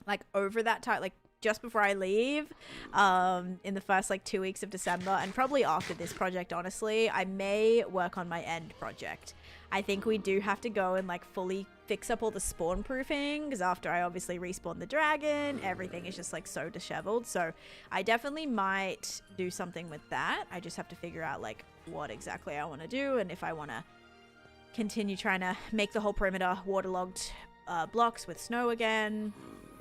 like, over that time, like, just before I leave, in the first, like, 2 weeks of December, and probably after this project, honestly. I may work on my end project. I think we do have to go and, like, fully fix up all the spawn proofing, because after I obviously respawn the dragon, everything is just, like, so disheveled. So I definitely might do something with that. I just have to figure out, like, what exactly I want to do, and if I want to continue trying to make the whole perimeter waterlogged blocks with snow again.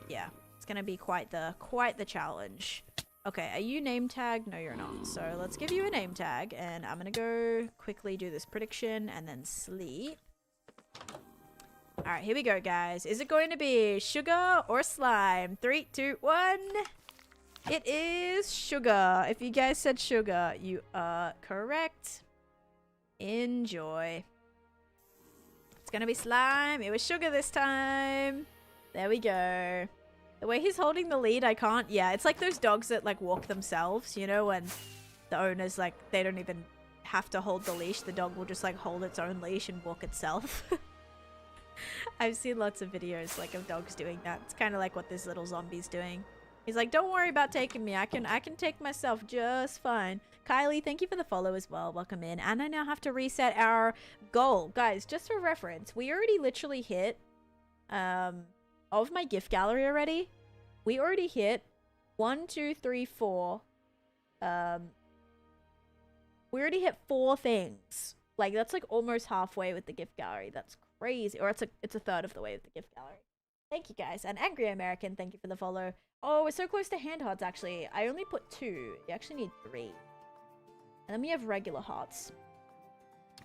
Yeah, it's gonna be quite the challenge. Okay, are you name tagged? No, you're not. So let's give you a name tag, and I'm gonna go quickly do this prediction and then sleep. All right, here we go, guys. Is it going to be sugar or slime? 3, 2, 1. It is sugar. If you guys said sugar, you are correct. Enjoy. It's gonna be slime. It was sugar this time. There we go. The way he's holding the lead, I can't... Yeah, it's like those dogs that, like, walk themselves, you know, when the owner's, like, they don't even have to hold the leash. The dog will just, like, hold its own leash and walk itself. I've seen lots of videos, like, of dogs doing that. It's kind of like what this little zombie's doing. He's like, don't worry about taking me. I can take myself just fine. Kylie, thank you for the follow as well. Welcome in. And I now have to reset our goal. Guys, just for reference, we already literally hit... of my gift gallery already, we already hit 1, 2, 3, 4. We already hit 4 things. Like, that's like almost halfway with the gift gallery. That's crazy. Or it's a third of the way with the gift gallery. Thank you guys. And Angry American, thank you for the follow. Oh, we're so close to hand hearts actually. I only put 2. You actually need 3. And then we have regular hearts.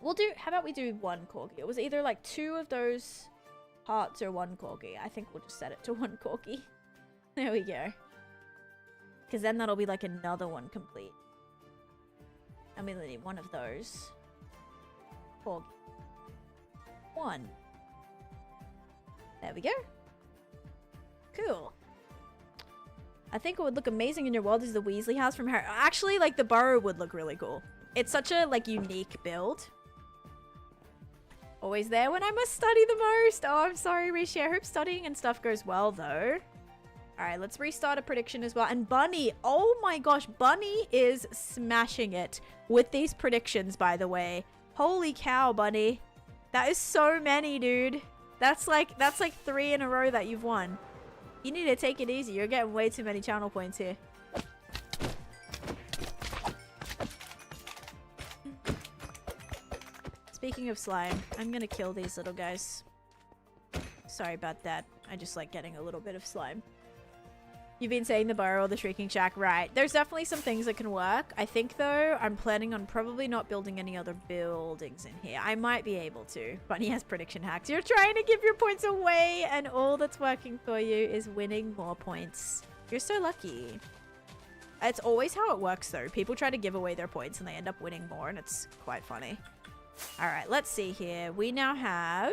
We'll do, how about we do 1 corgi? It was either like 2 of those hearts or 1 corgi. I think we'll just set it to 1 corgi. There we go. Because then that'll be like another one complete. And we need 1 of those. Corgi. 1. There we go. Cool. I think what would look amazing in your world is the Weasley house from Harry. Actually, like, the burrow would look really cool. It's such a, like, unique build. Always there when I must study the most. Oh, I'm sorry, Rishi. I hope studying and stuff goes well, though. Alright, let's restart a prediction as well. And Bunny, oh my gosh, Bunny is smashing it with these predictions, by the way. Holy cow, Bunny. That is so many, dude. That's like 3 in a row that you've won. You need to take it easy. You're getting way too many channel points here. Speaking of slime, I'm gonna kill these little guys. Sorry about that. I just like getting a little bit of slime. You've been saying the burrow or the shrieking shack, right? There's definitely some things that can work. I think, though, I'm planning on probably not building any other buildings in here. I might be able to. Bunny has prediction hacks. You're trying to give your points away, and all that's working for you is winning more points. You're so lucky. It's always how it works, though. People try to give away their points, and they end up winning more, and it's quite funny. All right, let's see here. We now have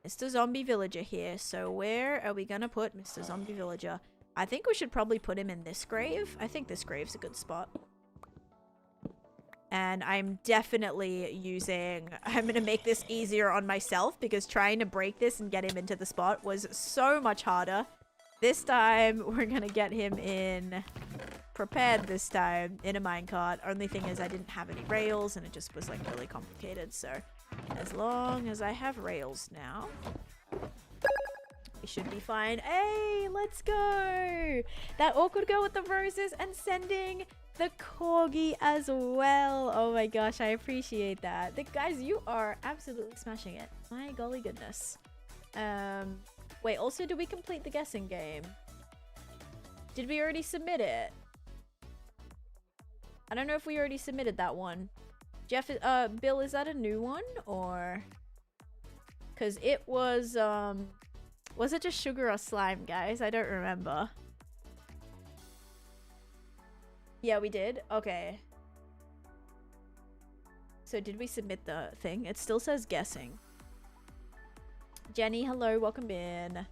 Mr. Zombie Villager here. So where are we going to put Mr. Zombie Villager? I think we should probably put him in this grave. I think this grave's a good spot. And I'm definitely using... I'm going to make this easier on myself because trying to break this and get him into the spot was so much harder. This time, we're going to get him in... prepared this time in a minecart. Only thing is I didn't have any rails and it just was like really complicated. So as long as I have rails now, we should be fine. Hey, let's go. That awkward girl with the roses and sending the corgi as well. Oh my gosh, I appreciate that. Guys, you are absolutely smashing it. My golly goodness. Wait, also, did we complete the guessing game? Did we already submit it? I don't know if we already submitted that one. Jeff, Bill, is that a new one or? Cause it was it just sugar or slime, guys? I don't remember. Yeah, we did. Okay. So did we submit the thing? It still says guessing. Jenny, hello, welcome in.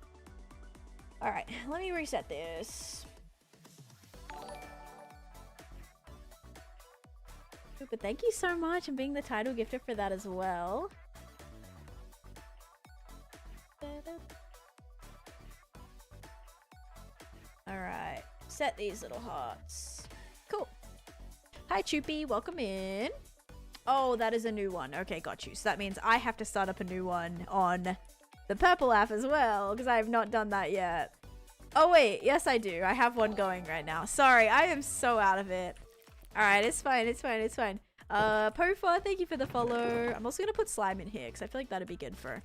All right, let me reset this. But thank you so much and being the title gifter for that as well. Alright, set these little hearts. Cool. Hi Choopy, welcome in. Oh, that is a new one. Okay, got you. So that means I have to start up a new one on the purple app as well, because I have not done that yet. Oh wait, yes I do. I have one going right now. Sorry, I am so out of it. Alright, it's fine, it's fine, it's fine. Pofa, thank you for the follow. I'm also gonna put slime in here, because I feel like that'd be good for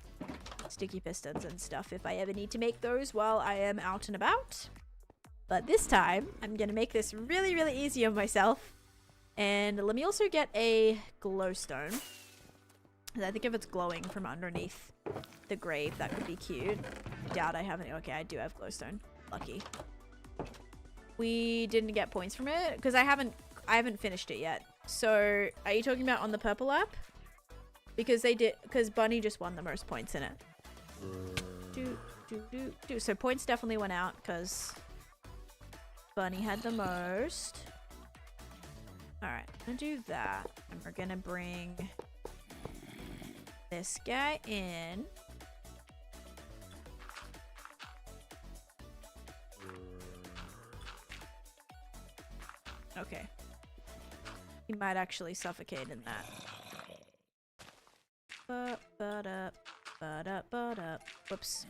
sticky pistons and stuff if I ever need to make those while I am out and about. But this time, I'm gonna make this really, really easy on myself. And let me also get a glowstone. I think if it's glowing from underneath the grave, that could be cute. Doubt I have any. Okay, I do have glowstone. Lucky. We didn't get points from it, because I haven't finished it yet. So, are you talking about on the purple app? Because Bunny just won the most points in it. So points definitely went out because Bunny had the most. Alright, I'm gonna do that. And we're gonna bring this guy in. Okay. He might actually suffocate in that. Whoops.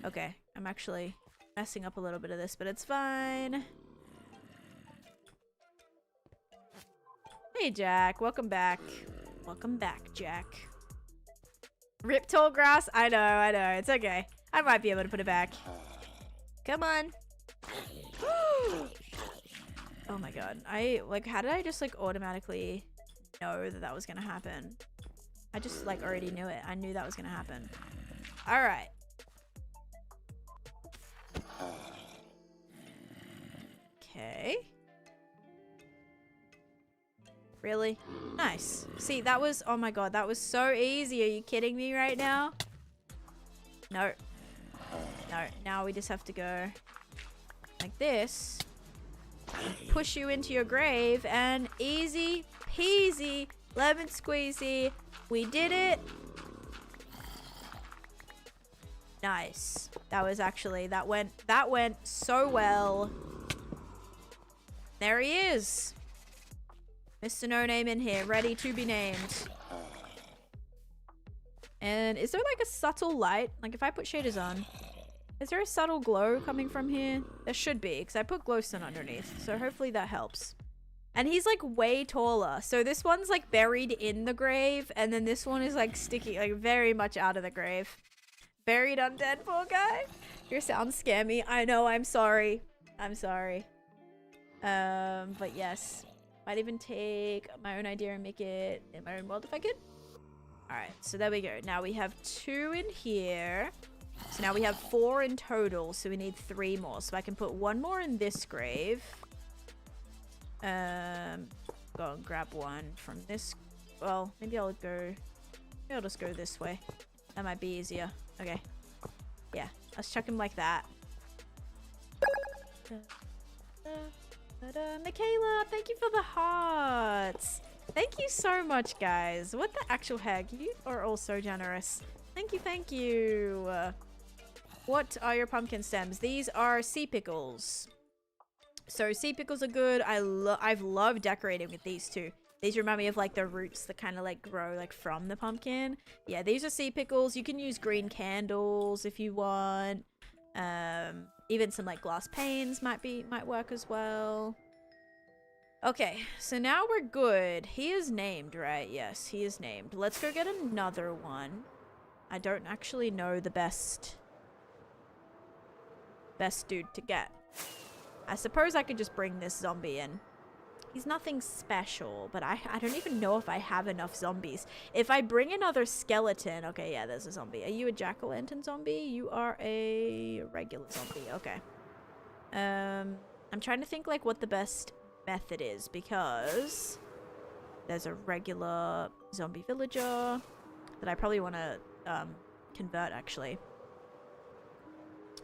Okay, I'm actually messing up a little bit of this, but it's fine. Hey, Jack. Welcome back. Welcome back, Jack. Rip tall grass? I know. It's okay. I might be able to put it back. Come on. Oh my god. How did I just, automatically know that was gonna happen? I just, already knew it. I knew that was gonna happen. Alright. Okay. Really? Nice. See, that was... Oh my god, that was so easy. Are you kidding me right now? No. No. Now we just have to go like this. Push you into your grave and easy peasy lemon squeezy. We did it. Nice. That was actually... That went so well. There he is. Mr. No Name in here, ready to be named. And is there a subtle light? If I put shaders on, is there a subtle glow coming from here? There should be, because I put glowstone underneath. So hopefully that helps. And he's way taller. So this one's buried in the grave, and then this one is sticky, very much out of the grave. Buried undead, poor guy. Your sounds scare me. I know, I'm sorry. I'm sorry. But yes. Might even take my own idea and make it in my own world if I could. Alright, so there we go. Now we have 2 in here. So now we have 4 in total, so we need 3 more. So I can put 1 more in this grave. Go and grab 1 from this. Well, maybe I'll just go this way. That might be easier. Okay. Yeah, let's chuck him like that. Michaela, thank you for the hearts. Thank you so much, guys. What the actual heck? You are all so generous. Thank you, thank you. What are your pumpkin stems? These are sea pickles. So sea pickles are good. I've loved decorating with these too. These remind me of the roots that kind of grow from the pumpkin. Yeah, these are sea pickles. You can use green candles if you want. Even some glass panes might work as well. Okay, so now we're good. He is named, right? Yes, he is named. Let's go get another one. I don't actually know the best dude to get. I suppose I could just bring this zombie in. He's nothing special, but I don't even know if I have enough zombies. If I bring another skeleton... Okay, yeah, there's a zombie. Are you a jack-o'-lantern zombie? You are a regular zombie. Okay. I'm trying to think, what the best method is, because there's a regular zombie villager that I probably want to, convert, actually.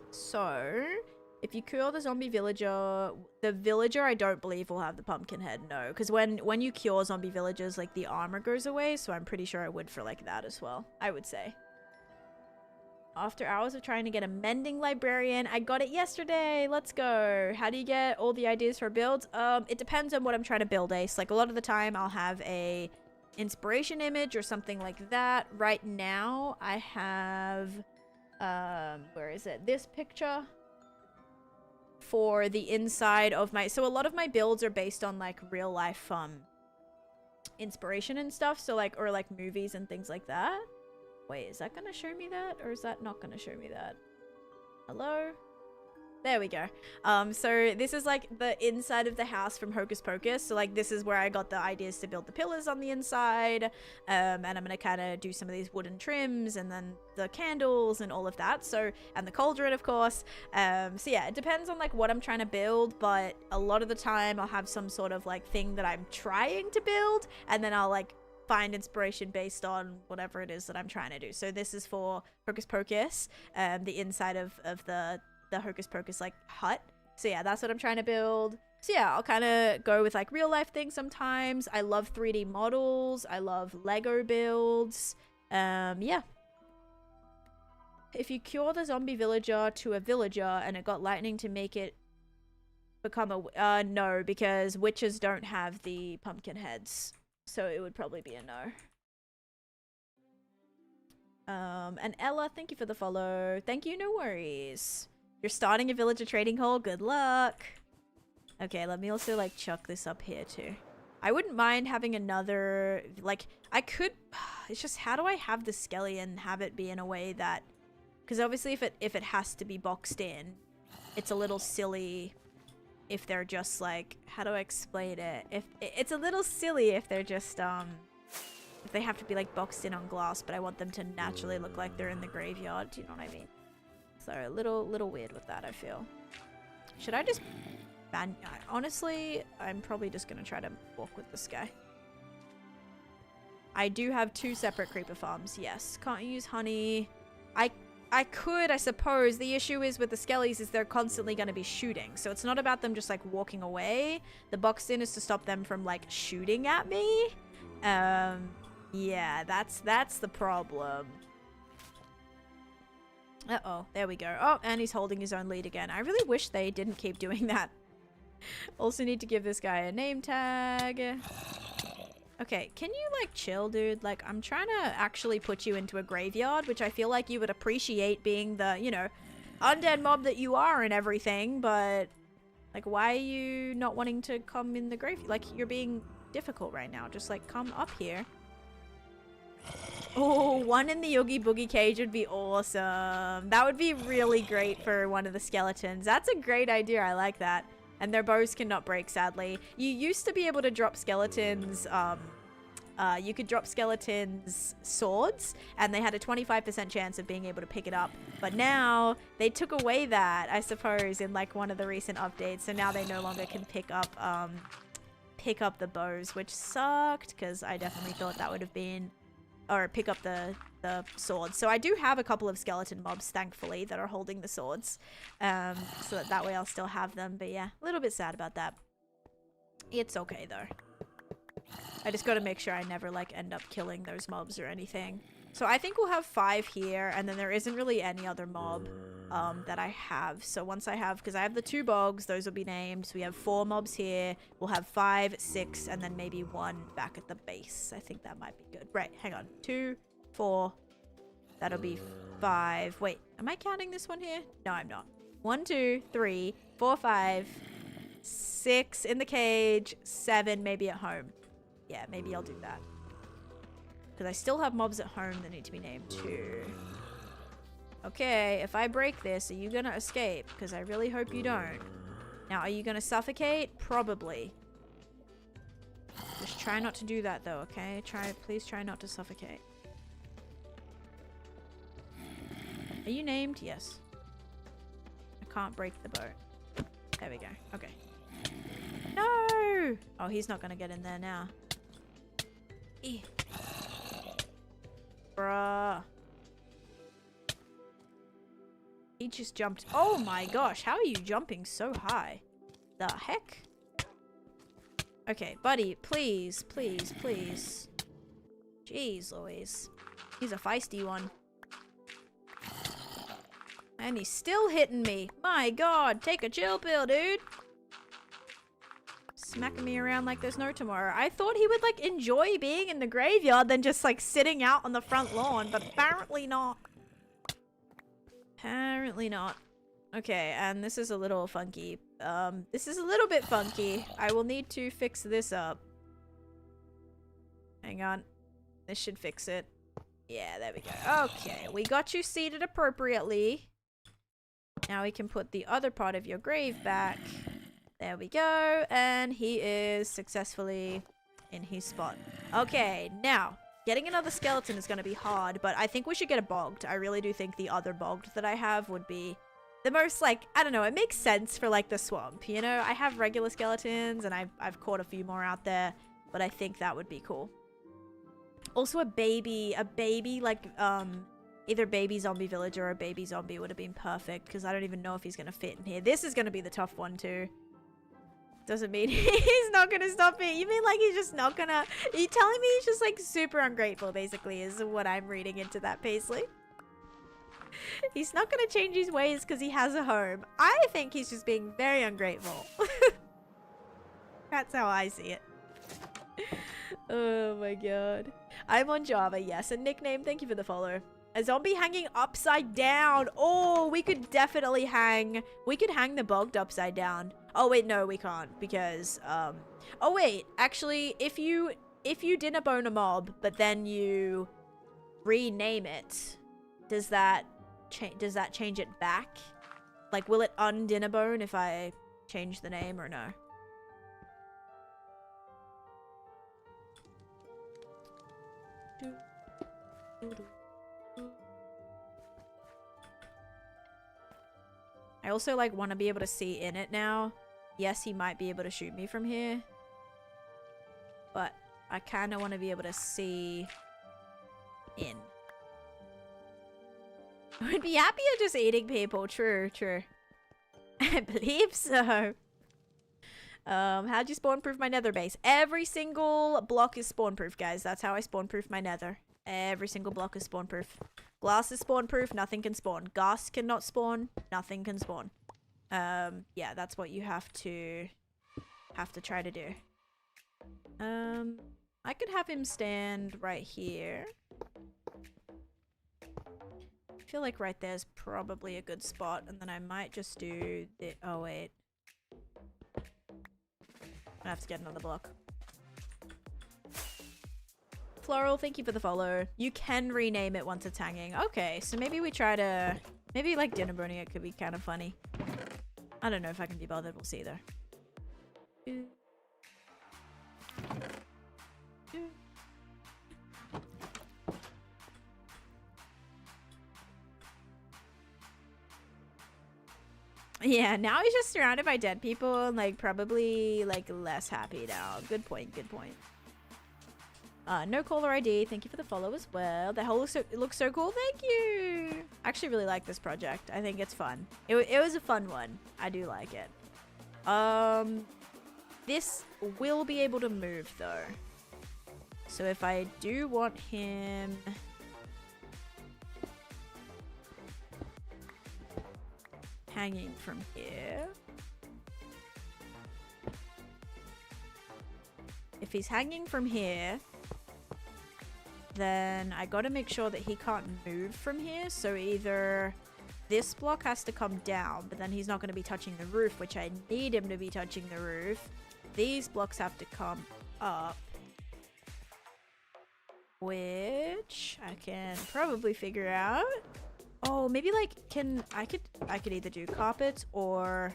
So... If you cure the zombie villager, the villager I don't believe will have the pumpkin head, no. Because when you cure zombie villagers, the armor goes away, so I'm pretty sure I would for that as well, I would say. After hours of trying to get a mending librarian, I got it yesterday, let's go. How do you get all the ideas for builds? It depends on what I'm trying to build, Ace. A lot of the time I'll have a inspiration image or something like that. Right now I have, where is it? This picture. For the inside of my... So a lot of my builds are based on, real life, inspiration and stuff. So, or, movies and things like that. Wait, is that gonna show me that? Or is that not gonna show me that? Hello? There we go. So this is like the inside of the house from Hocus Pocus. So like this is where I got the ideas to build the pillars on the inside. And I'm gonna kind of do some of these wooden trims and then the candles and all of that. So, and the cauldron, of course. So yeah, it depends on like what I'm trying to build, but a lot of the time I'll have some sort of like thing that I'm trying to build, and then I'll like find inspiration based on whatever it is that I'm trying to do. So this is for Hocus Pocus, the inside of the Hocus Pocus like hut. So yeah, that's what I'm trying to build. So yeah, I'll kind of go with like real life things sometimes. I love 3D models. I love Lego builds. Yeah. If you cure the zombie villager to a villager and it got lightning to make it become a no, because witches don't have the pumpkin heads. So it would probably be a no. And Ella, thank you for the follow. Thank you, no worries. You're starting a villager trading hall. Good luck. Okay, let me also like chuck this up here too. I wouldn't mind having another, like, I could, it's just how do I have the skelly and have it be in a way that, because obviously if it has to be boxed in, it's a little silly if they're just like, how do I explain it? If it's a little silly if they're just if they have to be like boxed in on glass, but I want them to naturally look like they're in the graveyard. Do you know what I mean? So a little weird with that, I feel. Should I just ban? Honestly, I'm probably just gonna try to walk with this guy. I do have 2 separate creeper farms. Yes, can't use honey. I could, I suppose. The issue is with the skellies is they're constantly going to be shooting. So it's not about them just like walking away. The boxed in is to stop them from like shooting at me. Yeah, that's the problem. Uh-oh, there we go. Oh, and he's holding his own lead again. I really wish they didn't keep doing that. Also need to give this guy a name tag. Okay, can you like chill, dude? Like, I'm trying to actually put you into a graveyard, which I feel like you would appreciate being the, you know, undead mob that you are and everything, but like, why are you not wanting to come in the graveyard? Like, you're being difficult right now. Just like, come up here. Oh, one in the Oogie Boogie cage would be awesome. That would be really great for one of the skeletons. That's a great idea. I like that. And their bows cannot break, sadly. You used to be able to drop skeletons, you could drop skeletons swords, and they had a 25% chance of being able to pick it up. But now, they took away that, I suppose, in like one of the recent updates. So now they no longer can pick up the bows, which sucked, because I definitely thought that would have been, or pick up the swords. So I do have a couple of skeleton mobs, thankfully, that are holding the swords. So that way I'll still have them. But yeah, a little bit sad about that. It's okay, though. I just gotta make sure I never, like, end up killing those mobs or anything. So I think we'll have 5 here, and then there isn't really any other mob that I have. So once I have, because I have the 2 bogs, those will be named. So we have 4 mobs here. We'll have 5, 6, and then maybe 1 back at the base. I think that might be good. Right, hang on. 2, 4. That'll be 5. Wait, am I counting this one here? No, I'm not. 1, 2, 3, 4, 5, 6 in the cage, 7 maybe at home. Yeah, maybe I'll do that. Because I still have mobs at home that need to be named too. Okay, if I break this, are you gonna escape? Because I really hope you don't. Now, are you gonna suffocate? Probably. Just try not to do that though, okay? Please try not to suffocate. Are you named? Yes. I can't break the boat. There we go. Okay. No! Oh, he's not gonna get in there now. Eh. Bruh. He just jumped. Oh my gosh, how are you jumping so high? The heck? Okay, buddy, please, please, please. Jeez Louise. He's a feisty one. And he's still hitting me. My god, take a chill pill, dude. Smacking me around like there's no tomorrow. I thought he would like enjoy being in the graveyard than just like sitting out on the front lawn, but apparently not. Apparently not. Okay, and this is a little funky. This is a little bit funky. I will need to fix this up. Hang on. This should fix it. Yeah, there we go. Okay, we got you seated appropriately. Now we can put the other part of your grave back. There we go. And he is successfully in his spot. Okay, now, getting another skeleton is going to be hard, but I think we should get a bogged. I really do think the other bogged that I have would be the most, like, I don't know, it makes sense for, like, the swamp, you know? I have regular skeletons, and I've caught a few more out there, but I think that would be cool. Also a baby, like, either baby zombie villager or a baby zombie would have been perfect, because I don't even know if he's going to fit in here. This is going to be the tough one, too. Doesn't mean he's not going to stop it. You mean, like, he's just not going to... Are you telling me he's just, like, super ungrateful, basically, is what I'm reading into that, Paisley? He's not going to change his ways because he has a home. I think he's just being very ungrateful. That's how I see it. Oh my god. I'm on Java, yes. A nickname, thank you for the follow. A zombie hanging upside down. Oh, we could definitely hang... We could hang the bogged upside down. Oh wait, no, we can't because... Oh wait, actually, if you dinner bone a mob, but then you rename it, does that change it back? Like, will it undinner bone if I change the name or no? I also, like, want to be able to see in it now. Yes, he might be able to shoot me from here. But I kind of want to be able to see in. I would be happier just eating people. True, true. I believe so. How'd you spawn proof my nether base? Every single block is spawn proof, guys. That's how I spawn proof my nether. Every single block is spawn proof. Glass is spawn proof, nothing can spawn. Gas cannot spawn, nothing can spawn. Yeah, that's what you have to try to do. I could have him stand right here. I feel like right there's probably a good spot, and then I might just do the... Oh, wait. I have to get another block. Floral, thank you for the follow. You can rename it once it's hanging. Okay, so maybe we try to... Maybe, like, dinner boning it could be kind of funny. I don't know if I can be bothered. We'll see, though. Yeah, now he's just surrounded by dead people and, like, probably, like, less happy now. Good point, good point. No caller ID. Thank you for the follow as well. The hole looks so cool. Thank you. I actually really like this project. I think it's fun. It was a fun one. I do like it. This will be able to move though. So if I do want him... hanging from here... If he's hanging from here... then I gotta make sure that he can't move from here. So either this block has to come down, but then he's not gonna be touching the roof, which I need him to be touching the roof. These blocks have to come up, which I can probably figure out. Oh, maybe like I could either do carpets or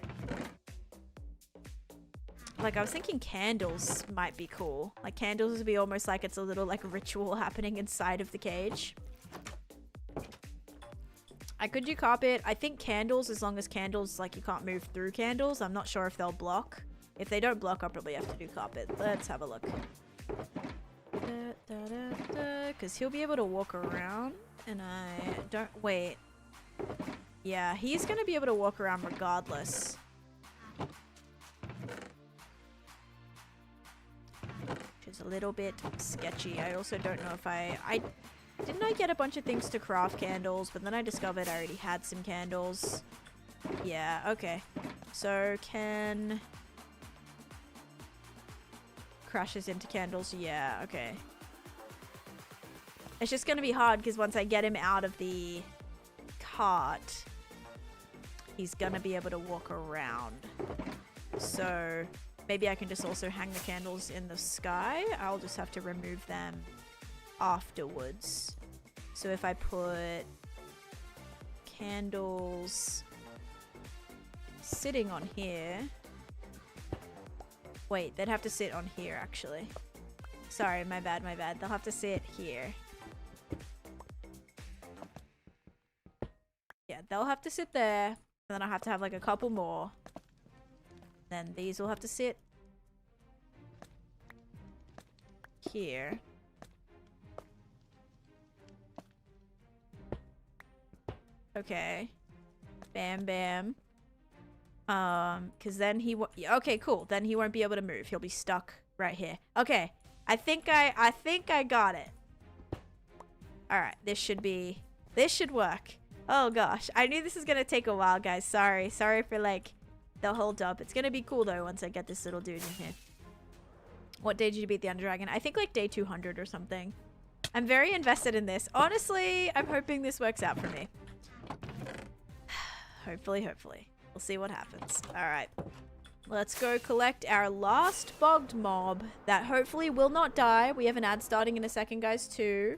like I was thinking candles might be cool. Like candles would be almost like it's a little like ritual happening inside of the cage. I could do carpet. I think candles, as long as candles, like you can't move through candles. I'm not sure if they'll block. If they don't block, I'll probably have to do carpet. Let's have a look. Because he'll be able to walk around and I don't... Wait. Yeah, he's going to be able to walk around regardless. Which is a little bit sketchy. I also don't know if Didn't I get a bunch of things to craft candles, but then I discovered I already had some candles. Yeah, okay. So can... crashes into candles. Yeah, okay. It's just gonna be hard because once I get him out of the cart, he's gonna be able to walk around. So maybe I can just also hang the candles in the sky. I'll just have to remove them afterwards. So if I put candles sitting on here. Wait, they'd have to sit on here, actually. Sorry, my bad, my bad. They'll have to sit here. Yeah, they'll have to sit there. And then I'll have to have like a couple more. Then these will have to sit here. Okay. Bam, bam. Because then he okay, cool. Then he won't be able to move. He'll be stuck right here. Okay. I think I got it. Alright, this should work. Oh gosh. I knew this was gonna take a while, guys. Sorry for like the hold up. It's gonna be cool though once I get this little dude in here. What day did you beat the Ender Dragon? I think like day 200 or something. I'm very invested in this. Honestly, I'm hoping this works out for me. Hopefully. We'll see what happens. Alright. Let's go collect our last bogged mob that hopefully will not die. We have an ad starting in a second, guys, too.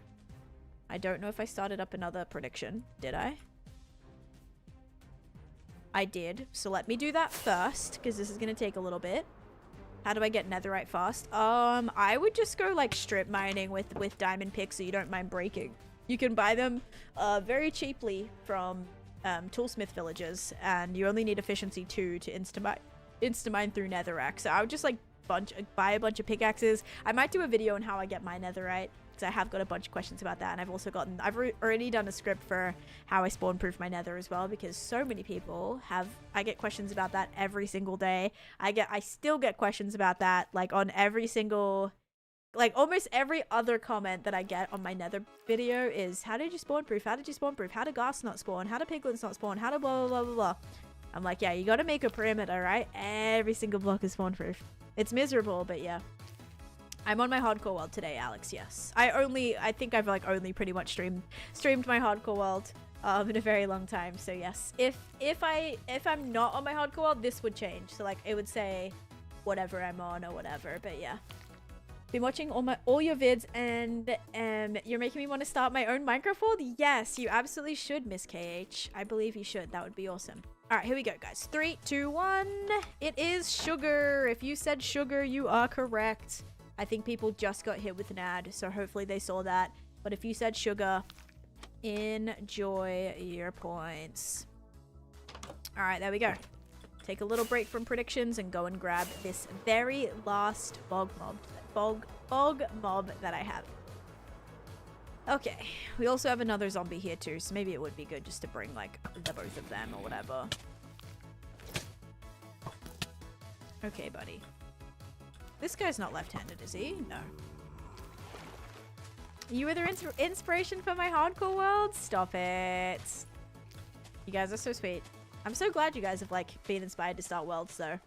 I don't know if I started up another prediction. Did I? I did. So let me do that first, because this is going to take a little bit. How do I get netherite fast? I would just go like strip mining with diamond picks so you don't mind breaking. You can buy them very cheaply from toolsmith villages, and you only need efficiency 2 to insta-mine through netherrack. So I would just like buy a bunch of pickaxes. I might do a video on how I get my netherite, because I have got a bunch of questions about that, and I've already done a script for how I spawn proof my nether as well, because so many people I get questions about that every single day. I still get questions about that like on every single, like almost every other comment that I get on my nether video is, how did you spawn proof? How did you spawn proof? How do ghasts not spawn? How do piglins not spawn? How do blah, blah, blah, blah, blah. I'm like, yeah, you gotta make a perimeter, right? Every single block is spawn proof. It's miserable, but yeah. I'm on my hardcore world today, Alex, yes. I think I've like only pretty much streamed my hardcore world in a very long time, so yes. If I'm not on my hardcore world, this would change. So like it would say whatever I'm on or whatever, but yeah. Been watching all your vids, and you're making me want to start my own Minecraft world. Yes, you absolutely should, Miss KH. I believe you should. That would be awesome. All right, here we go, guys. 3, 2, 1. It is sugar. If you said sugar, you are correct. I think people just got hit with an ad, so hopefully they saw that. But if you said sugar, enjoy your points. All right, there we go. Take a little break from predictions and go and grab this very last bog mob that I have. Okay, we also have another zombie here too, so maybe it would be good just to bring like the both of them or whatever. Okay, buddy. This guy's not left-handed, is he? No. You were the inspiration for my hardcore world? Stop it. You guys are so sweet. I'm so glad you guys have like been inspired to start worlds though.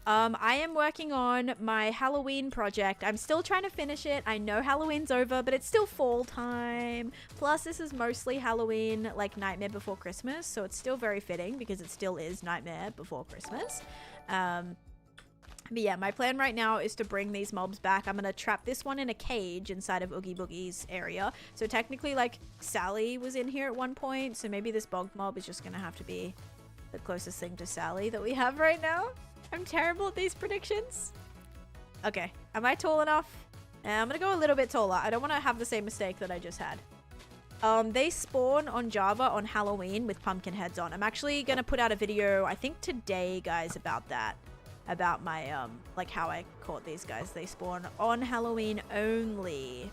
I am working on my Halloween project. I'm still trying to finish it. I know Halloween's over, but it's still fall time. Plus, this is mostly Halloween, like Nightmare Before Christmas, so it's still very fitting because it still is Nightmare Before Christmas. But yeah, my plan right now is to bring these mobs back. I'm gonna trap this one in a cage inside of Oogie Boogie's area. So technically, like, Sally was in here at one point, so maybe this bog mob is just gonna have to be the closest thing to Sally that we have right now. I'm terrible at these predictions. Okay, am I tall enough? I'm gonna go a little bit taller. I don't want to have the same mistake that I just had. They spawn on Java on Halloween with pumpkin heads on. I'm actually gonna put out a video, I think today, guys, about that. About my, like how I caught these guys. They spawn on Halloween only.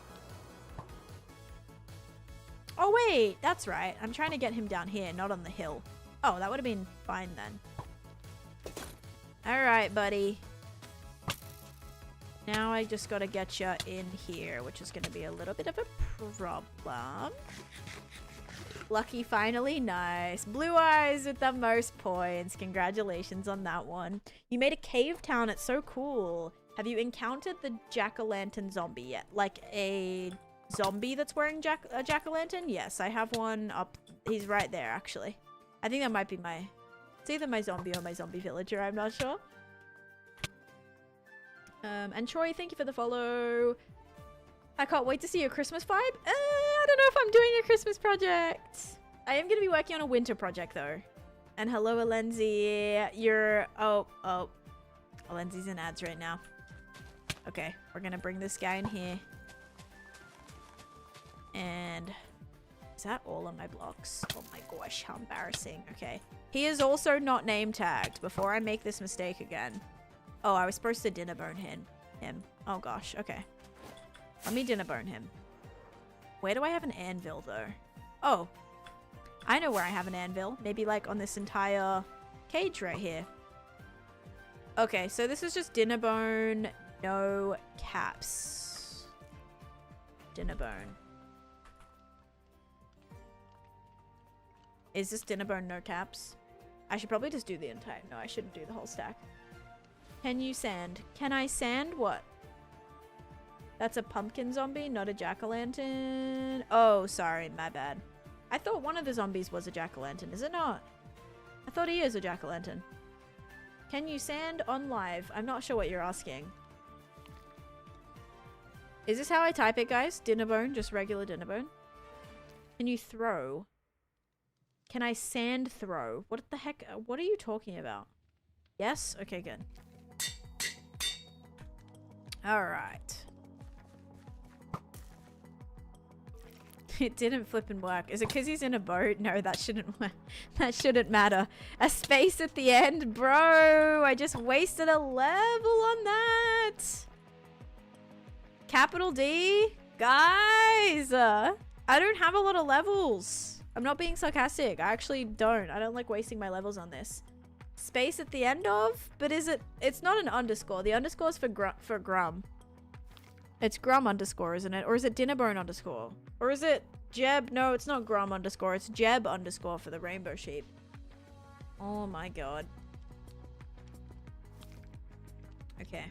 Oh wait, that's right. I'm trying to get him down here, not on the hill. Oh, that would have been fine then. Alright, buddy. Now I just gotta get you in here, which is gonna be a little bit of a problem. Lucky finally, nice. Blue eyes with the most points. Congratulations on that one. You made a cave town, it's so cool. Have you encountered the jack-o'-lantern zombie yet? Like a zombie that's wearing a jack-o'-lantern? Yes, I have one up. He's right there, actually. I think that might be my... It's either my zombie or my zombie villager, I'm not sure. And Troy, thank you for the follow. I can't wait to see your Christmas vibe. I don't know if I'm doing a Christmas project. I am going to be working on a winter project, though. And hello, Alenzi. You're... Oh. Alenzi's in ads right now. Okay, we're gonna bring this guy in here. And... Is that all on my blocks? Oh my gosh, how embarrassing. Okay. He is also not name tagged before I make this mistake again. Oh, I was supposed to dinner bone him. Oh gosh, okay. Let me dinner bone him. Where do I have an anvil though? Oh. I know where I have an anvil. Maybe like on this entire cage right here. Okay, so this is just dinner bone, no caps. Dinner bone. Is this dinner bone no caps? I should probably just do the entire... No, I shouldn't do the whole stack. Can you sand? Can I sand what? That's a pumpkin zombie, not a jack-o'-lantern. Oh, sorry, my bad. I thought one of the zombies was a jack-o'-lantern. Is it not? I thought he is a jack-o'-lantern. Can you sand on live? I'm not sure what you're asking. Is this how I type it, guys? Dinner bone, just regular dinner bone. Can you throw? Can I sand throw? What the heck? What are you talking about? Yes? Okay, good. Alright. It didn't flip and work. Is it because he's in a boat? No, that shouldn't work. That shouldn't matter. A space at the end, bro. I just wasted a level on that. Capital D? Guys! I don't have a lot of levels. I'm not being sarcastic. I actually don't. I don't like wasting my levels on this. Space at the end of? But is it... It's not an underscore. The underscore is for Grum. It's Grum underscore, isn't it? Or is it Dinnerbone underscore? Or is it Jeb? No, it's not Grum underscore. It's Jeb underscore for the rainbow sheep. Oh my god. Okay.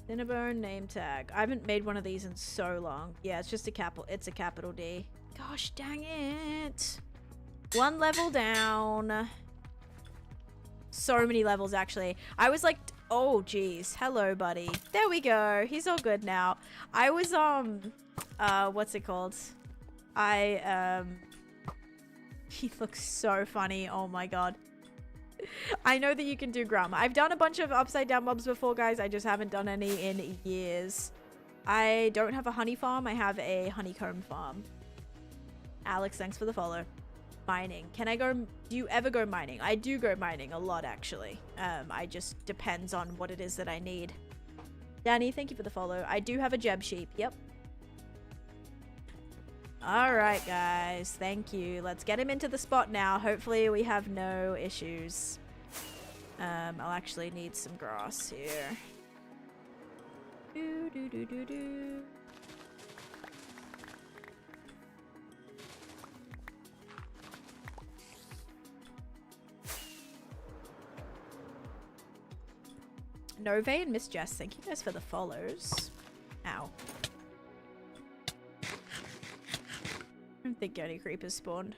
Dinnerbone name tag. I haven't made one of these in so long. Yeah, it's just a capital. It's a capital D. Gosh dang it. One level down. So many levels, actually. I was like... Oh, geez. Hello, buddy. There we go. He's all good now. I was, what's it called? He looks so funny. Oh my god. I know that you can do Grum. I've done a bunch of upside down mobs before, guys. I just haven't done any in years. I don't have a honey farm. I have a honeycomb farm. Alex, thanks for the follow. Mining. Can I go... Do you ever go mining? I do go mining a lot, actually. I just depends on what it is that I need. Danny, thank you for the follow. I do have a Jeb sheep. Yep. Alright, guys. Thank you. Let's get him into the spot now. Hopefully we have no issues. I'll actually need some grass here. Do. Nove and Miss Jess, thank you guys for the follows. Ow. I don't think any creepers spawned.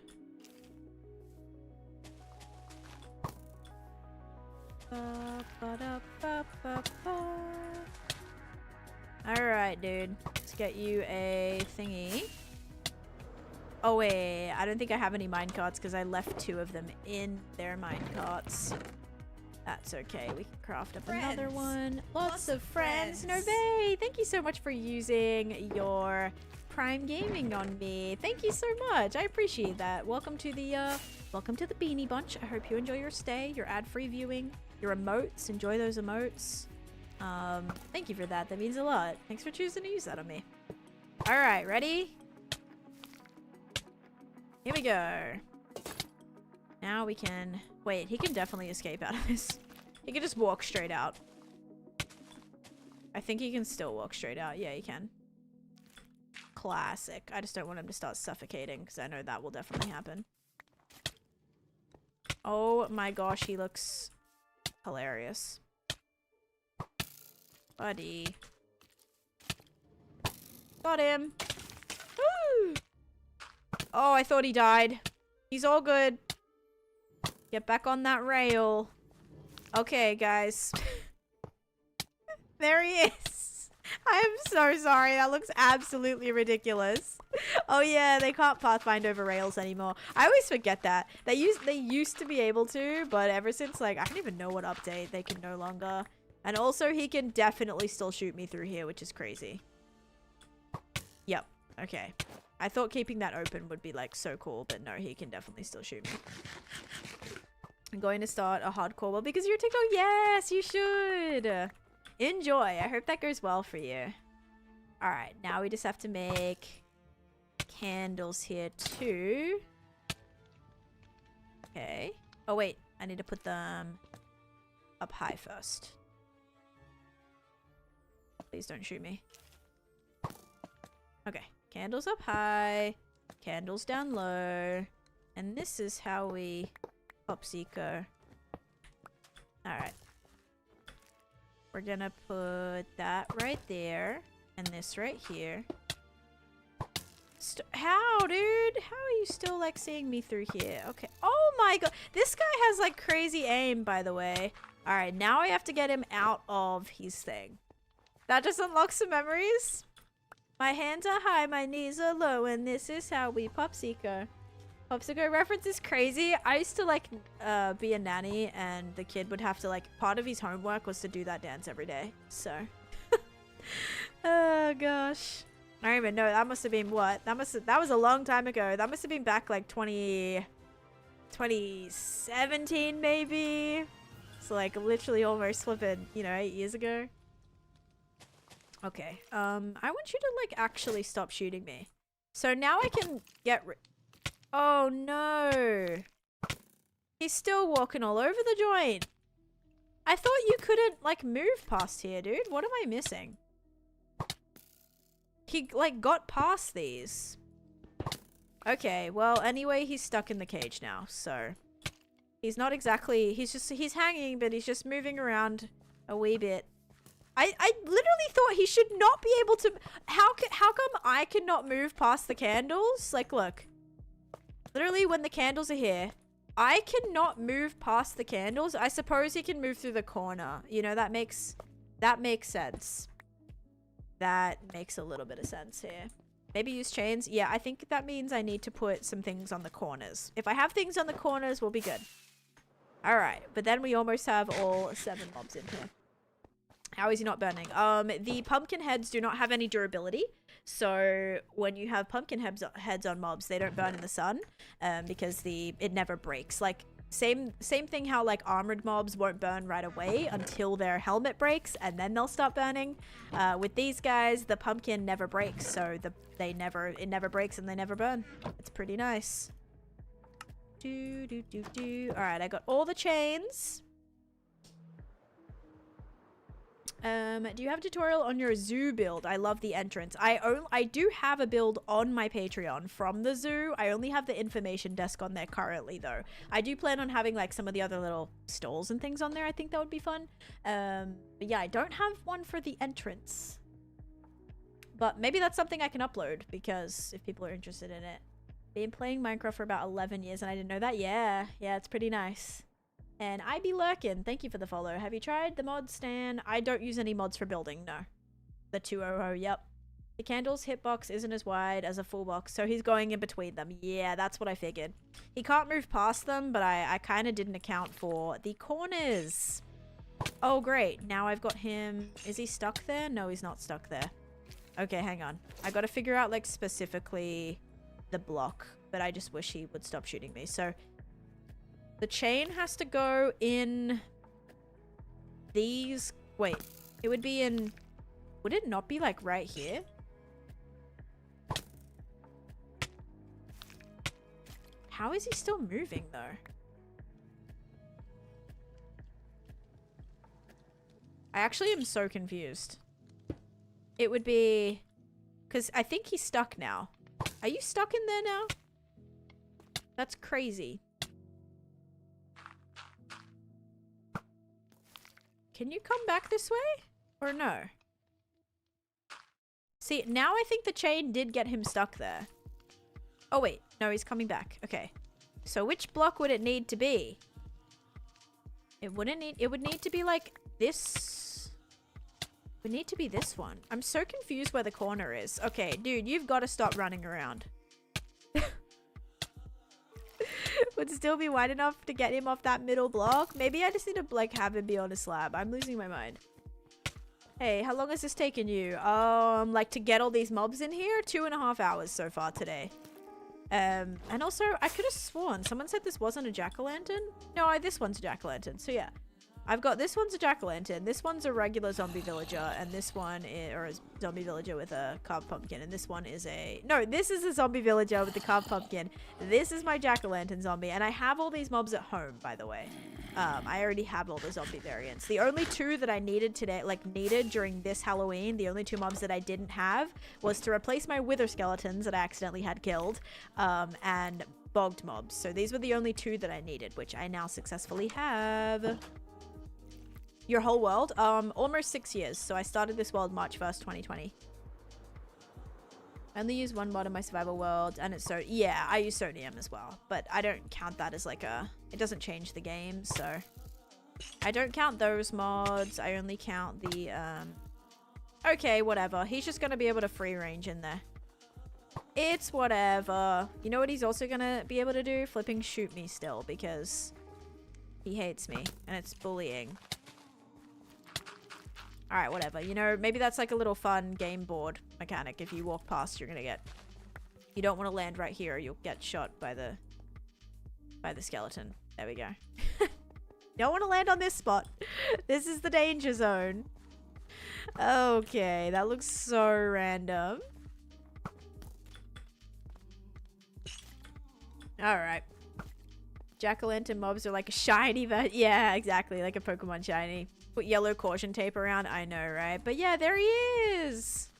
Alright, dude. Let's get you a thingy. Oh, wait. I don't think I have any minecarts because I left 2 of them in their minecarts. That's okay. We can craft up another one. Lots of friends. Nove, thank you so much for using your Prime Gaming on me. Thank you so much. I appreciate that. Welcome to the Beanie Bunch. I hope you enjoy your stay, your ad-free viewing, your emotes. Enjoy those emotes. Thank you for that. That means a lot. Thanks for choosing to use that on me. All right, ready? Here we go. Now we can... Wait, he can definitely escape out of this. He can just walk straight out. I think he can still walk straight out. Yeah, he can. Classic. I just don't want him to start suffocating because I know that will definitely happen. Oh my gosh, he looks hilarious. Buddy. Got him. Woo! Oh, I thought he died. He's all good. Get back on that rail. Okay, guys. There he is. I am so sorry. That looks absolutely ridiculous. Oh yeah, they can't pathfind over rails anymore. I always forget that. They used to be able to, but ever since, like, I don't even know what update, they can no longer. And also, he can definitely still shoot me through here, which is crazy. Yep. Okay. I thought keeping that open would be, like, so cool, but no, he can definitely still shoot me. I'm going to start a hardcore well because you're TikTok. Yes, you should. Enjoy. I hope that goes well for you. Alright, now we just have to make candles here too. Okay. Oh wait, I need to put them up high first. Please don't shoot me. Okay, candles up high, candles down low, and this is how we popsicle. Alright. We're gonna put that right there, and this right here. How, dude? How are you still, like, seeing me through here? Okay. Oh my god. This guy has, like, crazy aim, by the way. Alright, now I have to get him out of his thing. That just unlocks some memories. My hands are high, my knees are low, and this is how we popsicle. Popsicle reference is crazy. I used to, like, be a nanny, and the kid would have to, like, part of his homework was to do that dance every day. So. Oh, gosh. I don't even know. That must have been what? That was a long time ago. That must have been back, like, 2017, maybe? So, like, literally almost flipping, you know, 8 years ago. Okay. I want you to, like, actually stop shooting me. So now I can get oh, no. He's still walking all over the joint. I thought you couldn't, like, move past here, dude. What am I missing? He, like, got past these. Okay, well, anyway, he's stuck in the cage now, so. He's not exactly, he's hanging, but he's just moving around a wee bit. I literally thought he should not be able to, how come I cannot move past the candles? Like, look. Literally, when the candles are here, I cannot move past the candles. I suppose he can move through the corner. You know, that makes sense. That makes a little bit of sense here. Maybe use chains. Yeah, I think that means I need to put some things on the corners. If I have things on the corners, we'll be good. Alright, but then we almost have all 7 mobs in here. How is he not burning? The pumpkin heads do not have any durability. So when you have pumpkin heads on mobs, they don't burn in the sun because it never breaks. Like, same thing how, like, armored mobs won't burn right away until their helmet breaks, and then they'll stop burning. With these guys, the pumpkin never breaks, so it never breaks and they never burn. It's pretty nice. Alright, I got all the chains. Do you have a tutorial on your zoo build? I love the entrance. I do have a build on my Patreon from the zoo. I only have the information desk on there currently, though. I do plan on having, like, some of the other little stalls and things on there. I think that would be fun. But yeah, I don't have one for the entrance. But maybe that's something I can upload, because if people are interested in it. Been playing Minecraft for about 11 years, and I didn't know that. Yeah, it's pretty nice. And I be lurking. Thank you for the follow. Have you tried the mod, Stan? I don't use any mods for building, no. The 200, yep. The candle's hitbox isn't as wide as a full box, so he's going in between them. Yeah, that's what I figured. He can't move past them, but I kind of didn't account for the corners. Oh, great. Now I've got him. Is he stuck there? No, he's not stuck there. Okay, hang on. I got to figure out, like, specifically the block, but I just wish he would stop shooting me. So the chain has to go in these. Wait, it would be in. Would it not be, like, right here? How is he still moving, though? I actually am so confused. It would be. Because I think he's stuck now. Are you stuck in there now? That's crazy. Can you come back this way? Or no? See, now I think the chain did get him stuck there. Oh, wait. No, he's coming back. Okay. So which block would it need to be? It would need to be like this. We need to be this one. I'm so confused where the corner is. Okay, dude, you've got to stop running around. Would still be wide enough to get him off that middle block. Maybe I just need to like have him be on a slab. I'm losing my mind. Hey, how long has this taken you? Like to get all these mobs in here? 2.5 hours so far today. And also I could have sworn someone said this wasn't a jack-o'-lantern. No, this one's a jack-o'-lantern. So yeah. I've got this one's a jack-o'-lantern, this one's a regular zombie villager, and this one is, or a zombie villager with a carved pumpkin, and this one is a... No, this is a zombie villager with the carved pumpkin. This is my jack-o'-lantern zombie, and I have all these mobs at home, by the way. I already have all the zombie variants. The only two that I needed today, like needed during this Halloween, the only two mobs that I didn't have was to replace my wither skeletons that I accidentally had killed, and bogged mobs. So these were the only two that I needed, which I now successfully have. Your whole world? Almost 6 years. So I started this world March 1st, 2020. I only use one mod in my survival world, and it's so... Yeah, I use sodium as well. But I don't count that as like a... It doesn't change the game, so... I don't count those mods. I only count the, Okay, whatever. He's just gonna be able to free range in there. It's whatever. You know what he's also gonna be able to do? Flipping shoot me still, because... He hates me, and it's bullying. Alright, whatever. You know, maybe that's like a little fun game board mechanic. If you walk past, you're gonna get... You don't want to land right here or you'll get shot by the skeleton. There we go. Don't want to land on this spot. This is the danger zone. Okay, that looks so random. Alright. Jack-o'-lantern mobs are like a shiny, but yeah, exactly. Like a Pokemon shiny. Put yellow caution tape around. I know, right? But yeah, there he is.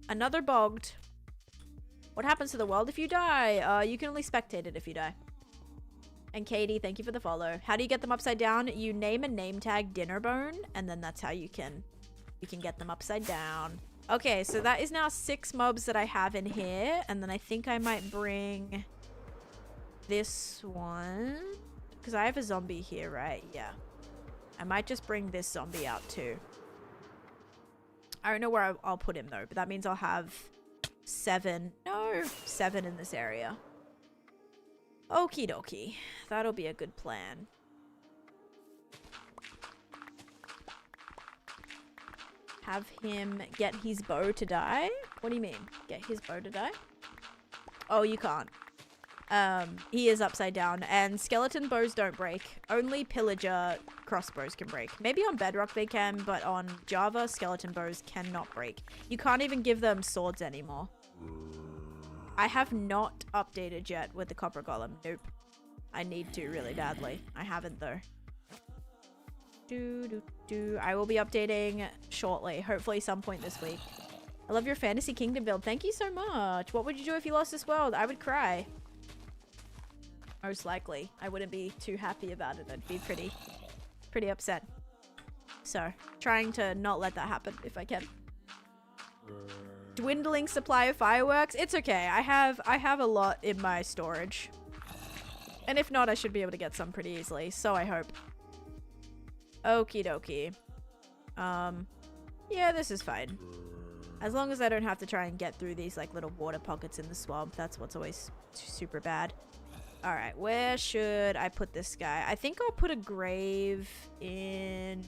Another bogged. What happens to the world if you die? You can only spectate it if you die. And Katie, thank you for the follow. How do you get them upside down? You name a name tag Dinnerbone, and then that's how you can get them upside down. Okay, so that is now 6 mobs that I have in here, and then I think I might bring this one because I have a zombie here, right? Yeah. I might just bring this zombie out too. I don't know where I'll put him though, but that means I'll have 7 in this area. Okie dokie. That'll be a good plan. Have him get his bow to die? What do you mean? Get his bow to die? Oh, you can't. He is upside down, and skeleton bows don't break. Only pillager crossbows can break. Maybe on Bedrock they can, but on Java, skeleton bows cannot break. You can't even give them swords anymore. I have not updated yet with the copper golem. Nope. I need to really badly. I haven't though. I will be updating shortly, hopefully some point this week. I love your Fantasy Kingdom build. Thank you so much. What would you do if you lost this world? I would cry. Most likely. I wouldn't be too happy about it. I'd be pretty upset. So, trying to not let that happen if I can. Dwindling supply of fireworks. It's okay. I have a lot in my storage. And if not, I should be able to get some pretty easily. So I hope. Okie dokie. Yeah, this is fine. As long as I don't have to try and get through these like little water pockets in the swamp. That's what's always super bad. Alright, where should I put this guy? I think I'll put a grave in...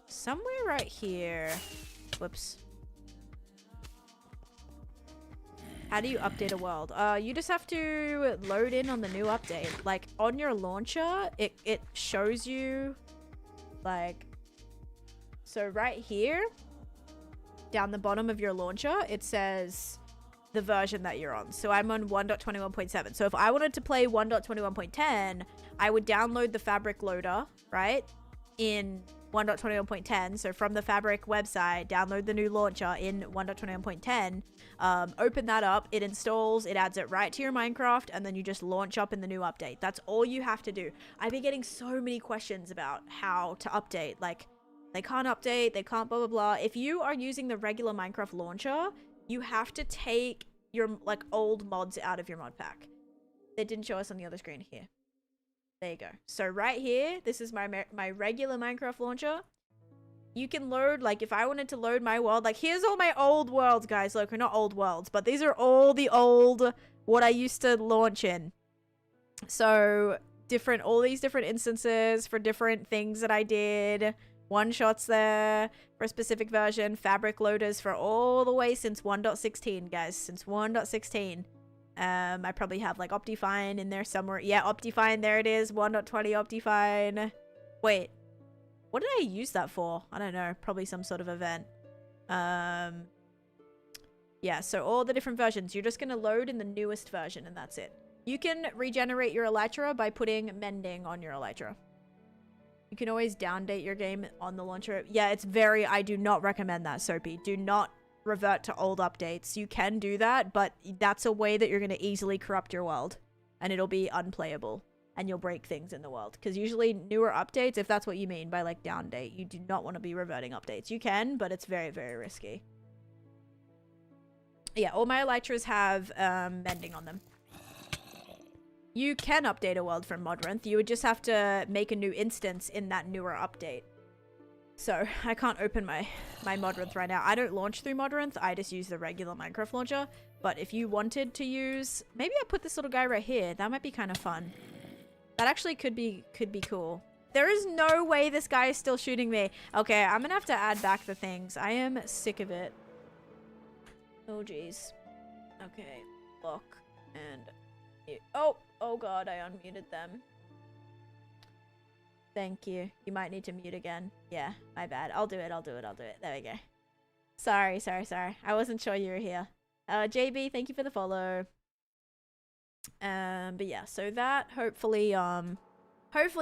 somewhere right here. Whoops. How do you update a world? You just have to load in on the new update. Like, on your launcher, it shows you, like... So right here, down the bottom of your launcher, it says... the version that you're on. So I'm on 1.21.7. So if I wanted to play 1.21.10, I would download the Fabric loader, right? In 1.21.10. So from the Fabric website, download the new launcher in 1.21.10. Open that up. It installs. It adds it right to your Minecraft. And then you just launch up in the new update. That's all you have to do. I've been getting so many questions about how to update. Like, they can't update. They can't blah, blah, blah. If you are using the regular Minecraft launcher... you have to take your, like, old mods out of your mod pack. They didn't show us on the other screen here. There you go. So right here, this is my regular Minecraft launcher. you can load, like, if I wanted to load my world, like, here's all my old worlds, guys. Look, not old worlds, but these are all the old, what I used to launch in. So, all these different instances for different things that I did. One-shots there for a specific version. Fabric loaders for all the way since 1.16, guys. Since 1.16. I probably have, like, Optifine in there somewhere. Yeah, Optifine, there it is. 1.20 Optifine. Wait. What did I use that for? I don't know. Probably some sort of event. Yeah, so all the different versions. You're just going to load in the newest version, and that's it. You can regenerate your Elytra by putting mending on your Elytra. You can always downdate your game on the launcher. Yeah, it's very... I do not recommend that, Soapy. Do not revert to old updates. You can do that, but that's a way that you're going to easily corrupt your world. And it'll be unplayable. And you'll break things in the world. Because usually newer updates, if that's what you mean by, like, downdate, you do not want to be reverting updates. You can, but it's very, very risky. Yeah, all my Elytras have mending on them. You can update a world from Modrinth. You would just have to make a new instance in that newer update. So, I can't open my Modrinth right now. I don't launch through Modrinth. I just use the regular Minecraft launcher. But if you wanted to use... Maybe I'll put this little guy right here. That might be kind of fun. That actually could be cool. There is no way this guy is still shooting me. Okay, I'm gonna have to add back the things. I am sick of it. Oh, jeez. Okay, look. And... Oh god, I unmuted them. Thank you. You might need to mute again. Yeah, my bad. I'll do it. There we go. Sorry. I wasn't sure you were here. JB, thank you for the follow. But yeah, so that hopefully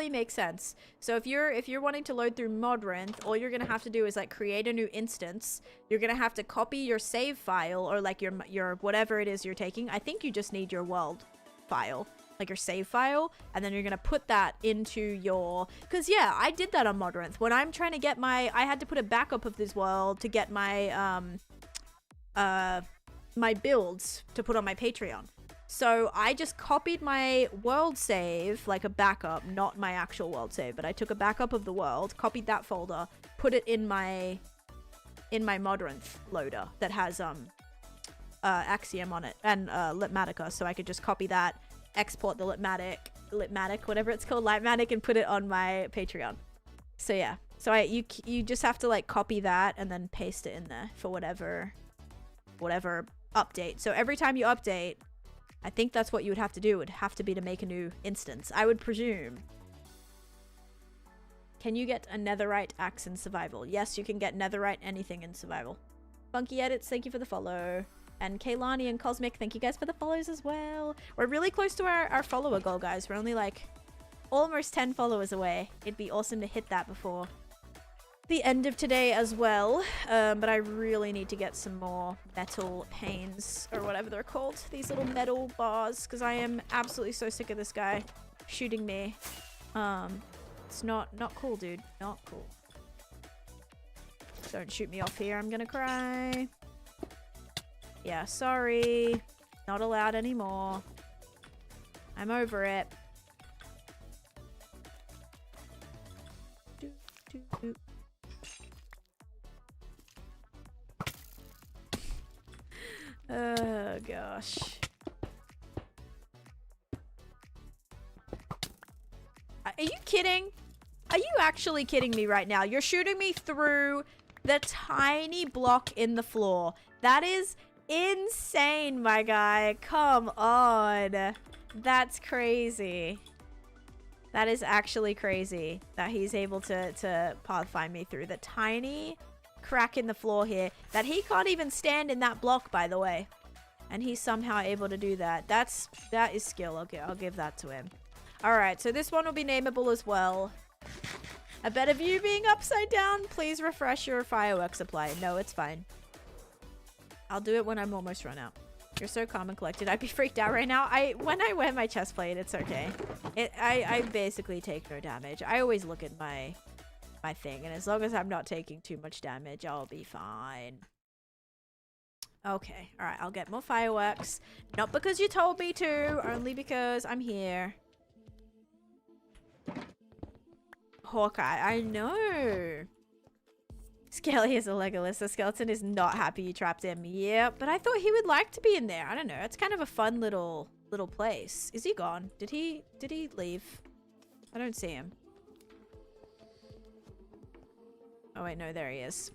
makes sense. So if you're wanting to load through Modrinth, all you're gonna have to do is, like, create a new instance. You're gonna have to copy your save file, or, like, your whatever it is you're taking. I think you just need your world file, like your save file, and then you're gonna put that into your... Because yeah, I did that on Modrinth. When I'm trying to get I had to put a backup of this world to get my my builds to put on my Patreon. So I just copied my world save, like a backup, not my actual world save, but I took a backup of the world, copied that folder, put it in my Modrinth loader that has Axiom on it, and Litmatica, so I could just copy that, export the Litmatic, whatever it's called, Litmatic, and put it on my Patreon. So yeah, so you just have to, like, copy that and then paste it in there for whatever update. So every time you update, I think that's what you would have to do. It would have to be to make a new instance, I would presume. Can you get a netherite axe in survival? Yes, you can get netherite anything in survival. Funky Edits, thank you for the follow. And Kaylani and Cosmic, thank you guys for the follows as well. We're really close to our follower goal, guys. We're only, like, almost 10 followers away. It'd be awesome to hit that before the end of today as well. But I really need to get some more metal panes, or whatever they're called. These little metal bars, because I am absolutely so sick of this guy shooting me. It's not cool, dude. Not cool. Don't shoot me off here. I'm gonna cry. Yeah, sorry. Not allowed anymore. I'm over it. Oh, gosh. Are you kidding? Are you actually kidding me right now? You're shooting me through the tiny block in the floor. That is insane, my guy. Come on. That's crazy. That is actually crazy that he's able to pathfind me through the tiny crack in the floor here that he can't even stand in that block, by the way. And he's somehow able to do that. That is skill. Okay, I'll give that to him. Alright, so this one will be nameable as well. A bet of you being upside down. Please refresh your firework supply. No, it's fine. I'll do it when I'm almost run out. You're so calm and collected. I'd be freaked out right now. When I wear my chest plate, it's okay. I basically take no damage. I always look at my thing, and as long as I'm not taking too much damage, I'll be fine. Okay, alright, I'll get more fireworks. Not because you told me to, only because I'm here. Hawkeye, I know. Skelly is a Legolas. The skeleton is not happy you trapped him. Yep, but I thought he would like to be in there. I don't know. It's kind of a fun little place. Is he gone? Did he leave? I don't see him. Oh wait, no, there he is.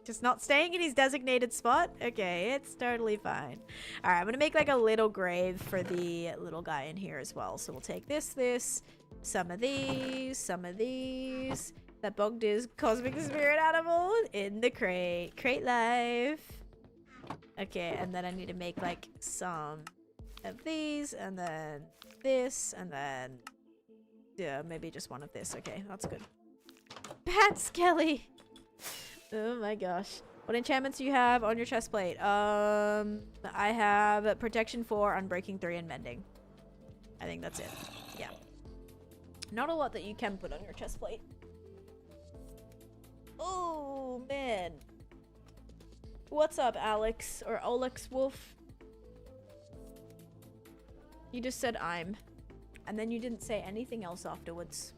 Just not staying in his designated spot? Okay, it's totally fine. Alright, I'm gonna make like a little grave for the little guy in here as well. So we'll take this, some of these. That bogged his cosmic spirit animal in the crate. Crate life. Okay, and then I need to make like some of these, and then this, and then yeah, maybe just one of this. Okay, that's good. Bad Skelly. Oh my gosh. What enchantments do you have on your chest plate? I have protection 4, unbreaking 3, and mending. I think that's it. Yeah. Not a lot that you can put on your chest plate. Oh man. What's up, Alex? Or Olex Wolf? You just said I'm. And then you didn't say anything else afterwards.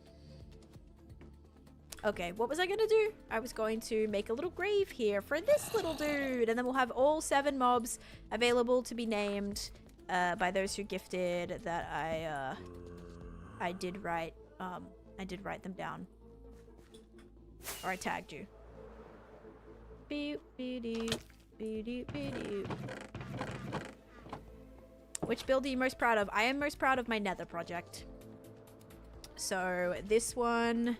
Okay, what was I gonna do? I was going to make a little grave here for this little dude. And then we'll have all 7 mobs available to be named by those who gifted that I did write them down. Or I tagged you. Which build are you most proud of? I am most proud of my nether project. So this one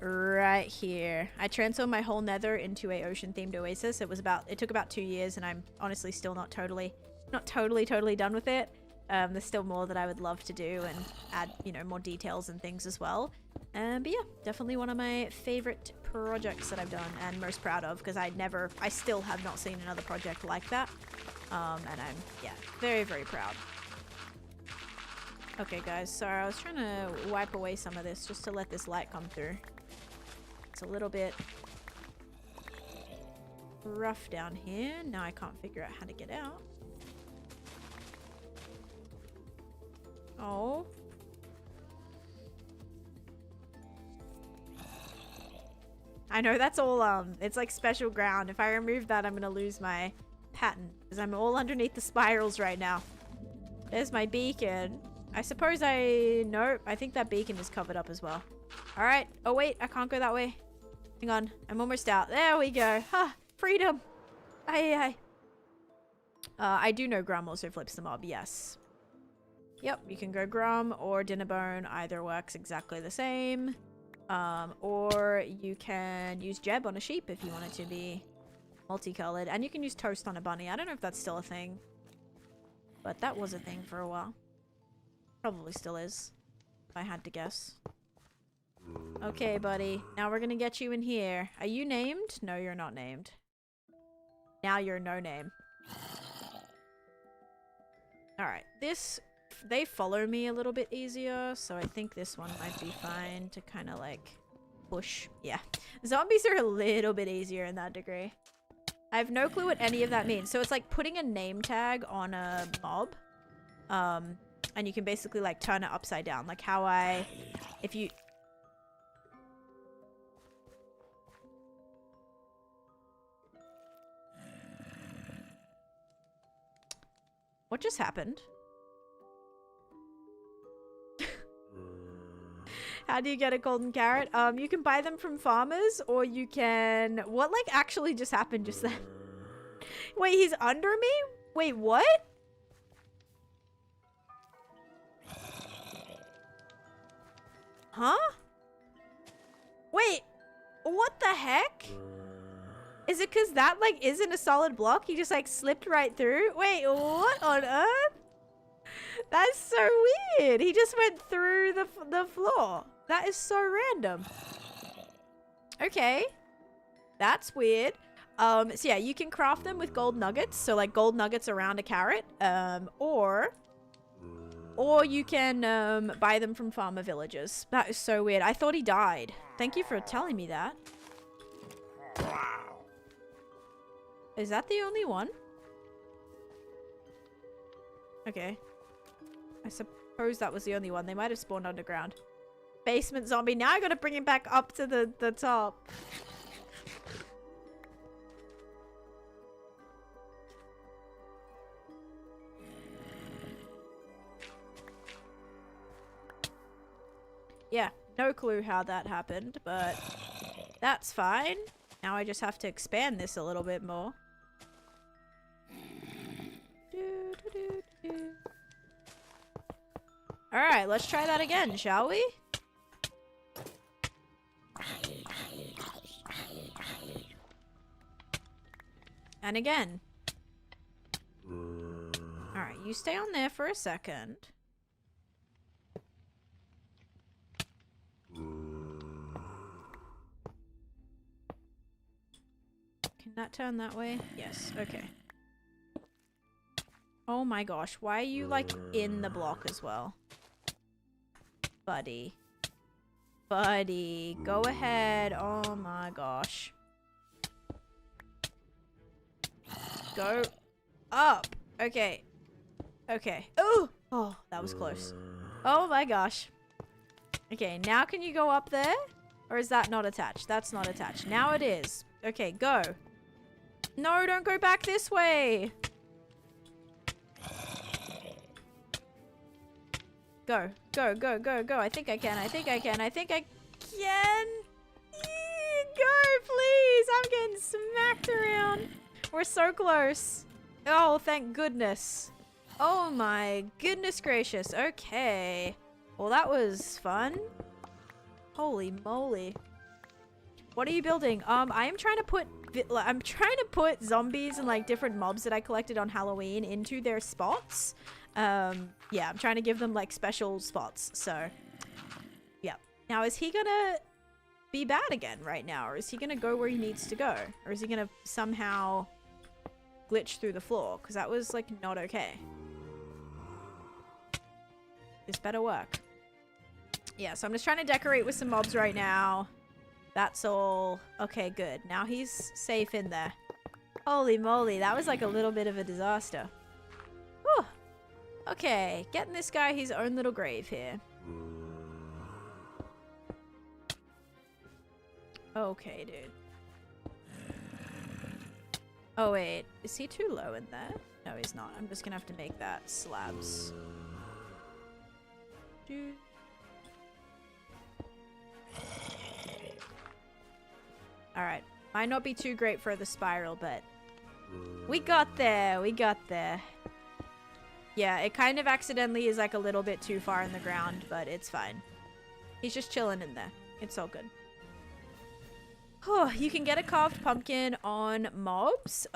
right here. I transformed my whole nether into a ocean themed oasis. It took about 2 years, and I'm honestly still not totally done with it. There's still more that I would love to do and add, you know, more details and things as well. But yeah, definitely one of my favorite projects that I've done and most proud of, because I still have not seen another project like that. And I'm, yeah, very, very proud. Okay, guys, sorry, I was trying to wipe away some of this just to let this light come through. It's a little bit rough down here. Now I can't figure out how to get out. Oh. I know, that's all, it's like special ground. If I remove that, I'm gonna lose my pattern, because I'm all underneath the spirals right now. There's my beacon. I suppose nope, I think that beacon is covered up as well. Alright. Oh wait, I can't go that way. Hang on, I'm almost out. There we go. Ha! Freedom! Aye. I do know Grum also flips the mob, yes. Yep, you can go Grum or Dinnerbone. Either works exactly the same. Or you can use Jeb on a sheep if you want it to be multicolored. And you can use Toast on a bunny. I don't know if that's still a thing. But that was a thing for a while. Probably still is, if I had to guess. Okay, buddy. Now we're gonna get you in here. Are you named? No, you're not named. Now you're no name. Alright, they follow me a little bit easier, so I think this one might be fine to kind of like push. Yeah. Zombies are a little bit easier in that degree. I have no clue what any of that means. So it's like putting a name tag on a mob. And you can basically like turn it upside down. Like how What just happened? How do you get a golden carrot? You can buy them from farmers, or you can... What, like, actually just happened just then? Wait, he's under me? Wait, what? Huh? Wait, what the heck? Is it because that, like, isn't a solid block? He just, like, slipped right through? Wait, what on earth? That's so weird. He just went through the floor. That is so random. Okay. That's weird. So yeah, you can craft them with gold nuggets. So like gold nuggets around a carrot. Or you can buy them from farmer villagers. That is so weird. I thought he died. Thank you for telling me that. Is that the only one? Okay. I suppose that was the only one. They might have spawned underground. Basement zombie. Now I gotta bring him back up to the top. Yeah, no clue how that happened, but that's fine. Now I just have to expand this a little bit more. Alright, let's try that again, shall we? And again. Alright, you stay on there for a second. Can that turn that way? Yes, okay. Oh my gosh, why are you like in the block as well? Buddy. Buddy, go ahead. Oh my gosh. Go up. Okay. Okay. Oh! Oh, that was close. Oh my gosh. Okay, now can you go up there? Or is that not attached? That's not attached. Now it is. Okay, go. No, don't go back this way. Go. Go, go, go, go. I think I can. I think I can. I think I can. Go, please. I'm getting smacked around. We're so close. Oh, thank goodness. Oh my goodness gracious. Okay. Well, that was fun. Holy moly. What are you building? I am trying to put zombies and like different mobs that I collected on Halloween into their spots. Yeah, I'm trying to give them like special spots. So, yeah. Now, is he gonna be bad again right now? Or is he gonna go where he needs to go? Or is he gonna somehow glitch through the floor? Because that was like not okay. This better work. Yeah, so I'm just trying to decorate with some mobs right now. That's all. Okay, good. Now he's safe in there. Holy moly, that was like a little bit of a disaster. Whew. Okay, getting this guy his own little grave here. Okay, dude. Oh, wait. Is he too low in there? No, he's not. I'm just gonna have to make that slabs. Dude. Alright. Might not be too great for the spiral, but we got there. We got there. Yeah, it kind of accidentally is like a little bit too far in the ground, but it's fine. He's just chilling in there. It's all good. Oh, you can get a carved pumpkin on mobs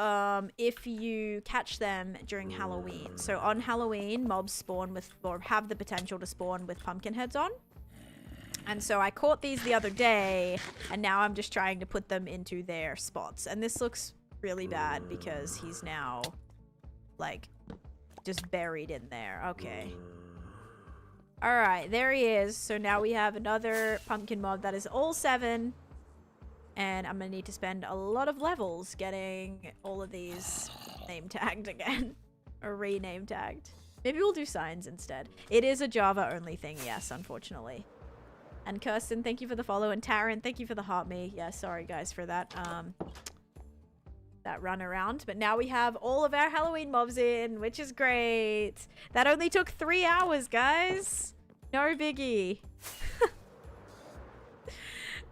if you catch them during Halloween. So on Halloween, mobs spawn with, or have the potential to spawn with pumpkin heads on. And so I caught these the other day, and now I'm just trying to put them into their spots. And this looks really bad because he's now, like, just buried in there. Okay. Alright, there he is. So now we have another pumpkin mob that is all 7. And I'm gonna need to spend a lot of levels getting all of these name tagged again. Or rename tagged. Maybe we'll do signs instead. It is a Java only thing, yes, unfortunately. And Kirsten, thank you for the follow. And Taryn, thank you for the heart me. Yeah, sorry guys for that that run around. But now we have all of our Halloween mobs in, which is great. That only took 3 hours, guys. No biggie.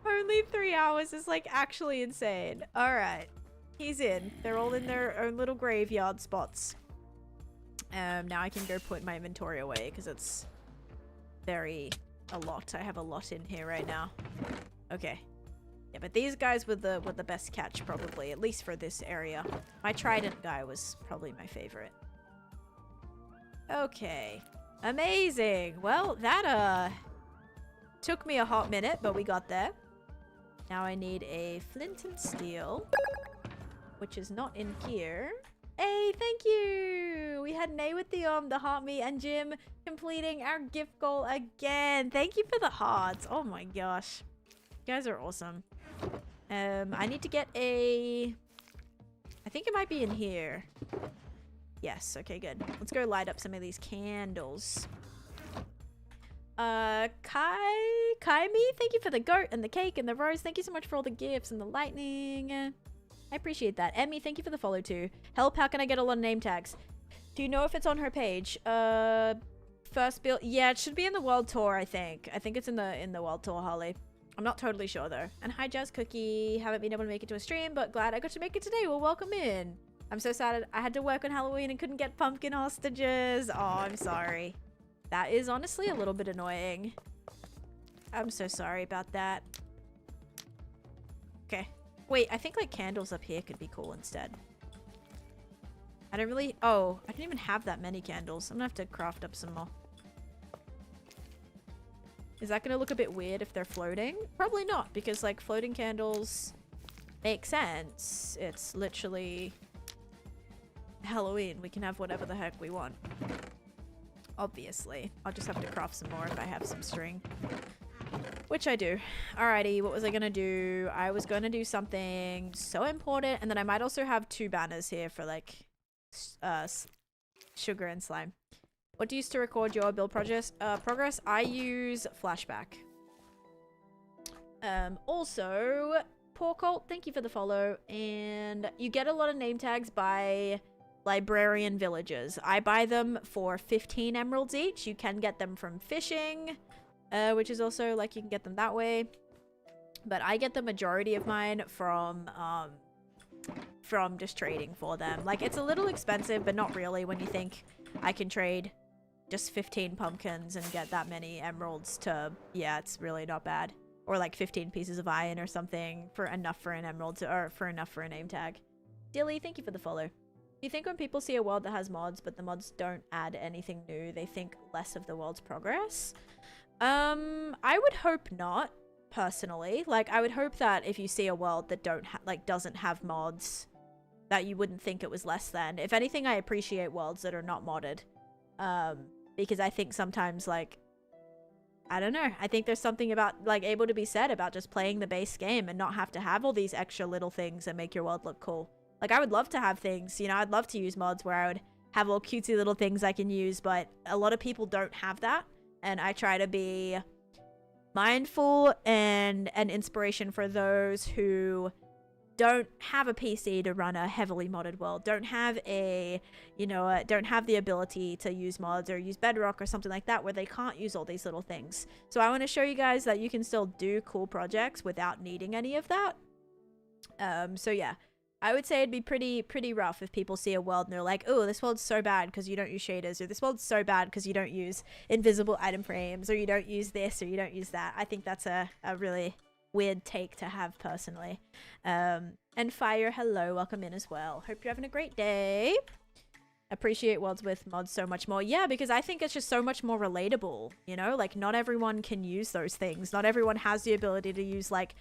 Only 3 hours is like actually insane. Alright. He's in. They're all in their own little graveyard spots. Now I can go put my inventory away because it's a lot. I have a lot in here right now. Okay. Yeah, but these guys were the best catch probably, at least for this area. My trident guy was probably my favorite. Okay. Amazing. Well, that took me a hot minute, but we got there. Now I need a flint and steel, which is not in here. Hey, thank you! We had Nay with the heart me, and Jim completing our gift goal again. Thank you for the hearts. Oh my gosh. You guys are awesome. I need to get a... I think it might be in here. Yes, okay, good. Let's go light up some of these candles. Kai me, thank you for the goat and the cake and the rose. Thank you so much for all the gifts and the lightning. I appreciate that. Emmy, thank you for the follow too. Help, how can I get a lot of name tags? Do you know if it's on her page? First build, yeah, it should be in the world tour. I think it's in the world tour, Holly. I'm not totally sure though. And hi, Jazz Cookie. Haven't been able to make it to a stream, but glad I got to make it today. Well, welcome in. I'm so sad I had to work on Halloween and couldn't get pumpkin hostages. Oh, I'm sorry. That is honestly a little bit annoying. I'm so sorry about that. Okay. Wait, I think like candles up here could be cool instead. I don't really... Oh, I don't even have that many candles. I'm gonna have to craft up some more. Is that gonna look a bit weird if they're floating? Probably not, because like floating candles make sense. It's literally Halloween. We can have whatever the heck we want. Obviously. I'll just have to craft some more if I have some string. Which I do. Alrighty, what was I gonna do? I was gonna do something so important, and then I might also have 2 banners here for like sugar and slime. What do you use to record your build progress? I use Flashback. Also, Poor Colt, thank you for the follow. And you get a lot of name tags by librarian villagers. I buy them for 15 emeralds each. You can get them from fishing, which is also like you can get them that way. But I get the majority of mine from just trading for them. Like, it's a little expensive, but not really when you think I can trade just 15 pumpkins and get that many emeralds to... Yeah, it's really not bad. Or like 15 pieces of iron or something for enough for an emerald or for enough for a name tag. Dilly, thank you for the follow. Do you think when people see a world that has mods, but the mods don't add anything new, they think less of the world's progress? I would hope not, personally. Like, I would hope that if you see a world that doesn't have mods, that you wouldn't think it was less than. If anything, I appreciate worlds that are not modded. Because I think sometimes, like, I don't know. I think there's something about, like, able to be said about just playing the base game and not have to have all these extra little things that make your world look cool. Like, I would love to have things, you know, I'd love to use mods where I would have all cutesy little things I can use, but a lot of people don't have that. And I try to be mindful and an inspiration for those who don't have a PC to run a heavily modded world, don't have a, you know, don't have the ability to use mods or use Bedrock or something like that where they can't use all these little things. So I want to show you guys that you can still do cool projects without needing any of that. So yeah, I would say it'd be pretty rough if people see a world and they're like, oh, this world's so bad because you don't use shaders, or this world's so bad because you don't use invisible item frames, or you don't use this, or you don't use that. I think that's a really weird take to have personally. And Fire, hello, welcome in as well. Hope you're having a great day. Appreciate worlds with mods so much more. Yeah, because I think it's just so much more relatable, you know? Like, not everyone can use those things. Not everyone has the ability to use, like,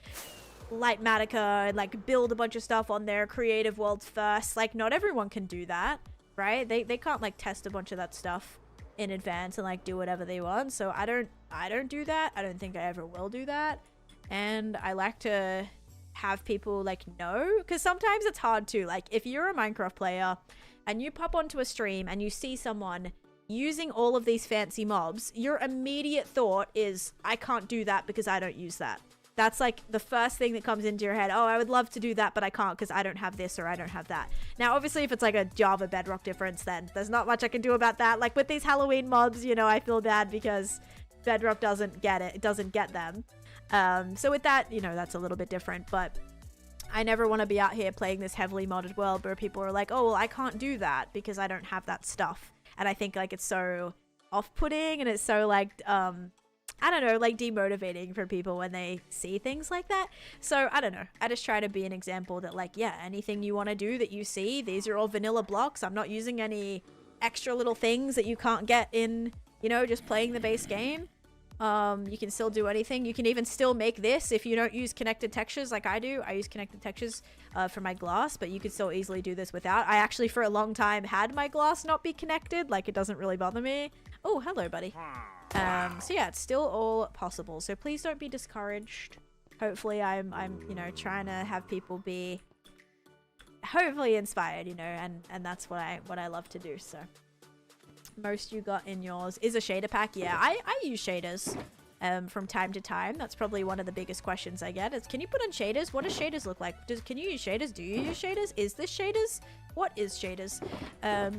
Lightmatica and, like, build a bunch of stuff on their creative worlds first. Like, not everyone can do that, right? They can't, like, test a bunch of that stuff in advance and, like, do whatever they want. So I don't do that. I don't think I ever will do that. And I like to have people, like, know, because sometimes it's hard too. Like, if you're a Minecraft player and you pop onto a stream and you see someone using all of these fancy mobs, your immediate thought is, I can't do that because I don't use that. That's like the first thing that comes into your head. Oh, I would love to do that, but I can't because I don't have this or I don't have that. Now, obviously, if it's like a Java Bedrock difference, then there's not much I can do about that. Like with these Halloween mobs, you know, I feel bad because Bedrock doesn't get it. It doesn't get them. So with that, you know, that's a little bit different, but I never want to be out here playing this heavily modded world where people are like, oh, well, I can't do that because I don't have that stuff. And I think, like, it's so off-putting and it's so, like, I don't know, like, demotivating for people when they see things like that. So, I don't know. I just try to be an example that, like, yeah, anything you want to do that you see, these are all vanilla blocks. I'm not using any extra little things that you can't get in, you know, just playing the base game. You can still do anything. You can even still make this if you don't use connected textures like I do. I use connected textures for my glass, but you could still easily do this without. I actually for a long time had my glass not be connected. Like, it doesn't really bother me. Oh, hello, buddy. So yeah, it's still all possible. So please don't be discouraged. Hopefully I'm you know, trying to have people be hopefully inspired, you know, and that's what I love to do. So most you got in yours is a shader pack. Yeah, I use shaders from time to time. That's probably one of the biggest questions I get is, can you put on shaders? What does shaders look like? Can you use shaders? Do you use shaders? Is this shaders? What is shaders?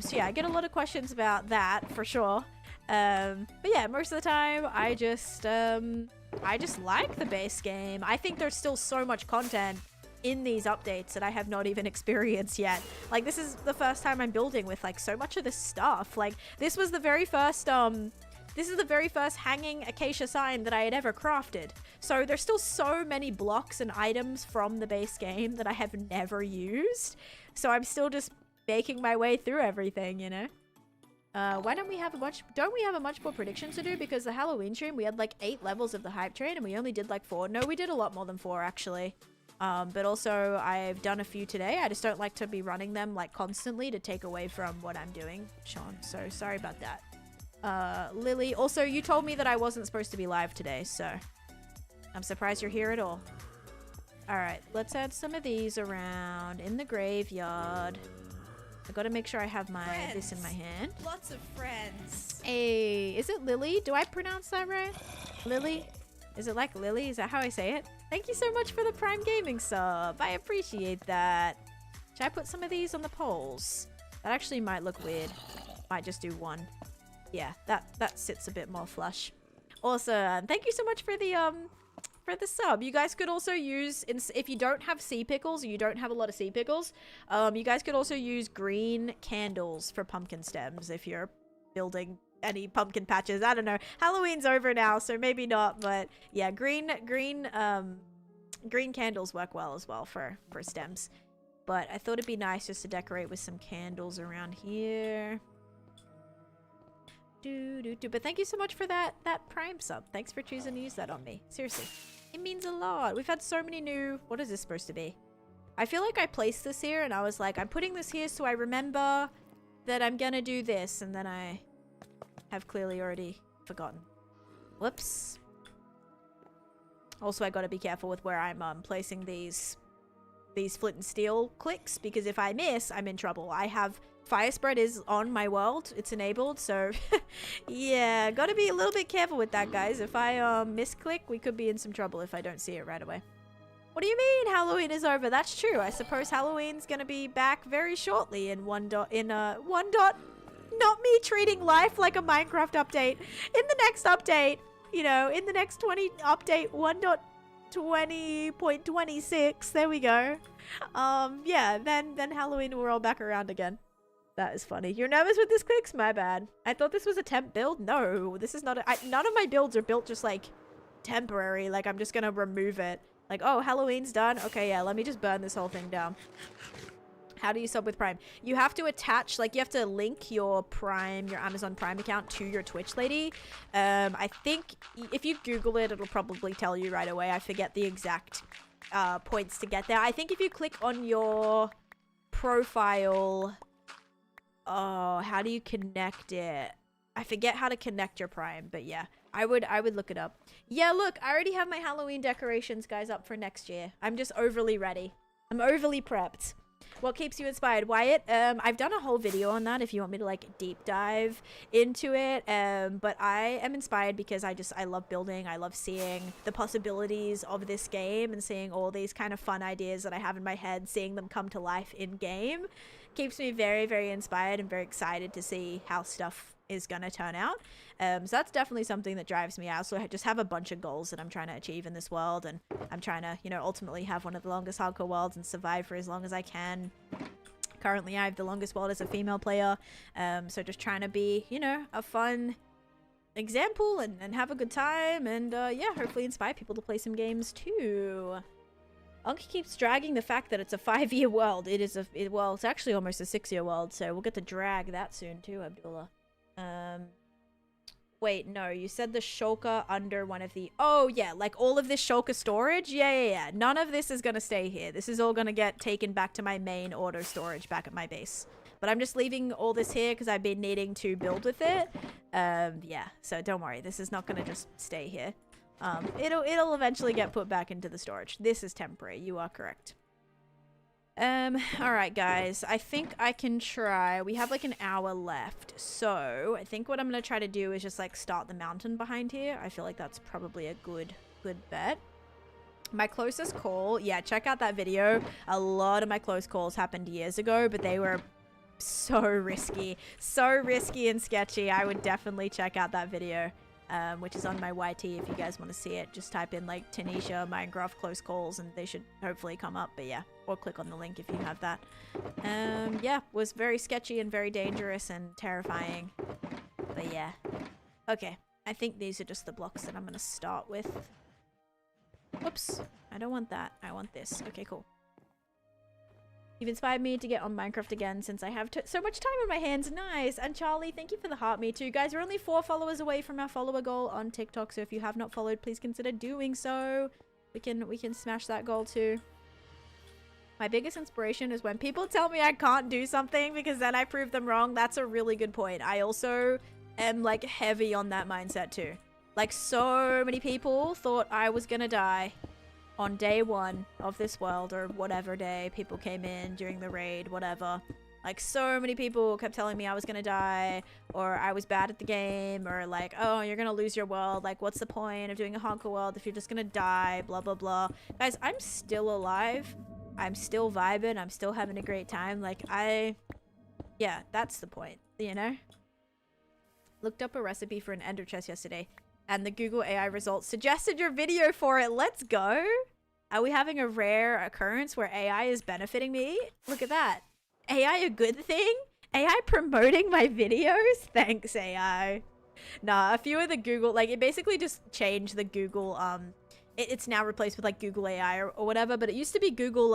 So yeah, I get a lot of questions about that for sure. But yeah, most of the time I just like the base game. I think there's still so much content in these updates that I have not even experienced yet. Like, this is the first time I'm building with like so much of this stuff. Like, this was the very first this is the very first hanging acacia sign that I had ever crafted. So there's still so many blocks and items from the base game that I have never used. So I'm still just making my way through everything, you know? Why don't we have a much more predictions to do? Because the Halloween stream, we had like 8 levels of the hype train and we only did like 4. No, we did a lot more than 4 actually. But also I've done a few today. I just don't like to be running them like constantly to take away from what I'm doing, Sean. So sorry about that. Lily, also you told me that I wasn't supposed to be live today, so I'm surprised you're here at all. Alright, let's add some of these around in the graveyard. I gotta make sure I have this in my hand. Lots of friends. Hey, is it Lily? Do I pronounce that right? Lily? Is it like Lily? Is that how I say it? Thank you so much for the Prime Gaming sub. I appreciate that. Should I put some of these on the poles? That actually might look weird. Might just do one. Yeah, that sits a bit more flush. Awesome. Thank you so much for the sub. You guys could also use, if you don't have sea pickles, or you don't have a lot of sea pickles, you guys could also use green candles for pumpkin stems if you're building any pumpkin patches. I don't know. Halloween's over now, so maybe not, but yeah, green candles work well as well for stems. But I thought it'd be nice just to decorate with some candles around here. But thank you so much for that Prime sub. Thanks for choosing to use that on me. Seriously. It means a lot. We've had so many new... What is this supposed to be? I feel like I placed this here and I was like, I'm putting this here so I remember that I'm gonna do this, and then I have clearly already forgotten. Whoops. Also, I gotta be careful with where I'm placing these flint and steel clicks, because if I miss, I'm in trouble. I have... Fire spread is on my world. It's enabled, so yeah, gotta be a little bit careful with that, guys. If I misclick, we could be in some trouble if I don't see it right away. What do you mean Halloween is over? That's true. I suppose Halloween's gonna be back very shortly in not me treating life like a Minecraft update. In the next update, you know, in the next update 1.20.26, there we go. Yeah, then Halloween will roll back around again. That is funny. You're nervous with this clicks? My bad. I thought this was a temp build. No, this is not none of my builds are built just like temporary. Like, I'm just gonna remove it. Like, oh, Halloween's done. Okay, yeah, let me just burn this whole thing down. How do you sub with Prime? You have to attach, like, you have to link your Amazon Prime account to your Twitch lady. I think if you Google it, it'll probably tell you right away. I forget the exact points to get there. I think if you click on your profile... Oh, how do you connect it? I forget how to connect your Prime, but yeah, I would look it up. Yeah, look, I already have my Halloween decorations, guys, up for next year. I'm just overly ready. I'm overly prepped. What keeps you inspired, Wyatt? I've done a whole video on that if you want me to like deep dive into it. But I am inspired because I love building. I love seeing the possibilities of this game and seeing all these kind of fun ideas that I have in my head, seeing them come to life in game. Keeps me very, very inspired and very excited to see how stuff is gonna turn out. So that's definitely something that drives me out. So I just have a bunch of goals that I'm trying to achieve in this world, and I'm trying to, you know, ultimately have one of the longest hardcore worlds and survive for as long as I can. Currently, I have the longest world as a female player. So just trying to be, you know, a fun example and have a good time, and yeah, hopefully inspire people to play some games too. Unky keeps dragging the fact that it's a 5-year world. It is well, it's actually almost a 6-year world, so we'll get to drag that soon too, Abdullah. Wait, no, you said the shulker under one of the... Oh, yeah, like all of this shulker storage? Yeah. None of this is gonna stay here. This is all gonna get taken back to my main auto storage back at my base. But I'm just leaving all this here because I've been needing to build with it. Yeah, so don't worry. This is not gonna just stay here. It'll eventually get put back into the storage. This is temporary. You are correct. Alright guys, I think I can try. We have like an hour left, so I think what I'm gonna try to do is just like start the mountain behind here. I feel like that's probably a good bet. My closest call, yeah, check out that video. A lot of my close calls happened years ago, but they were so risky and sketchy. I would definitely check out that video, which is on my YT if you guys want to see it. Just type in like Taneesha Minecraft close calls and they should hopefully come up. But yeah, or click on the link if you have that. Yeah, was very sketchy and very dangerous and terrifying. But yeah. Okay, I think these are just the blocks that I'm gonna start with. Whoops, I don't want that. I want this. Okay, cool. You've inspired me to get on Minecraft again since I have so much time on my hands. Nice. And Charlie, thank you for the heart. Me too. Guys, we're only 4 followers away from our follower goal on TikTok. So if you have not followed, please consider doing so. We can smash that goal too. My biggest inspiration is when people tell me I can't do something because then I prove them wrong. That's a really good point. I also am like heavy on that mindset too. Like so many people thought I was gonna die on day 1 of this world or whatever day people came in during the raid, whatever. Like so many people kept telling me I was gonna die or I was bad at the game or like, oh, you're gonna lose your world. Like what's the point of doing a honker world if you're just gonna die, blah, blah, blah. Guys, I'm still alive. I'm still vibing. I'm still having a great time. Like yeah, that's the point, you know? Looked up a recipe for an ender chest yesterday and the Google AI results suggested your video for it. Let's go. Are we having a rare occurrence where AI is benefiting me? Look at that. AI a good thing? AI promoting my videos? Thanks, AI. Nah, a few of the Google, like it basically just changed the Google, it's now replaced with like Google AI or whatever, but it used to be Google,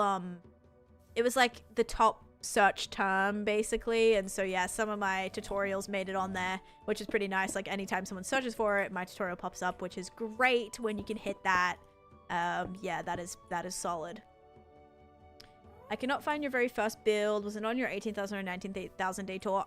it was like the top search term basically, and so yeah, some of my tutorials made it on there, which is pretty nice. Like anytime someone searches for it, my tutorial pops up, which is great when you can hit that. Yeah, that is solid. I cannot find your very first build. Was it on your 18,000 or 19,000 day tour?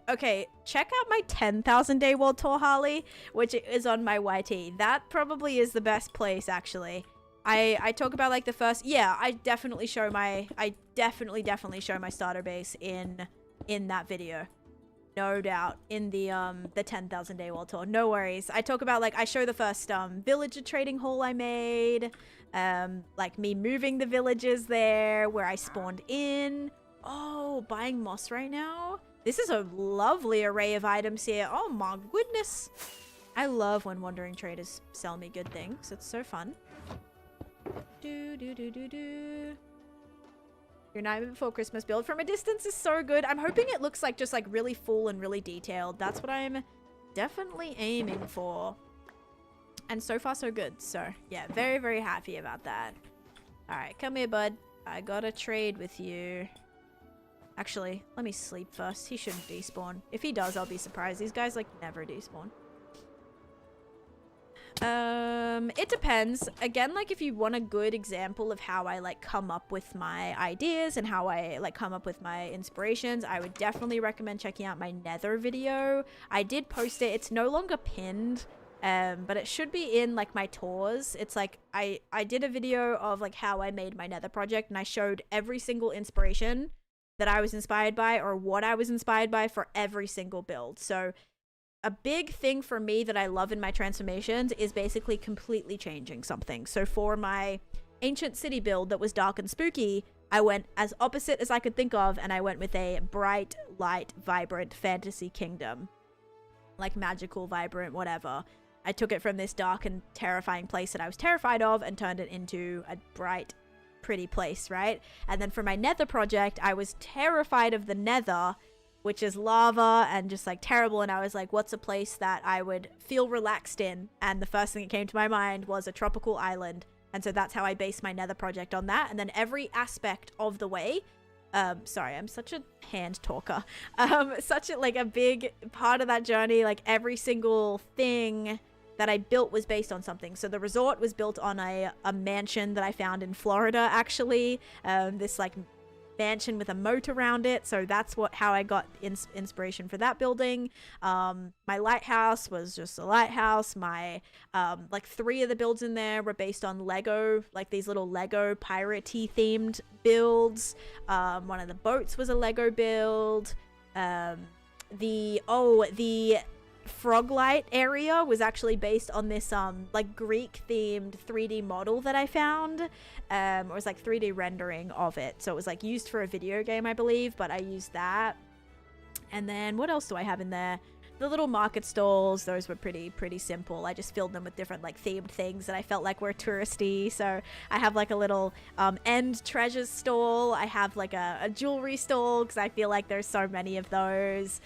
Okay, check out my 10,000 day world tour, Harley, which is on my YT. That probably is the best place actually. I talk about like the first, yeah, I definitely show my starter base in that video. No doubt. In the 10,000 day world tour. No worries. I talk about like, I show the first villager trading hall I made, like me moving the villagers there where I spawned in. Oh, buying moss right now. This is a lovely array of items here. Oh my goodness. I love when wandering traders sell me good things. It's so fun. Your Nightmare Before Christmas build from a distance is so good. I'm hoping it looks like just like really full and really detailed. That's what I'm definitely aiming for. And so far so good. So yeah, very, very happy about that. All right, come here, bud. I gotta trade with you. Actually, let me sleep first. He shouldn't despawn. If he does, I'll be surprised. These guys like never despawn. It depends. Again, like if you want a good example of how I like come up with my ideas and how I like come up with my inspirations, I would definitely recommend checking out my Nether video. I did post it. It's no longer pinned, but it should be in like my tours. It's like I did a video of like how I made my Nether project and I showed every single inspiration that I was inspired by or what I was inspired by for every single build. So a big thing for me that I love in my transformations is basically completely changing something. So for my ancient city build that was dark and spooky, I went as opposite as I could think of, and I went with a bright, light, vibrant fantasy kingdom. Like magical, vibrant, whatever. I took it from this dark and terrifying place that I was terrified of and turned it into a bright, pretty place, right? And then for my Nether project, I was terrified of the Nether, which is lava and just like terrible, and I was like, what's a place that I would feel relaxed in? And the first thing that came to my mind was a tropical island, and so that's how I based my Nether project on that. And then every aspect of the way, sorry, I'm such a hand talker, such a like a big part of that journey, like every single thing that I built was based on something. So the resort was built on a mansion that I found in Florida, actually, this like mansion with a moat around it. So that's how I got inspiration for that building. My lighthouse was just a lighthouse. My like 3 of the builds in there were based on Lego, like these little Lego piratey themed builds. One of the boats was a Lego build. The Froglight area was actually based on this like Greek themed 3D model that I found. It was like 3D rendering of it, so it was like used for a video game, I believe, but I used that. And then what else do I have in there? The little market stalls, those were pretty simple. I just filled them with different like themed things that I felt like were touristy. So I have like a little end treasures stall. I have like a jewelry stall because I feel like there's so many of those.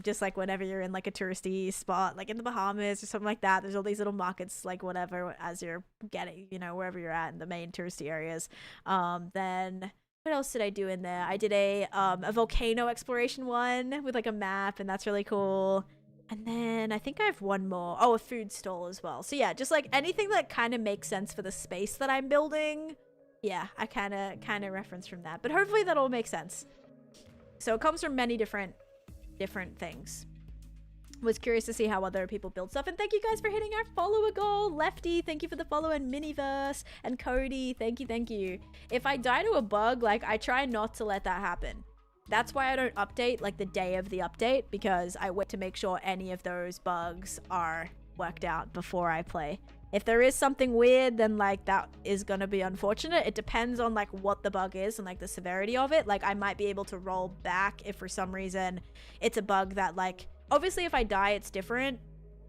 Just like whenever you're in like a touristy spot, like in the Bahamas or something like that, there's all these little markets, like whatever, as you're getting, you know, wherever you're at in the main touristy areas. Then what else did I do in there? I did a volcano exploration one with like a map, and that's really cool. And then I think I have one more. Oh, a food stall as well. So yeah, just like anything that kind of makes sense for the space that I'm building. Yeah, I kind of reference from that. But hopefully that all makes sense. So it comes from many different things. Was curious to see how other people build stuff, and thank you guys for hitting our follower goal. Lefty, thank you for the follow, and Miniverse, and Cody, thank you. If I die to a bug, like, I try not to let that happen. That's why I don't update like the day of the update, because I wait to make sure any of those bugs are worked out before I play. If there is something weird, then like that is gonna be unfortunate. It depends on like what the bug is and like the severity of it. Like I might be able to roll back if for some reason it's a bug that like, obviously if I die it's different,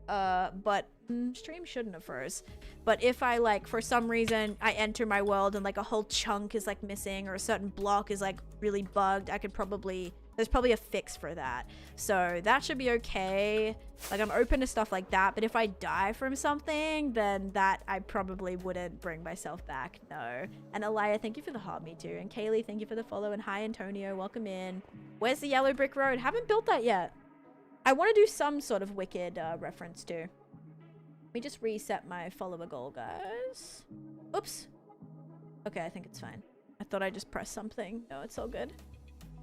but stream shouldn't have froze. But if I like for some reason I enter my world and like a whole chunk is like missing, or a certain block is like really bugged, I could probably, there's probably a fix for that. So that should be okay. Like I'm open to stuff like that, but if I die from something, then that I probably wouldn't bring myself back, no. And Elia, thank you for the heart, me too. And Kaylee, thank you for the follow. And hi Antonio, welcome in. Where's the yellow brick road? Haven't built that yet. I want to do some sort of wicked reference too. Let me just reset my follower goal, guys. Oops. Okay, I think it's fine. I thought I just pressed something. No, it's all good.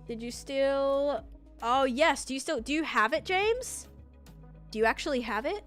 Did you still... Oh, yes. Do you have it, James? Do you actually have it?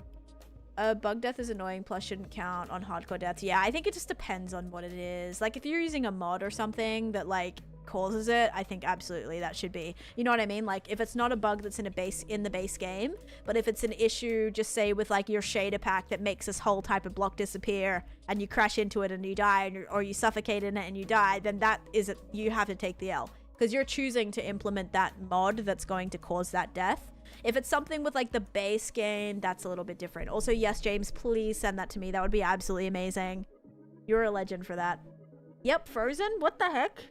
Bug death is annoying, plus shouldn't count on hardcore deaths. Yeah, I think it just depends on what it is. Like, if you're using a mod or something that, like, causes it, I think absolutely that should be, you know what I mean? Like if it's not a bug that's in the base game, but if it's an issue, just say with like your shader pack that makes this whole type of block disappear and you crash into it and you die, or you suffocate in it and you die, then that is it. You have to take the L because you're choosing to implement that mod that's going to cause that death. If it's something with like the base game, that's a little bit different. Also, yes, James, please send that to me. That would be absolutely amazing. You're a legend for that. Yep, frozen? What the heck?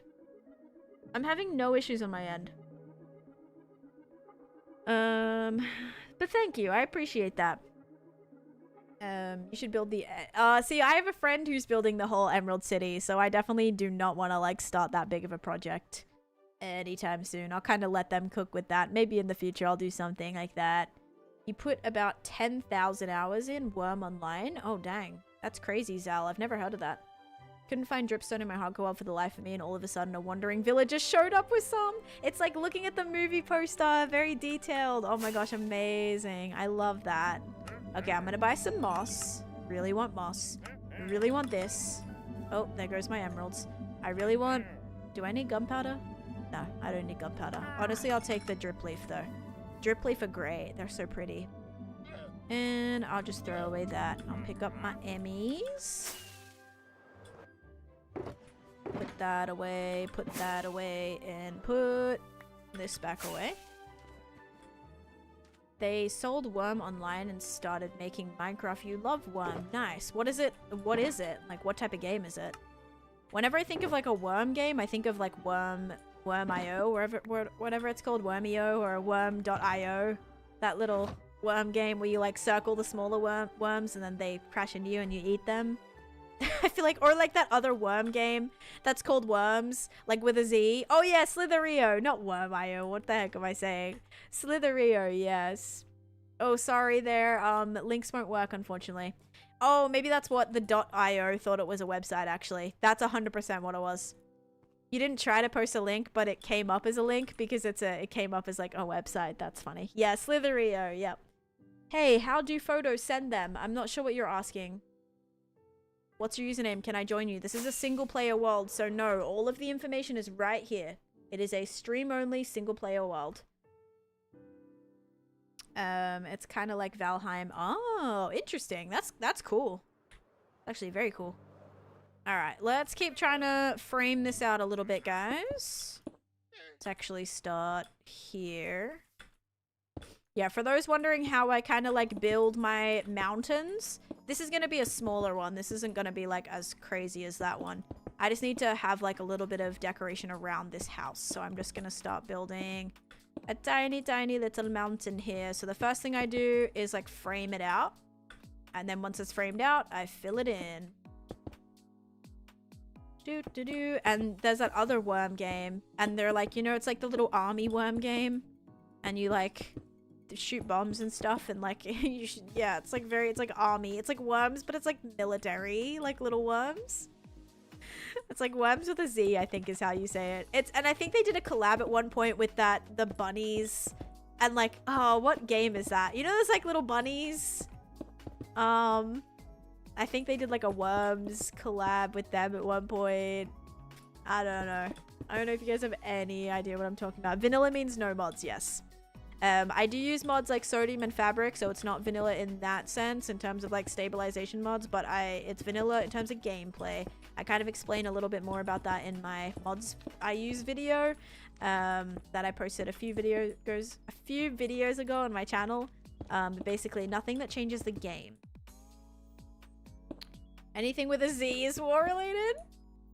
I'm having no issues on my end. But thank you. I appreciate that. You should build the... see, I have a friend who's building the whole Emerald City, so I definitely do not want to, like, start that big of a project anytime soon. I'll kind of let them cook with that. Maybe in the future I'll do something like that. You put about 10,000 hours in Worm Online? Oh, dang. That's crazy, Zal. I've never heard of that. Couldn't find dripstone in my hardcore world for the life of me, and all of a sudden a wandering villager showed up with some. It's like looking at the movie poster, very detailed. Oh my gosh, amazing. I love that. Okay, I'm gonna buy some moss. Really want moss. Really want this. Oh, there goes my emeralds. I really want... Do I need gunpowder? No, I don't need gunpowder. Honestly, I'll take the drip leaf though. Drip leaf are great. They're so pretty. And I'll just throw away that. I'll pick up my Emmys. Put that away, and put this back away. They sold Worm online and started making Minecraft. You love Worm. Nice. What is it? What is it? Like, what type of game is it? Whenever I think of, like, a Worm game, I think of, like, Worm.io, whatever it's called, Wormio or Worm.io. That little worm game where you, like, circle the smaller worms and then they crash into you and you eat them. I feel like, or like that other worm game that's called Worms, like with a Z. Oh yeah, Slitherio, not Worm.io. What the heck am I saying? Slitherio, yes. Oh, sorry there. Links won't work, unfortunately. Oh, maybe that's what the .io thought it was a website, actually. That's 100% what it was. You didn't try to post a link, but it came up as a link because it came up as like a website. That's funny. Yeah, Slitherio, yep. Hey, how do photos send them? I'm not sure what you're asking. What's your username? Can I join you? This is a single player world, so no, all of the information is right here. It is a stream only single player world. It's kind of like Valheim. Oh, interesting. That's cool. Actually, very cool. All right, let's keep trying to frame this out a little bit, guys. Let's actually start here. Yeah, for those wondering how I kind of like build my mountains, this is going to be a smaller one. This isn't going to be like as crazy as that one. I just need to have like a little bit of decoration around this house. So I'm just going to start building a tiny, tiny little mountain here. So the first thing I do is like frame it out. And then once it's framed out, I fill it in. And there's that other worm game. And they're like, you know, it's like the little army worm game. And you like shoot bombs and stuff. And like, you should, yeah, it's like it's like army. It's like worms, but it's like military, like little worms. It's like worms with a Z, I think is how you say it. And I think they did a collab at one point with the bunnies. And like, oh, what game is that? You know, those like little bunnies. I think they did like a worms collab with them at one point. I don't know. I don't know if you guys have any idea what I'm talking about. Vanilla means no mods, yes. I do use mods like sodium and fabric, so it's not vanilla in that sense in terms of like stabilization mods, but it's vanilla in terms of gameplay. I kind of explain a little bit more about that in my mods I use video that I posted a few videos ago on my channel. Basically nothing that changes the game. Anything with a Z is war related?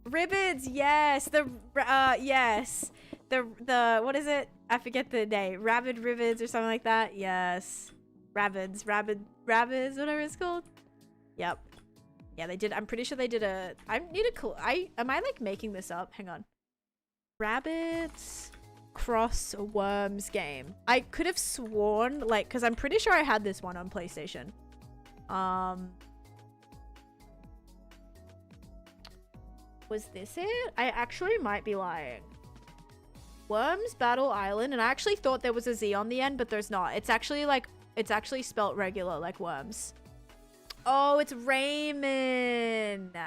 Ribbons, yes. Yes. The what is it? I forget the name. Rabid Ribbons or something like that. Yes. Rabbids, whatever it's called. Yep. Yeah, they did. I'm pretty sure they did a. Am I like making this up? Hang on. Rabbids cross worms game. I could have sworn like because I'm pretty sure I had this one on PlayStation. Was this it? I actually might be lying. Worms Battle Island, and I actually thought there was a Z on the end, but there's not. It's actually spelt regular like worms. Oh, it's Rayman.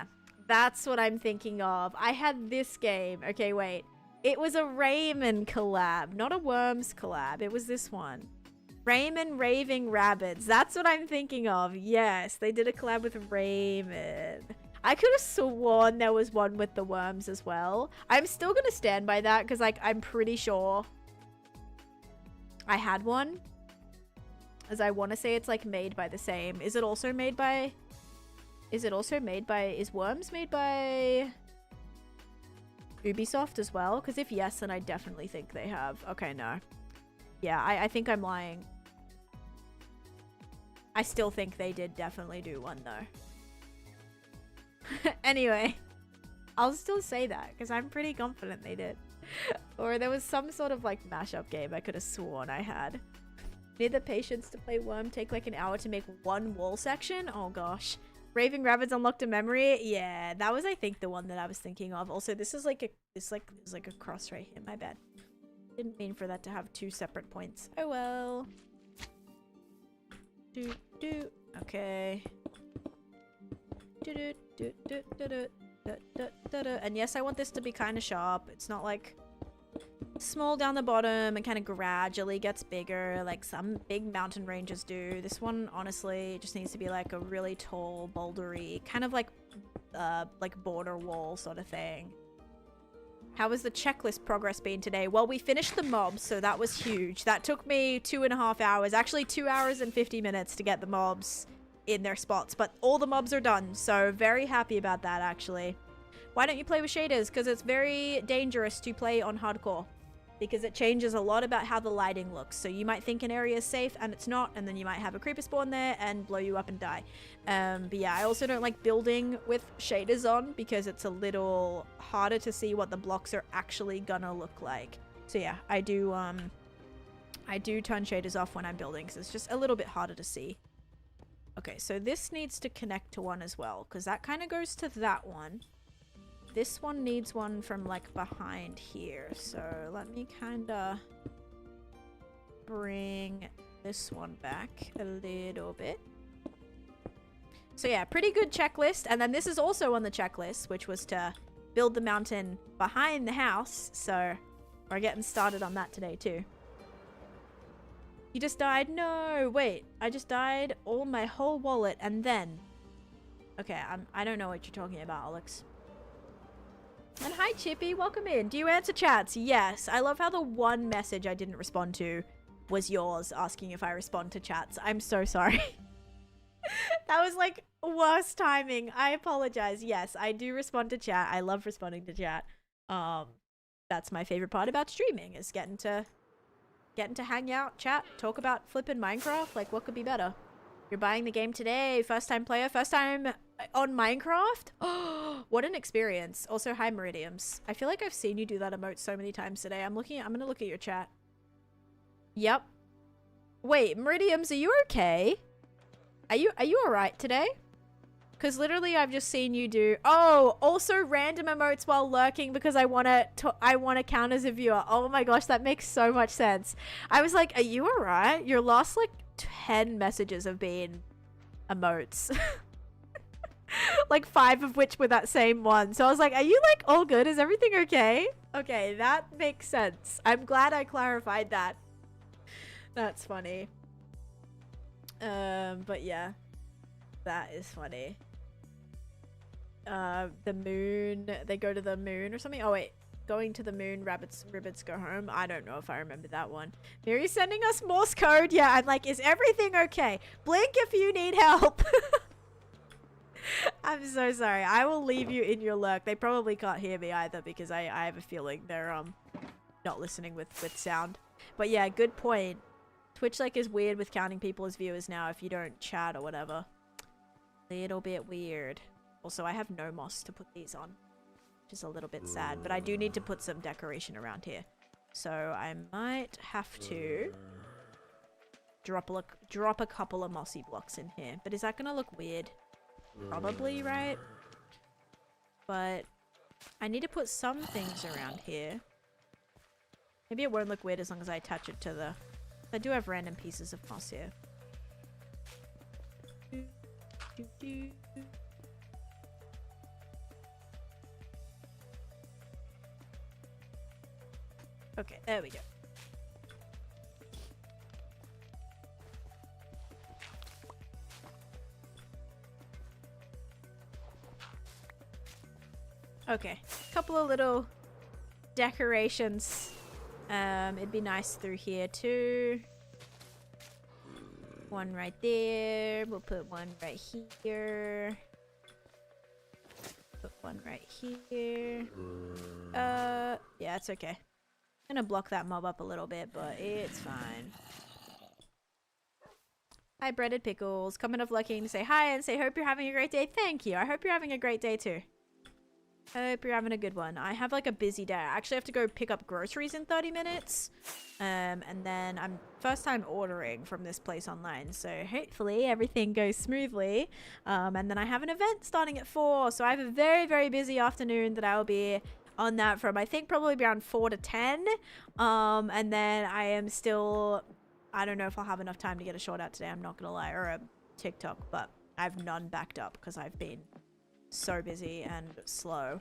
That's what I'm thinking of. I had this game. Okay, wait. It was a Rayman collab, not a worms collab. It was this one. Rayman Raving Rabbids. That's what I'm thinking of. Yes, they did a collab with Rayman. I could have sworn there was one with the worms as well. I'm still gonna stand by that because like I'm pretty sure I had one. As I want to say it's like made by the same. Is worms made by Ubisoft as well? Because if yes, then I definitely think they have. Okay, no. Yeah, I think I'm lying. I still think they did definitely do one though. Anyway, I'll still say that because I'm pretty confident they did. Or there was some sort of like mashup game I could have sworn I had. Need the patience to play Worm, take like an hour to make one wall section? Oh gosh. Raving Rabbids unlocked a memory? Yeah, that was I think the one that I was thinking of. Also, this is like there's like a cross right here. My bad. Didn't mean for that to have two separate points. Oh well. Okay. And yes, I want this to be kind of sharp. It's not like small down the bottom and kind of gradually gets bigger like some big mountain ranges do. This one honestly just needs to be like a really tall, bouldery, kind of like border wall sort of thing. How has the checklist progress been today? Well, we finished the mobs, so that was huge. That took me 2.5 hours, actually 2 hours and 50 minutes to get the mobs in their spots, but all the mobs are done, so very happy about that actually. Why don't you play with shaders? Because it's very dangerous to play on hardcore because it changes a lot about how the lighting looks. So you might think an area is safe and it's not, and then you might have a creeper spawn there and blow you up and die. But yeah, I also don't like building with shaders on because it's a little harder to see what the blocks are actually gonna look like. So yeah, I do turn shaders off when I'm building because it's just a little bit harder to see. Okay, so this needs to connect to one as well because that kind of goes to that one. This one needs one from like behind here, so let me kind of bring this one back a little bit. So yeah, pretty good checklist. And then this is also on the checklist, which was to build the mountain behind the house. So we're getting started on that today too. You just died? No, wait. I just died all my whole wallet and then. Okay, I don't know what you're talking about, Alex. And hi, Chippy. Welcome in. Do you answer chats? Yes. I love how the one message I didn't respond to was yours asking if I respond to chats. I'm so sorry. That was like worst timing. I apologize. Yes, I do respond to chat. I love responding to chat. That's my favorite part about streaming is getting to hang out, chat, talk about flipping Minecraft. Like, what could be better? You're buying the game today. First time player, first time on Minecraft. Oh, what an experience. Also, hi Meridiums. I feel like I've seen you do that emote so many times today. I'm gonna look at your chat. Yep. Wait, Meridiums, are you okay? Are you alright today? Because literally I've just seen you do... Oh, also random emotes while lurking because I want to count as a viewer. Oh my gosh, that makes so much sense. I was like, are you alright? Your last like 10 messages have been emotes. Like 5 of which were that same one. So I was like, are you like all good? Is everything okay? Okay, that makes sense. I'm glad I clarified that. That's funny. But yeah, that is funny. The moon, they go to the moon or something. Oh wait, going to the moon, rabbits go home. I don't know if I remember that one. Mary's sending us Morse code. Yeah, I'm like, is everything okay? Blink if you need help. I'm so sorry. I will leave you in your lurk. They probably can't hear me either because I have a feeling they're not listening with sound. But yeah, good point. Twitch like is weird with counting people as viewers now if you don't chat or whatever. Little bit weird. Also, I have no moss to put these on, which is a little bit sad, but I do need to put some decoration around here. So I might have to drop a couple of mossy blocks in here. But is that gonna look weird? Probably, right? But I need to put some things around here. Maybe it won't look weird as long as I attach it to the... I do have random pieces of moss here. Okay, there we go. Okay, couple of little decorations. It'd be nice through here too. One right there. We'll put one right here. Put one right here. Yeah, it's okay. I'm gonna block that mob up a little bit, but it's fine. Hi, Breaded Pickles. Comment of lurking to say hi and say hope you're having a great day. Thank you. I hope you're having a great day too. Hope you're having a good one. I have like a busy day. I actually have to go pick up groceries in 30 minutes. And then I'm first time ordering from this place online. So hopefully everything goes smoothly. And then I have an event starting at 4. So I have a very, very busy afternoon that I'll be on that from I think probably around 4 to 10. And then I am still... I don't know if I'll have enough time to get a short out today. I'm not going to lie. Or a TikTok. But I have none backed up because I've been... so busy and slow.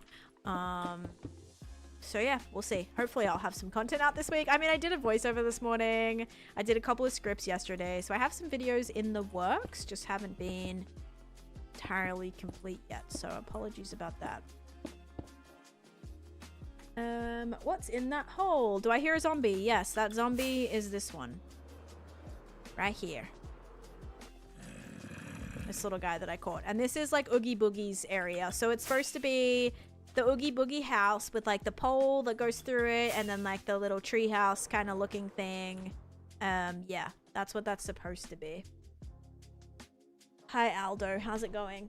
So yeah, we'll see. Hopefully I'll have some content out this week. I mean, I did a voiceover this morning. I did a couple of scripts yesterday. So I have some videos in the works. Just haven't been entirely complete yet. So apologies about that. What's in that hole? Do I hear a zombie? Yes, that zombie is this one. Right here. This little guy that I caught. And this is like Oogie Boogie's area. So it's supposed to be the Oogie Boogie house with like the pole that goes through it and then like the little tree house kind of looking thing. Yeah, that's what that's supposed to be. Hi Aldo, how's it going?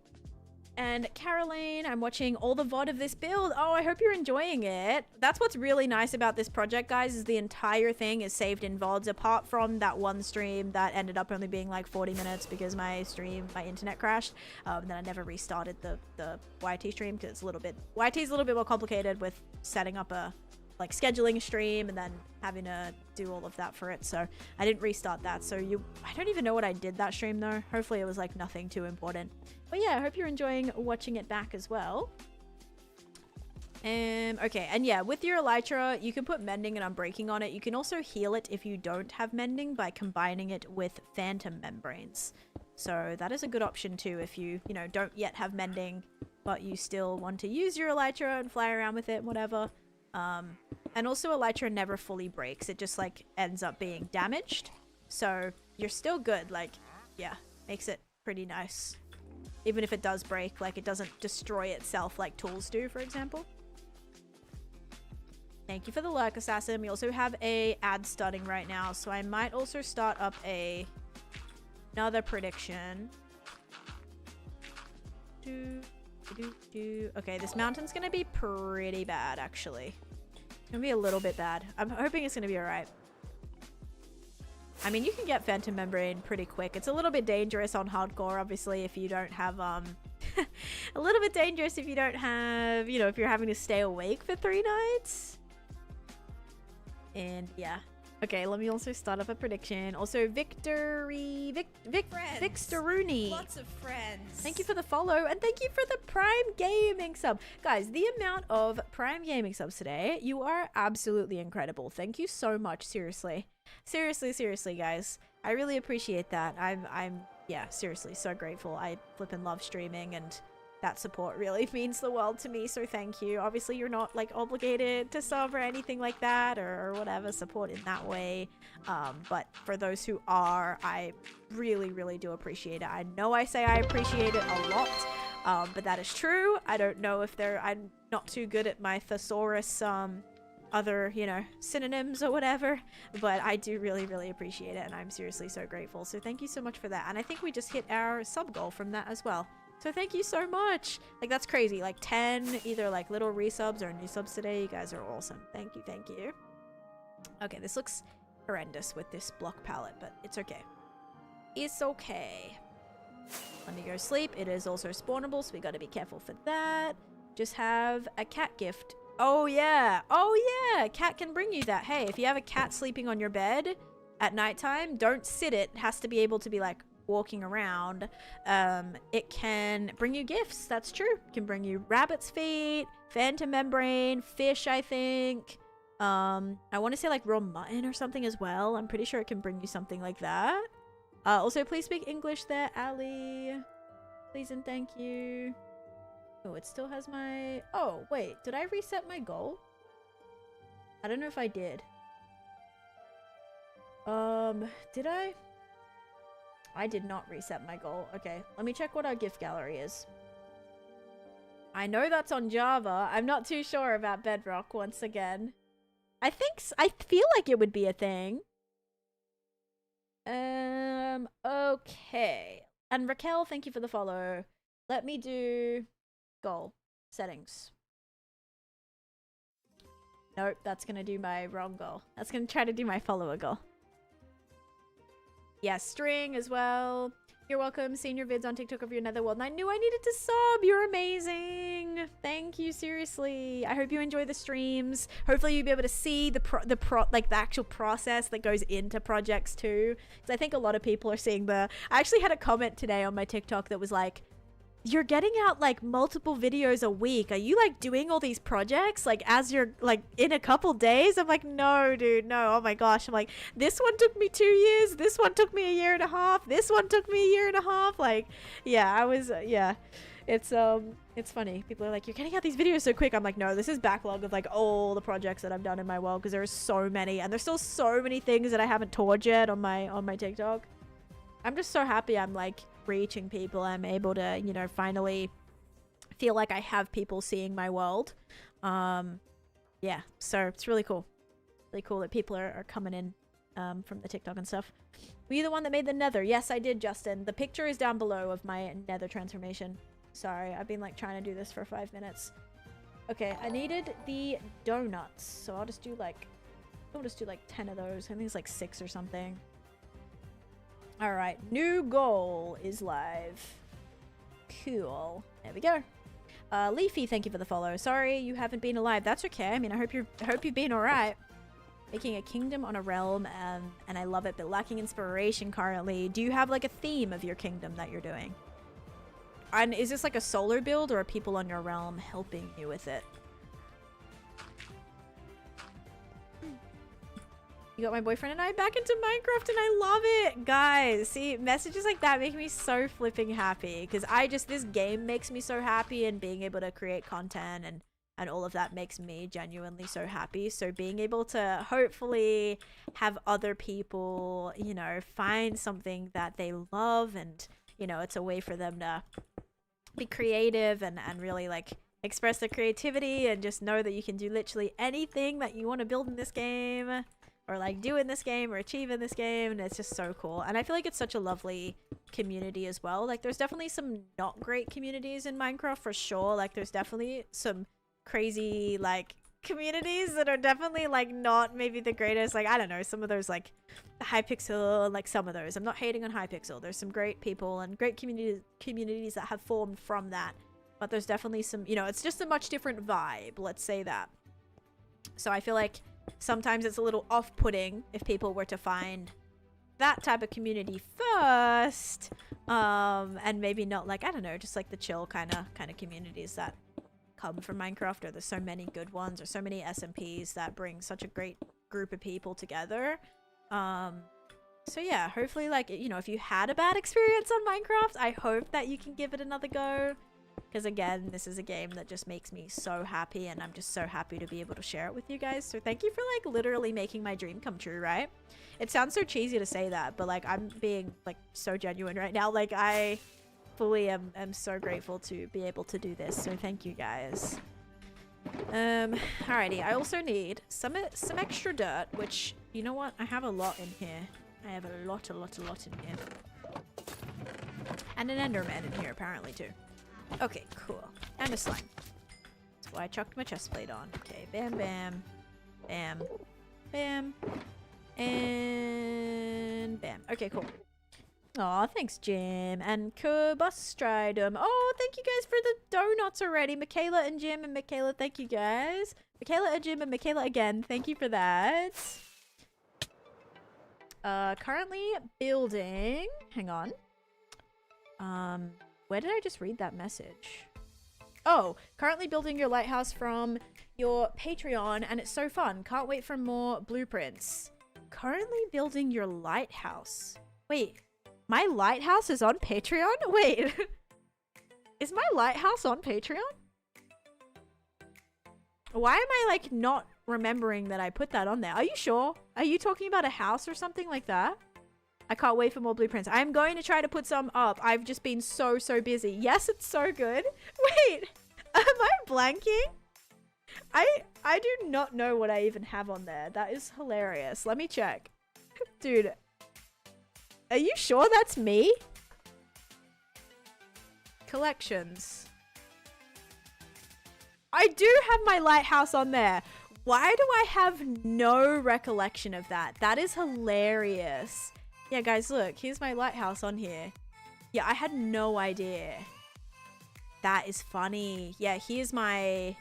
And Caroline, I'm watching all the VOD of this build. Oh, I hope you're enjoying it. That's what's really nice about this project, guys, is the entire thing is saved in VODs, apart from that one stream that ended up only being like 40 minutes because my internet crashed. Then I never restarted the YT stream because it's a little bit... YT is a little bit more complicated with setting up a... like scheduling a stream and then having to do all of that for it. So I didn't restart that. So I don't even know what I did that stream though. Hopefully it was like nothing too important. But yeah, I hope you're enjoying watching it back as well. Okay, and yeah, with your elytra, you can put mending and unbreaking on it. You can also heal it if you don't have mending by combining it with phantom membranes. So that is a good option too if you know, don't yet have mending, but you still want to use your elytra and fly around with it, whatever. And also elytra never fully breaks. It just like ends up being damaged. So you're still good. Like, yeah, makes it pretty nice. Even if it does break, like it doesn't destroy itself like tools do, for example. Thank you for the lurk, assassin. We also have a ad starting right now, so I might also start up another prediction. Okay, this mountain's gonna be pretty bad, actually. It's gonna be a little bit bad. I'm hoping it's gonna be alright. I mean, you can get phantom membrane pretty quick. It's a little bit dangerous on hardcore, obviously, if you don't have, a little bit dangerous if you don't have, you know, if you're having to stay awake for 3 nights. And yeah. Okay, let me also start up a prediction. Also, Victory... Victoruni. Lots of friends. Thank you for the follow, and thank you for the Prime Gaming sub. Guys, the amount of Prime Gaming subs today, you are absolutely incredible. Thank you so much, seriously. Seriously, guys. I really appreciate that. I'm yeah, seriously, so grateful. I flippin' love streaming, and that support really means the world to me, so thank you. Obviously, you're not, like, obligated to sub or anything like that, or whatever, support in that way. But for those who are, I really do appreciate it. I know I say I appreciate it a lot, but that is true. I don't know if I'm not too good at my thesaurus, other, you know, synonyms or whatever, but I do really appreciate it, and I'm seriously so grateful. So thank you so much for that. And I think we just hit our sub goal from that as well. So thank you so much. Like, that's crazy. Like 10 either like little resubs or new subs today. You guys are awesome. Thank you. Okay, this looks horrendous with this block palette, but it's okay. It's okay. Let me go sleep. It is also spawnable, so we gotta be careful for that. Just have a cat gift. Oh yeah, cat can bring you that. Hey, if you have a cat sleeping on your bed at nighttime, don't sit it. It has to be able to be like walking around. It can bring you gifts. That's true. It can bring you rabbit's feet, phantom membrane, fish, I think. I want to say like raw mutton or something as well. I'm pretty sure it can bring you something like that. Also, please speak English there, Ali. Please and thank you. Oh, it still has my... Oh, wait. Did I reset my goal? I don't know if I did. Did I? I did not reset my goal. Okay, let me check what our gift gallery is. I know that's on Java. I'm not too sure about Bedrock once again. I feel like it would be a thing. Okay. And Raquel, thank you for the follow. Let me do goal settings. Nope, that's gonna do my wrong goal. That's gonna try to do my follower goal. Yeah, string as well. You're welcome. Seeing your vids on TikTok of your netherworld, and I knew I needed to sub. You're amazing. Thank you, seriously. I hope you enjoy the streams. Hopefully you'll be able to see the actual process that goes into projects too. Because I think a lot of people are seeing I actually had a comment today on my TikTok that was like, you're getting out like multiple videos a week. Are you like doing all these projects like as you're like in a couple days? I'm like, no, dude, no. Oh my gosh. I'm like, this one took me 2 years. This one took me 1.5 years. This one took me 1.5 years. Like, yeah, I was, yeah. It's funny. People are like, you're getting out these videos so quick. I'm like, no, this is backlog of like all the projects that I've done in my world because there are so many, and there's still so many things that I haven't toured yet on my TikTok. I'm just so happy I'm like reaching people. I'm able to, you know, finally feel like I have people seeing my world. Yeah, so it's really cool. Really cool that people are coming in from the TikTok and stuff. Were you the one that made the nether? Yes, I did, Justin. The picture is down below of my nether transformation. Sorry, I've been like trying to do this for 5 minutes. Okay, I needed the donuts, so I'll just do like 10 of those. I think it's like 6 or something. All right, new goal is live. Cool. There we go. Leafy, thank you for the follow. Sorry you haven't been alive. That's okay. I mean, I hope you've been all right. Making a kingdom on a realm, and I love it, but lacking inspiration currently. Do you have like a theme of your kingdom that you're doing? And is this like a solar build, or are people on your realm helping you with it? You got my boyfriend and I back into Minecraft and I love it. Guys, see, messages like that make me so flipping happy. Because this game makes me so happy, and being able to create content and all of that makes me genuinely so happy. So being able to hopefully have other people, you know, find something that they love, and, you know, it's a way for them to be creative and really like express their creativity, and just know that you can do literally anything that you want to build in this game, or like do in this game, or achieve in this game. And it's just so cool. And I feel like it's such a lovely community as well. Like there's definitely some not great communities in Minecraft for sure. Like there's definitely some crazy like communities that are definitely like not maybe the greatest. Like I don't know, some of those like Hypixel, like some of those. I'm not hating on Hypixel. There's some great people and great communities that have formed from that. But there's definitely some, you know, it's just a much different vibe, let's say that. So I feel like sometimes it's a little off-putting if people were to find that type of community first, and maybe not like, I don't know, just like the chill kind of communities that come from Minecraft, or there's so many good ones, or so many SMPs that bring such a great group of people together. So yeah, hopefully, like, you know, if you had a bad experience on Minecraft, I hope that you can give it another go. Because again, this is a game that just makes me so happy, and I'm just so happy to be able to share it with you guys. So thank you for like literally making my dream come true, right? It sounds so cheesy to say that, but like I'm being like so genuine right now. Like I fully am so grateful to be able to do this. So thank you guys. Alrighty, I also need some extra dirt, which, you know what? I have a lot in here. I have a lot in here. And an enderman in here apparently too. Okay, cool. And a slime. That's why I chucked my chest plate on. Okay, bam, bam, bam, bam, and bam. Okay, cool. Aw, thanks, Jim. And Combustridum. Oh, thank you guys for the donuts already. Michaela and Jim and Michaela, thank you guys. Michaela and Jim and Michaela again, thank you for that. Currently building... Hang on. Where did I just read that message? Oh, currently building your lighthouse from your Patreon, and it's so fun. Can't wait for more blueprints. Currently building your lighthouse. Wait, my lighthouse is on Patreon? Wait, is my lighthouse on Patreon? Why am I like not remembering that I put that on there? Are you sure? Are you talking about a house or something like that? I can't wait for more blueprints. I'm going to try to put some up. I've just been so busy. Yes, it's so good. Wait, am I blanking? I do not know what I even have on there. That is hilarious. Let me check. Dude, are you sure that's me? Collections. I do have my lighthouse on there. Why do I have no recollection of that? That is hilarious. Yeah, guys, look. Here's my lighthouse on here. Yeah, I had no idea. That is funny. Yeah, here's my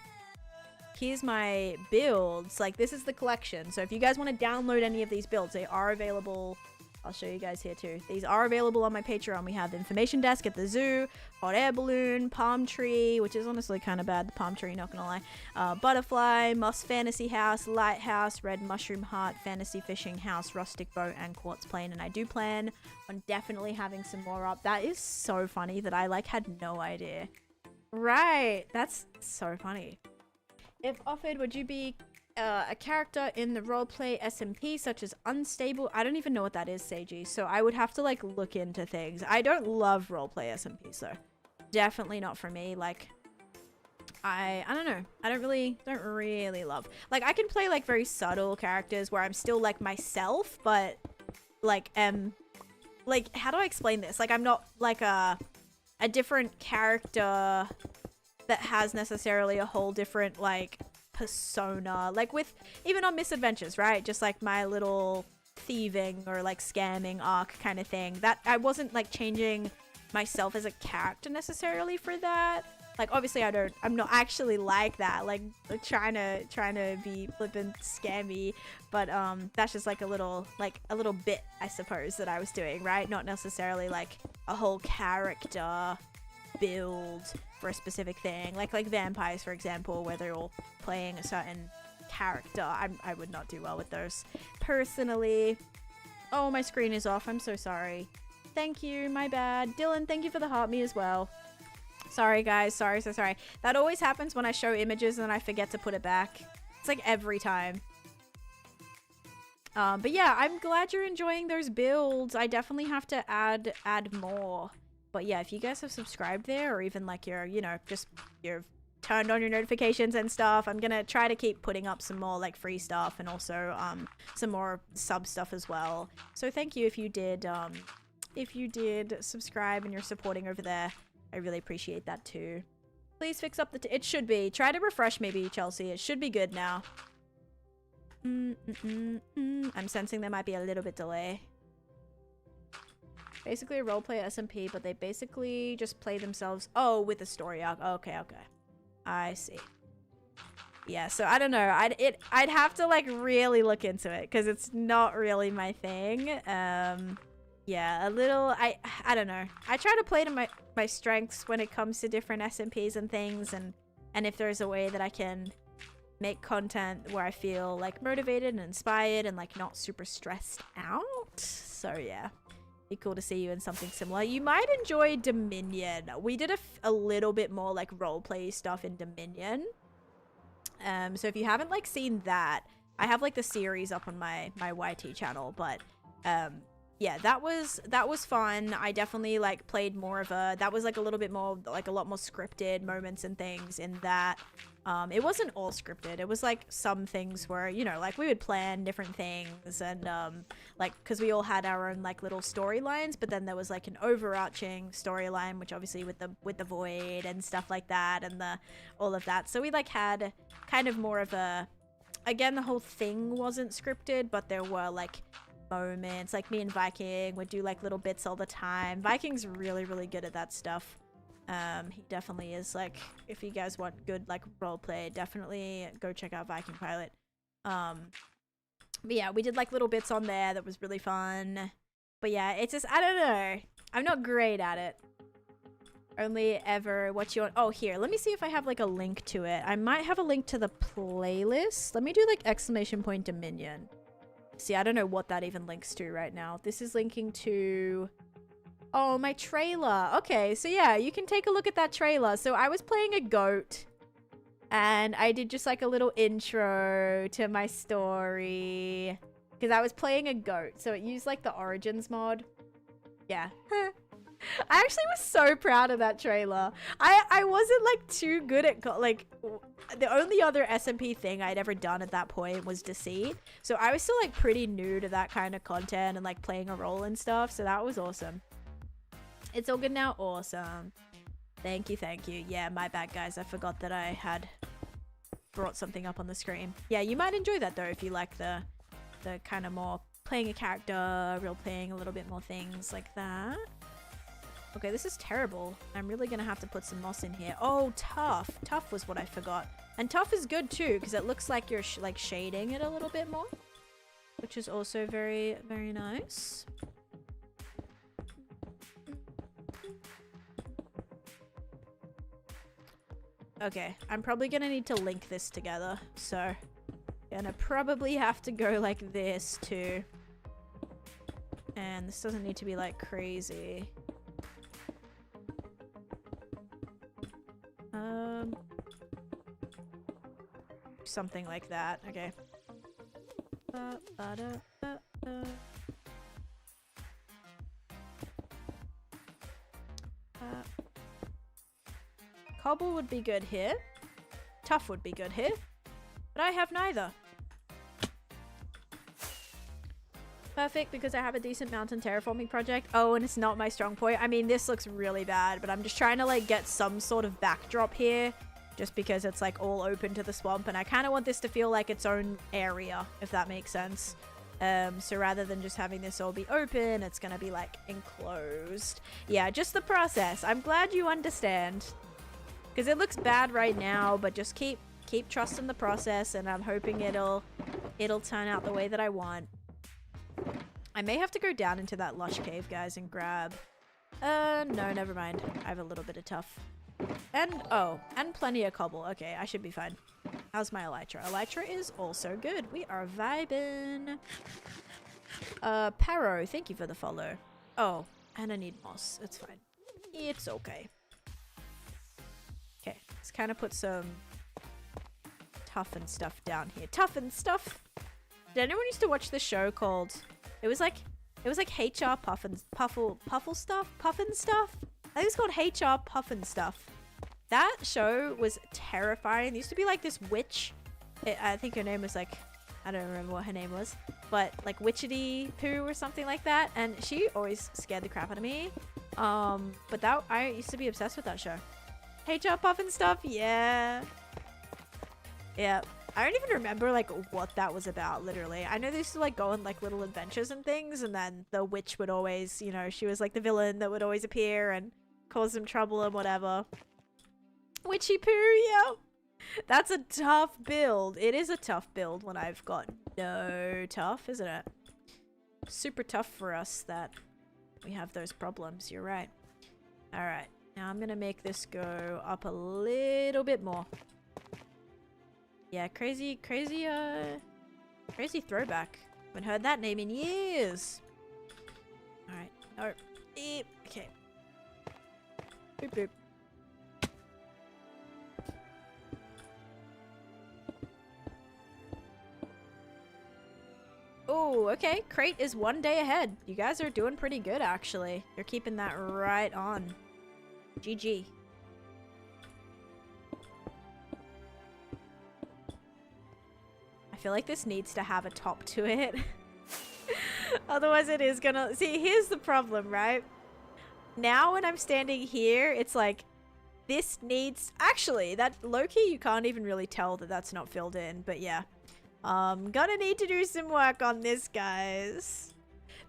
builds. Like, this is the collection. So if you guys want to download any of these builds, they are available. I'll show you guys here too. These are available on my Patreon. We have the information desk at the zoo, hot air balloon, palm tree, which is honestly kind of bad, the palm tree, not gonna lie. Butterfly, moss fantasy house, lighthouse, red mushroom heart, fantasy fishing house, rustic boat, and quartz plane. And I do plan on definitely having some more up. That is so funny that I like had no idea. Right, that's so funny. If offered, would you be a character in the roleplay SMP such as Unstable? I don't even know what that is, Seiji, so I would have to like look into things. I don't love roleplay SMPs though. Definitely not for me. Like I don't know. I don't really love. Like I can play like very subtle characters where I'm still like myself, but like like how do I explain this? Like I'm not like a different character that has necessarily a whole different like persona, like with even on Misadventures, right? Just like my little thieving or like scamming arc kind of thing, that I wasn't like changing myself as a character necessarily for that. Like obviously I'm not actually like that, like trying to be flippant scammy, but that's just like a little bit, I suppose, that I was doing, right? Not necessarily like a whole character build for a specific thing, like vampires, for example, where they're all playing a certain character. I would not do well with those personally. Oh, my screen is off. I'm so sorry. Thank you. My bad. Dylan, thank you for the heart me as well. Sorry, guys. Sorry, so sorry. That always happens when I show images and I forget to put it back. It's like every time. But yeah, I'm glad you're enjoying those builds. I definitely have to add more. But yeah, if you guys have subscribed there, or even like you're, you know, just you've turned on your notifications and stuff, I'm gonna try to keep putting up some more like free stuff and also some more sub stuff as well. So thank you if you did subscribe and you're supporting over there. I really appreciate that too. Please fix up the it should be. Try to refresh maybe, Chelsea. It should be good now. I'm sensing there might be a little bit delay. Basically a roleplay SMP, but they basically just play themselves. Oh, with a story arc. Okay, okay. I see. Yeah, so I don't know. I'd have to like really look into it because it's not really my thing. Yeah, a little. I don't know. I try to play to my strengths when it comes to different SMPs and things, and if there's a way that I can make content where I feel like motivated and inspired and like not super stressed out. So yeah, be cool to see you in something similar. You might enjoy Dominion. We did a little bit more like roleplay stuff in Dominion. So if you haven't like seen that, I have like the series up on my YT channel, but yeah, that was fun. I definitely like played more of that was like a little bit more like a lot more scripted moments and things in that. It wasn't all scripted. It was like some things where, you know, like we would plan different things and like because we all had our own like little storylines, but then there was like an overarching storyline, which obviously with the void and stuff like that and all of that. So we like had kind of more of a, again, the whole thing wasn't scripted, but there were like moments. Like me and Viking would do like little bits all the time. Viking's really, really good at that stuff. He definitely is. Like, if you guys want good like roleplay, definitely go check out Viking Pilot. But yeah, we did like little bits on there that was really fun. But yeah, it's just, I don't know, I'm not great at it. Only ever what you want. Oh, here, let me see if I have like a link to it. I might have a link to the playlist. Let me do like ! Dominion. See, I don't know what that even links to right now. This is linking to, oh, my trailer. Okay, so yeah, you can take a look at that trailer. So I was playing a goat and I did just like a little intro to my story because I was playing a goat. So it used like the Origins mod. Yeah. I actually was so proud of that trailer. I wasn't like too good at like the only other SMP thing I'd ever done at that point was Deceit. So I was still like pretty new to that kind of content and like playing a role and stuff. So that was awesome. It's all good now. Awesome. Thank you. Thank you. Yeah, my bad, guys. I forgot that I had brought something up on the screen. Yeah, you might enjoy that though if you like the kind of more playing a character, real playing a little bit more things like that. Okay, this is terrible. I'm really gonna have to put some moss in here. Oh, tough. Tough was what I forgot. And tough is good too, because it looks like you're like shading it a little bit more, which is also very, very nice. Okay, I'm probably gonna need to link this together, so gonna probably have to go like this too. And this doesn't need to be like crazy. Something like that. Okay. Cobble would be good here. Tough would be good here. But I have neither. Perfect, because I have a decent mountain terraforming project. Oh, and it's not my strong point. I mean, this looks really bad, but I'm just trying to like get some sort of backdrop here. Just because it's like all open to the swamp, and I kind of want this to feel like its own area, if that makes sense. So rather than just having this all be open, it's gonna be like enclosed. Yeah, just the process. I'm glad you understand, because it looks bad right now, but just keep trusting the process, and I'm hoping it'll turn out the way that I want. I may have to go down into that lush cave, guys, and grab. No, never mind. I have a little bit of tough. And, oh, and plenty of cobble. Okay, I should be fine. How's my elytra? Elytra is also good. We are vibing. Paro, thank you for the follow. Oh, and I need moss. It's fine. It's okay. Okay, let's kind of put some toughen stuff down here. Toughen stuff. Did anyone used to watch this show called? It was like HR Puffin stuff. I think it's called HR Puffin Stuff. That show was terrifying. There used to be like this witch. I think her name was like, I don't remember what her name was, but like Witchety Poo or something like that. And she always scared the crap out of me. But that I used to be obsessed with that show. HR Puffin Stuff, yeah. Yeah. I don't even remember like what that was about, literally. I know they used to like go on like little adventures and things, and then the witch would always, you know, she was like the villain that would always appear and cause them trouble and whatever. Witchy Poo, yeah. That's a tough build. It is a tough build when I've got no tough, isn't it? Super tough for us that we have those problems. You're right. Alright. Now I'm gonna make this go up a little bit more. Yeah, crazy throwback. Haven't heard that name in years. Alright. Oh. Okay. Boop boop. Oh, okay. Crate is 1 day ahead. You guys are doing pretty good, actually. You're keeping that right on. GG. I feel like this needs to have a top to it. Otherwise it is gonna... See, here's the problem, right? Now when I'm standing here, it's like... This needs... Actually, that low-key, you can't even really tell that that's not filled in. But yeah. Gonna need to do some work on this, guys.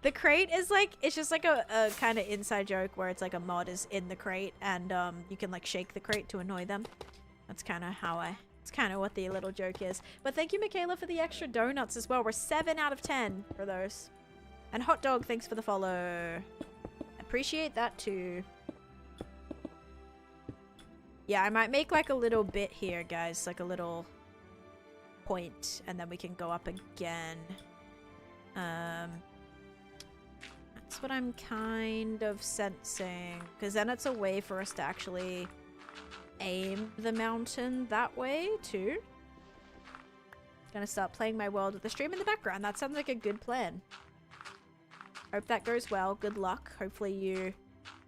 The crate is like... It's just like a kind of inside joke where it's like a mod is in the crate. And you can like shake the crate to annoy them. That's kind of how I... It's kind of what the little joke is. But thank you, Michaela, for the extra donuts as well. We're 7 out of 10 for those. And Hot Dog, thanks for the follow. Appreciate that too. Yeah, I might make like a little bit here, guys. Like a little point. And then we can go up again. That's what I'm kind of sensing. Because then it's a way for us to actually... aim the mountain that way too. Gonna start playing my world with the stream in the background. That sounds like a good plan. Hope that goes well. Good luck. Hopefully you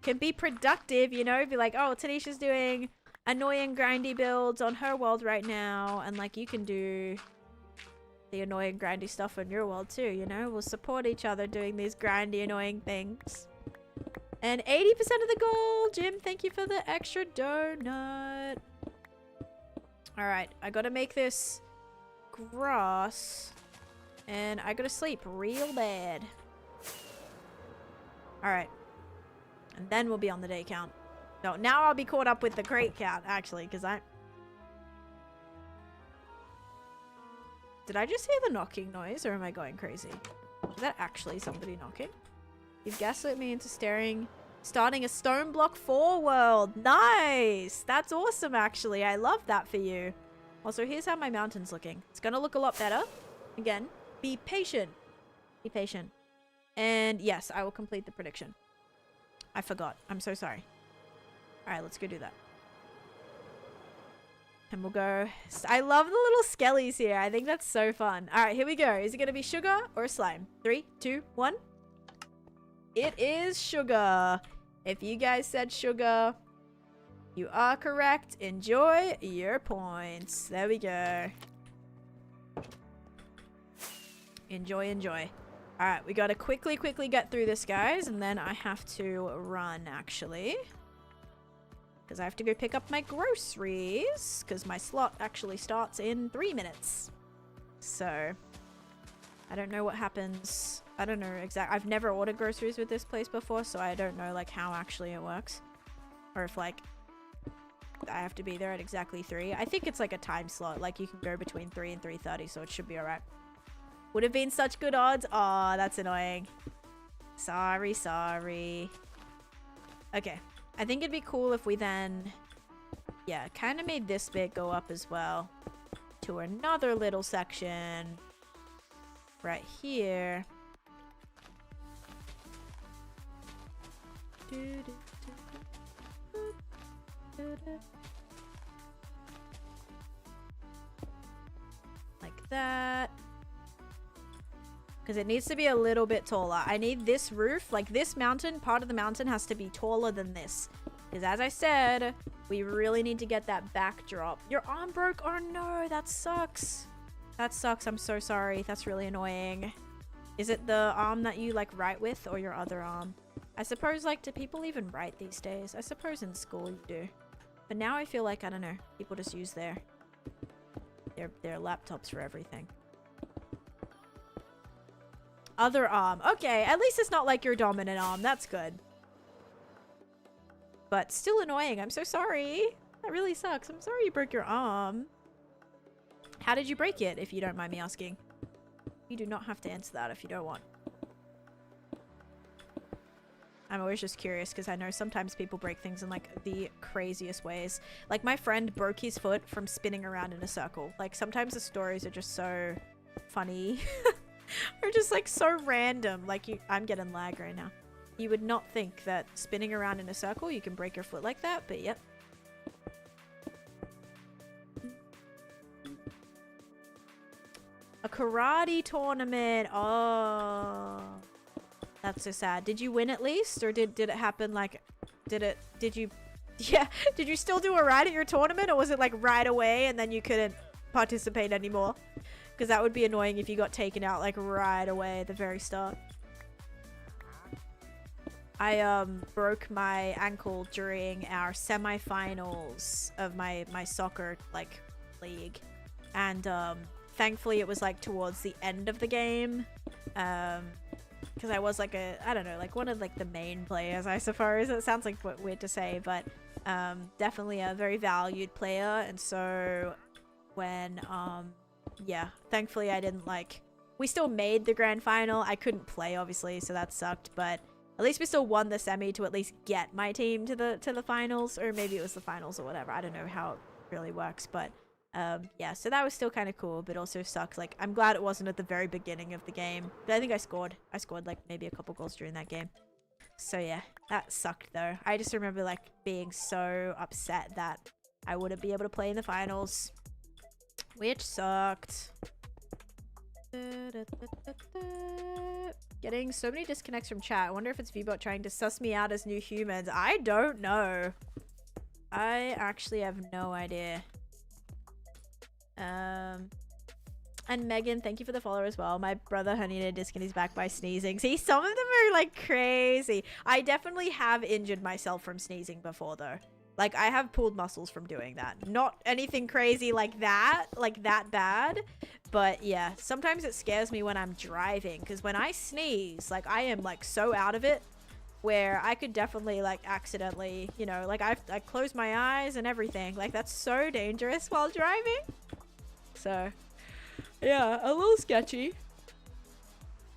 can be productive, you know? Be like, oh, Taneesha's doing annoying grindy builds on her world right now. And like you can do the annoying grindy stuff on your world too, you know? We'll support each other doing these grindy annoying things. And 80% of the goal! Jim, thank you for the extra donut. Alright, I gotta make this grass. And I gotta sleep real bad. Alright. And then we'll be on the day count. No, now I'll be caught up with the crate count, actually, because I... Did I just hear the knocking noise, or am I going crazy? Is that actually somebody knocking? You've gaslit me into starting a Stone Block 4 world. Nice! That's awesome, actually. I love that for you. Also, here's how my mountain's looking. It's gonna look a lot better. Again, be patient. Be patient. And yes, I will complete the prediction. I forgot. I'm so sorry. Alright, let's go do that. And we'll go... I love the little skellies here. I think that's so fun. Alright, here we go. Is it gonna be sugar or slime? 3, 2, 1... It is sugar. If you guys said sugar, you are correct. Enjoy your points. There we go. Enjoy, enjoy. Alright, we gotta quickly get through this, guys. And then I have to run, actually. Because I have to go pick up my groceries. Because my slot actually starts in 3 minutes. So... I don't know what happens. I don't know exactly. I've never ordered groceries with this place before, so I don't know like how actually it works. Or if like I have to be there at exactly 3. I think it's like a time slot. Like you can go between 3 and 3:30, so it should be alright. Would have been such good odds. Aw, that's annoying. Sorry. Okay. I think it'd be cool if we then... Yeah, kind of made this bit go up as well. to another little section right here. Like that. Because it needs to be a little bit taller. I need this roof, like this mountain, part of the mountain has to be taller than this. Because as I said, we really need to get that backdrop. Your arm broke? Oh no, that sucks. That sucks, I'm so sorry. That's really annoying. Is it the arm that you like write with or your other arm? I suppose, like, do people even write these days? I suppose in school you do. But now I feel like, I don't know, people just use their laptops for everything. Other arm. Okay, at least it's not like your dominant arm. That's good. But still annoying. I'm so sorry. That really sucks. I'm sorry you broke your arm. How did you break it, if you don't mind me asking? You do not have to answer that if you don't want. I'm always just curious because I know sometimes people break things in like the craziest ways. Like my friend broke his foot from spinning around in a circle. Like sometimes the stories are just so funny. Or just like so random. Like I'm getting lag right now. You would not think that spinning around in a circle you can break your foot like that, but yep. A karate tournament. Oh, that's so sad. Did you win at least, or did it happen like? Did you still do alright at your tournament, or was it like right away and then you couldn't participate anymore? Because that would be annoying if you got taken out like right away at the very start. I broke my ankle during our semifinals of my soccer like league, and thankfully it was like towards the end of the game, because I was like I don't know, like one of like the main players, I suppose. It sounds like weird to say, but definitely a very valued player. And so when yeah, thankfully I didn't like, we still made the grand final. I couldn't play obviously, so that sucked, but at least we still won the semi to at least get my team to the finals, or maybe it was the finals or whatever. I don't know how it really works, but yeah, so that was still kind of cool, but also sucked. Like, I'm glad it wasn't at the very beginning of the game, but I think I scored like maybe a couple goals during that game. So yeah, that sucked though. I just remember like being so upset that I wouldn't be able to play in the finals, which sucked. Getting so many disconnects from chat. I wonder if it's Vbot trying to suss me out as new humans. I don't know. I actually have no idea. And Megan, thank you for the follow as well. My brother Honey Disc and he's back by sneezing. See, some of them are like crazy. I definitely have injured myself from sneezing before though. Like I have pulled muscles from doing that. Not anything crazy like that bad. But yeah, sometimes it scares me when I'm driving, because when I sneeze, like I am like so out of it where I could definitely like accidentally, you know, like I close my eyes and everything. Like that's so dangerous while driving. So yeah, a little sketchy.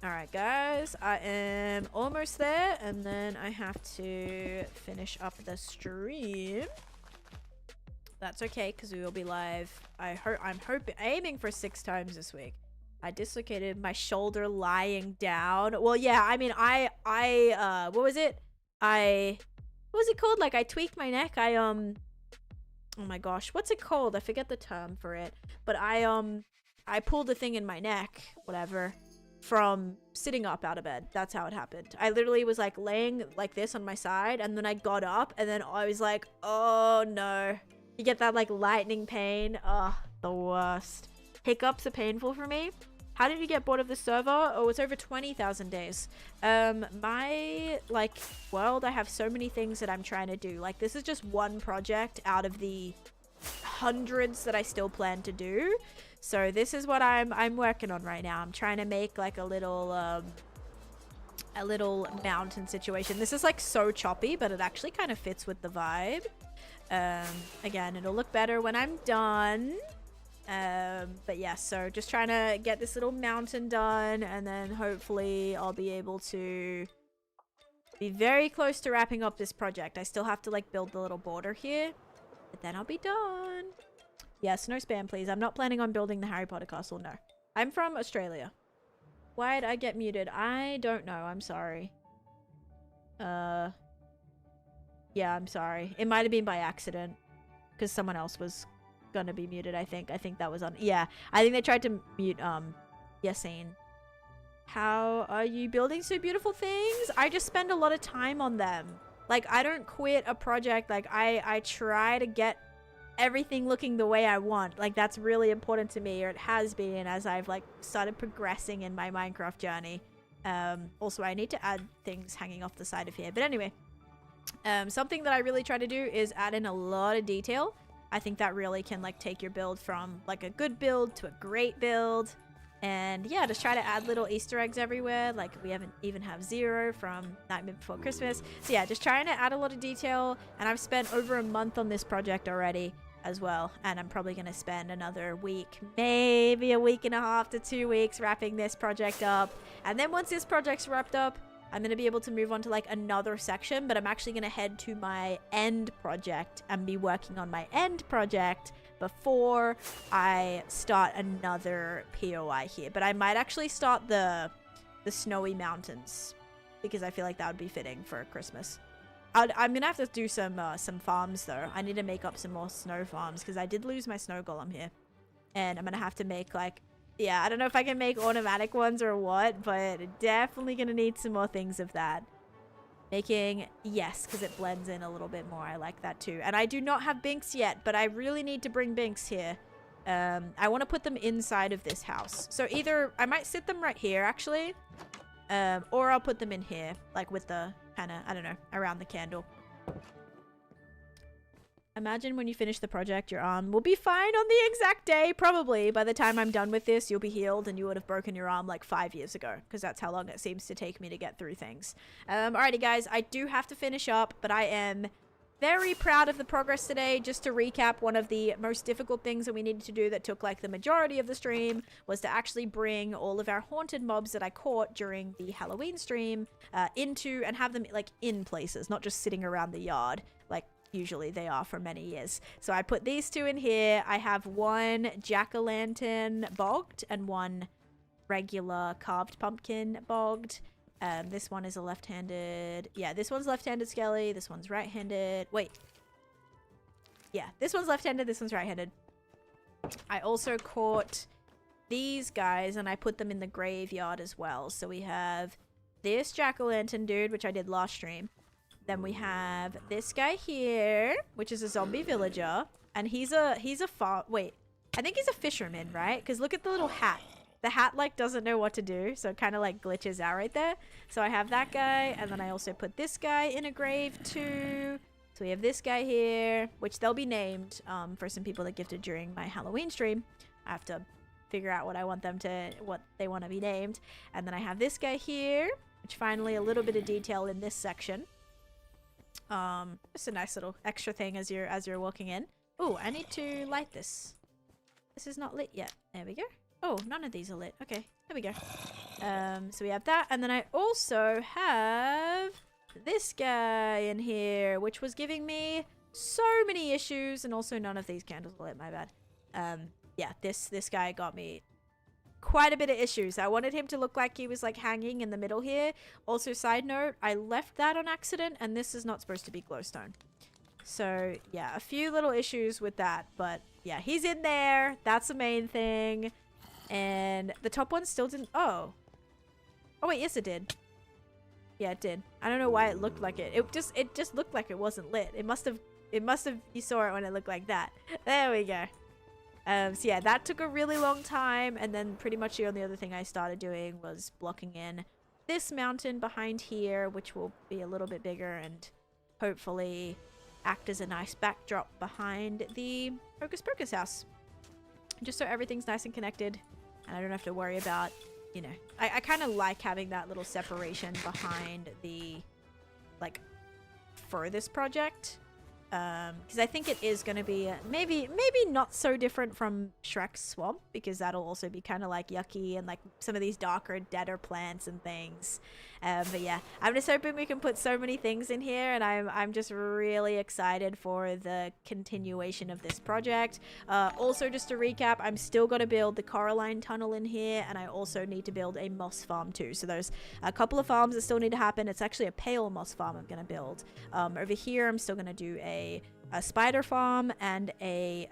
Alright guys, I am almost there, and then I have to finish up the stream. That's okay, because we will be live. I'm aiming for 6 times this week. I dislocated my shoulder lying down. Well, yeah, I mean, what was it? What was it called? Like, I tweaked my neck. Oh my gosh, what's it called? I forget the term for it. But I pulled a thing in my neck, whatever, from sitting up out of bed. That's how it happened. I literally was like laying like this on my side, and then I got up, and then I was like, oh no. You get that like lightning pain. Oh, the worst. Hiccups are painful for me. How did you get bored of the server? Oh, it's over 20,000 days. My like world, I have so many things that I'm trying to do. Like this is just one project out of the hundreds that I still plan to do. So this is what I'm working on right now. I'm trying to make like a little mountain situation. This is like so choppy, but it actually kind of fits with the vibe. Again, it'll look better when I'm done. But yeah, so just trying to get this little mountain done, and then hopefully I'll be able to be very close to wrapping up this project. I still have to like build the little border here, but then I'll be done. Yes, no spam, please. I'm not planning on building the Harry Potter castle, no. I'm from Australia. Why'd I get muted? I don't know. I'm sorry. Yeah, I'm sorry. It might have been by accident. Because someone else was gonna be muted, I think. I think that was on... Yeah, I think they tried to mute, Yassine. How are you building so beautiful things? I just spend a lot of time on them. Like, I don't quit a project. Like, I try to get everything looking the way I want. Like, that's really important to me, or it has been as I've, like, started progressing in my Minecraft journey. Also, I need to add things hanging off the side of here. But anyway, something that I really try to do is add in a lot of detail. I think that really can, like, take your build from, like, a good build to a great build. And yeah, just try to add little Easter eggs everywhere. Like, we haven't even have Zero from Nightmare Before Christmas. So yeah, just trying to add a lot of detail. And I've spent over a month on this project already as well. And I'm probably going to spend another week, maybe a week and a half to 2 weeks wrapping this project up. And then once this project's wrapped up, I'm going to be able to move on to, like, another section. But I'm actually going to head to my end project and be working on my end project before I start another POI here. But I might actually start the snowy mountains, because I feel like that would be fitting for Christmas. I'm gonna have to do some farms though. I need to make up some more snow farms, because I did lose my snow golem here, and I'm gonna have to make, like, yeah, I don't know if I can make automatic ones or what, but definitely gonna need some more things of that. Making, yes, because it blends in a little bit more. I like that too. And I do not have Binks yet, but I really need to bring Binks here. I want to put them inside of this house. So either I might sit them right here, actually, or I'll put them in here, like with the kind of, I don't know, around the candle. Imagine when you finish the project, your arm will be fine on the exact day. Probably by the time I'm done with this, you'll be healed and you would have broken your arm like 5 years ago, because that's how long it seems to take me to get through things. Alrighty guys, I do have to finish up, but I am very proud of the progress today. Just to recap, one of the most difficult things that we needed to do that took like the majority of the stream was to actually bring all of our haunted mobs that I caught during the Halloween stream into, and have them like in places, not just sitting around the yard like usually they are for many years. So I put these two in here. I have one jack-o'-lantern bogged and one regular carved pumpkin bogged. This one is a left-handed... Yeah, this one's left-handed skelly. This one's right-handed. Wait. Yeah, this one's left-handed. This one's right-handed. I also caught these guys and I put them in the graveyard as well. So we have this jack-o'-lantern dude, which I did last stream. Then we have this guy here, which is a zombie villager. And he's a wait, I think he's a fisherman, right? Because look at the little hat. The hat, like, doesn't know what to do. So it kind of, like, glitches out right there. So I have that guy. And then I also put this guy in a grave, too. So we have this guy here, which they'll be named for some people that gifted during my Halloween stream. I have to figure out what they want to be named. And then I have this guy here, which finally a little bit of detail in this section. Just a nice little extra thing as you're walking in. Oh, I need to light this. This is not lit yet. There we go. Oh, none of these are lit. Okay, there we go. So we have that, and then I also have this guy in here, which was giving me so many issues, and also none of these candles are lit. My bad. Yeah, this guy got me quite a bit of issues. I wanted him to look like he was like hanging in the middle here. Also, side note, I left that on accident, and this is not supposed to be glowstone. So yeah, a few little issues with that, but yeah, he's in there. That's the main thing. And the top one still didn't... Oh wait, yes it did. Yeah, it did. I don't know why it looked like it. It just looked like it wasn't lit. It must have you saw it when it looked like that. There we go. So yeah, that took a really long time, and then pretty much the only other thing I started doing was blocking in this mountain behind here, which will be a little bit bigger and hopefully act as a nice backdrop behind the Hocus Pocus house. Just so everything's nice and connected, and I don't have to worry about, you know, I kind of like having that little separation behind the, like, furthest project. because I think it is going to be maybe not so different from Shrek's swamp, because that'll also be kind of like yucky and like some of these darker, deader plants and things. But yeah, I'm just hoping we can put so many things in here, and I'm just really excited for the continuation of this project. Also, just to recap, I'm still going to build the Coraline tunnel in here, and I also need to build a moss farm too. So there's a couple of farms that still need to happen. It's actually a pale moss farm I'm going to build. Over here, I'm still going to do a spider farm and a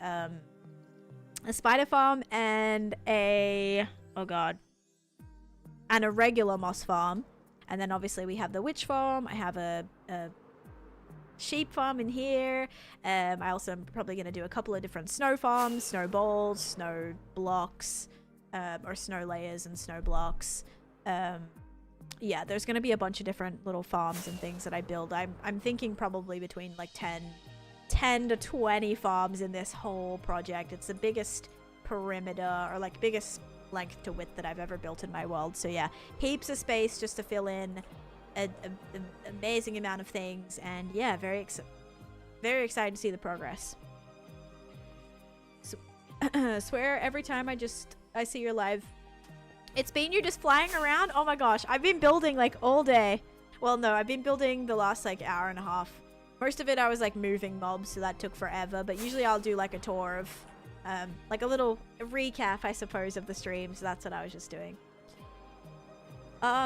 spider farm and a and a regular moss farm. And then obviously we have the witch farm. I have a sheep farm in here. I also am probably going to do a couple of different snow farms, snow balls, snow blocks, or snow layers and snow blocks. Yeah, there's going to be a bunch of different little farms and things that I build. I'm thinking probably between like 10 to 20 farms in this whole project. It's the biggest perimeter, or like biggest length to width that I've ever built in my world. So yeah, heaps of space just to fill in an amazing amount of things. And yeah, very excited to see the progress. So, swear every time I see your live, it's been you just flying around. Oh my gosh, I've been building like all day. Well, no, I've been building the last like hour and a half. Most of it I was like moving mobs, so that took forever. But usually I'll do like a tour of like a little recap, I suppose, of the stream. So that's what I was just doing.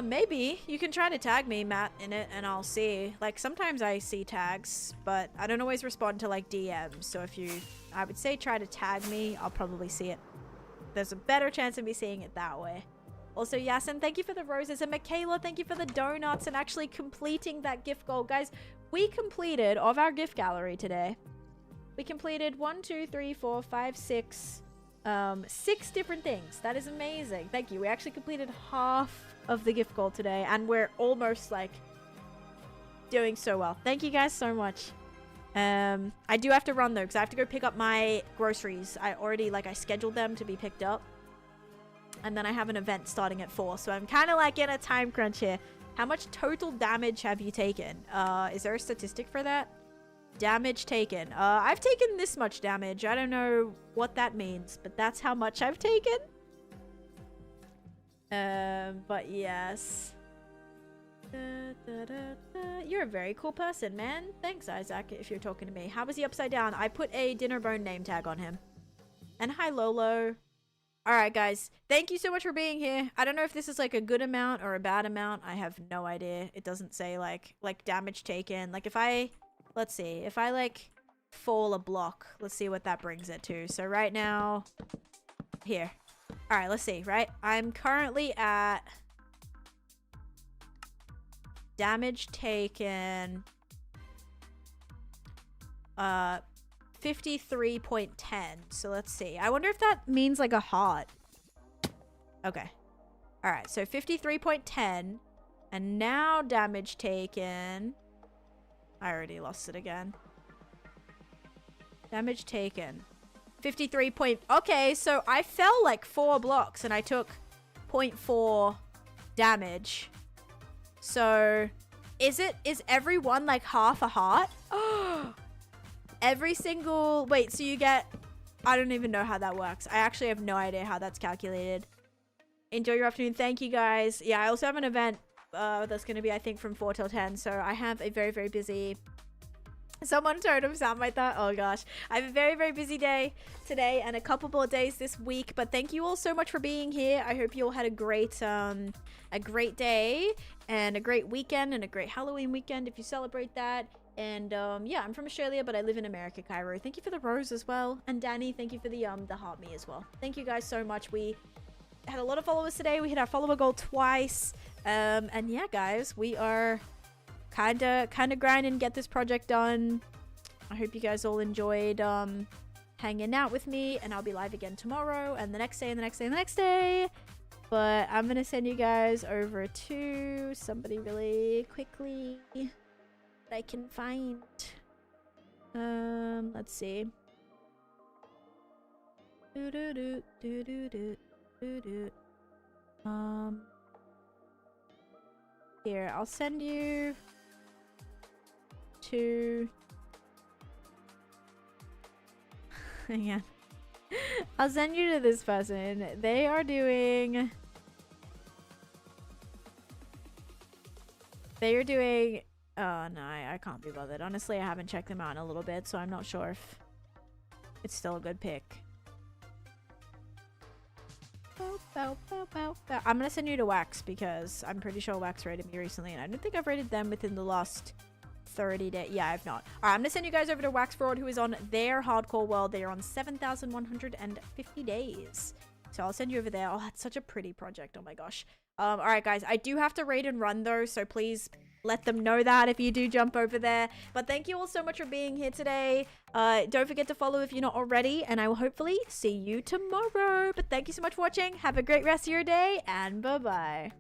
Maybe you can try to tag me, Matt, in it, and I'll see. Like sometimes I see tags, but I don't always respond to like DMs. So if you, I would say try to tag me, I'll probably see it. There's a better chance of me seeing it that way. Also, Yasin, thank you for the roses. And Michaela, thank you for the donuts and actually completing that gift goal. Guys, we completed, of our gift gallery today, we completed 1, 2, 3, 4, 5, 6, 6 different things. That is amazing. Thank you. We actually completed half of the gift goal today, and we're almost like doing so well. Thank you guys so much. I do have to run though, because I have to go pick up my groceries. I scheduled them to be picked up. And then I have an event starting at 4, so I'm kind of like in a time crunch here. How much total damage have you taken? Is there a statistic for that? Damage taken. I've taken this much damage. I don't know what that means, but that's how much I've taken. But yes. You're a very cool person, man. Thanks, Isaac, if you're talking to me. How was he upside down? I put a Dinnerbone name tag on him. And hi, Lolo. Alright, guys. Thank you so much for being here. I don't know if this is like a good amount or a bad amount. I have no idea. It doesn't say like damage taken. Like if I, let's see, if I like fall a block, let's see what that brings it to. So right now, here. Alright, let's see, right? I'm currently at damage taken 53.10. So let's see. I wonder if that means like a heart. Okay. Alright, so 53.10. And now damage taken. I already lost it again. Damage taken. 53 point... Okay, so I fell like 4 blocks and I took 0.4 damage. So is everyone like half a heart? Oh, every single... Wait, so you get... I don't even know how that works. I actually have no idea how that's calculated. Enjoy your afternoon. Thank you, guys. Yeah, I also have an event that's going to be, I think, from 4 till 10. So I have a very, very busy... Someone totem sound like that. Oh, gosh. I have a very, very busy day today and a couple more days this week. But thank you all so much for being here. I hope you all had a great day and a great weekend and a great Halloween weekend if you celebrate that. And yeah, I'm from Australia, but I live in America, Cairo. Thank you for the rose as well. And Danny, thank you for the heart me as well. Thank you guys so much. We had a lot of followers today. We hit our follower goal twice. And yeah, guys, we are kind of grinding to get this project done. I hope you guys all enjoyed hanging out with me, and I'll be live again tomorrow and the next day and the next day and the next day. But I'm gonna send you guys over to somebody really quickly that I can find. Let's see. Here, I'll send you to Hang on. I'll send you to this person. They are doing... Oh, no, I can't be bothered. Honestly, I haven't checked them out in a little bit, so I'm not sure if it's still a good pick. I'm gonna send you to Wax because I'm pretty sure Wax rated me recently, and I don't think I've rated them within the last 30 days. Yeah, I've not. Alright, I'm gonna send you guys over to Wax Fraud, who is on their hardcore world. They are on 7,150 days. So I'll send you over there. Oh, that's such a pretty project. Oh my gosh. Alright guys, I do have to raid and run though, so please let them know that if you do jump over there. But thank you all so much for being here today. Don't forget to follow if you're not already, and I will hopefully see you tomorrow. But thank you so much for watching. Have a great rest of your day, and bye-bye.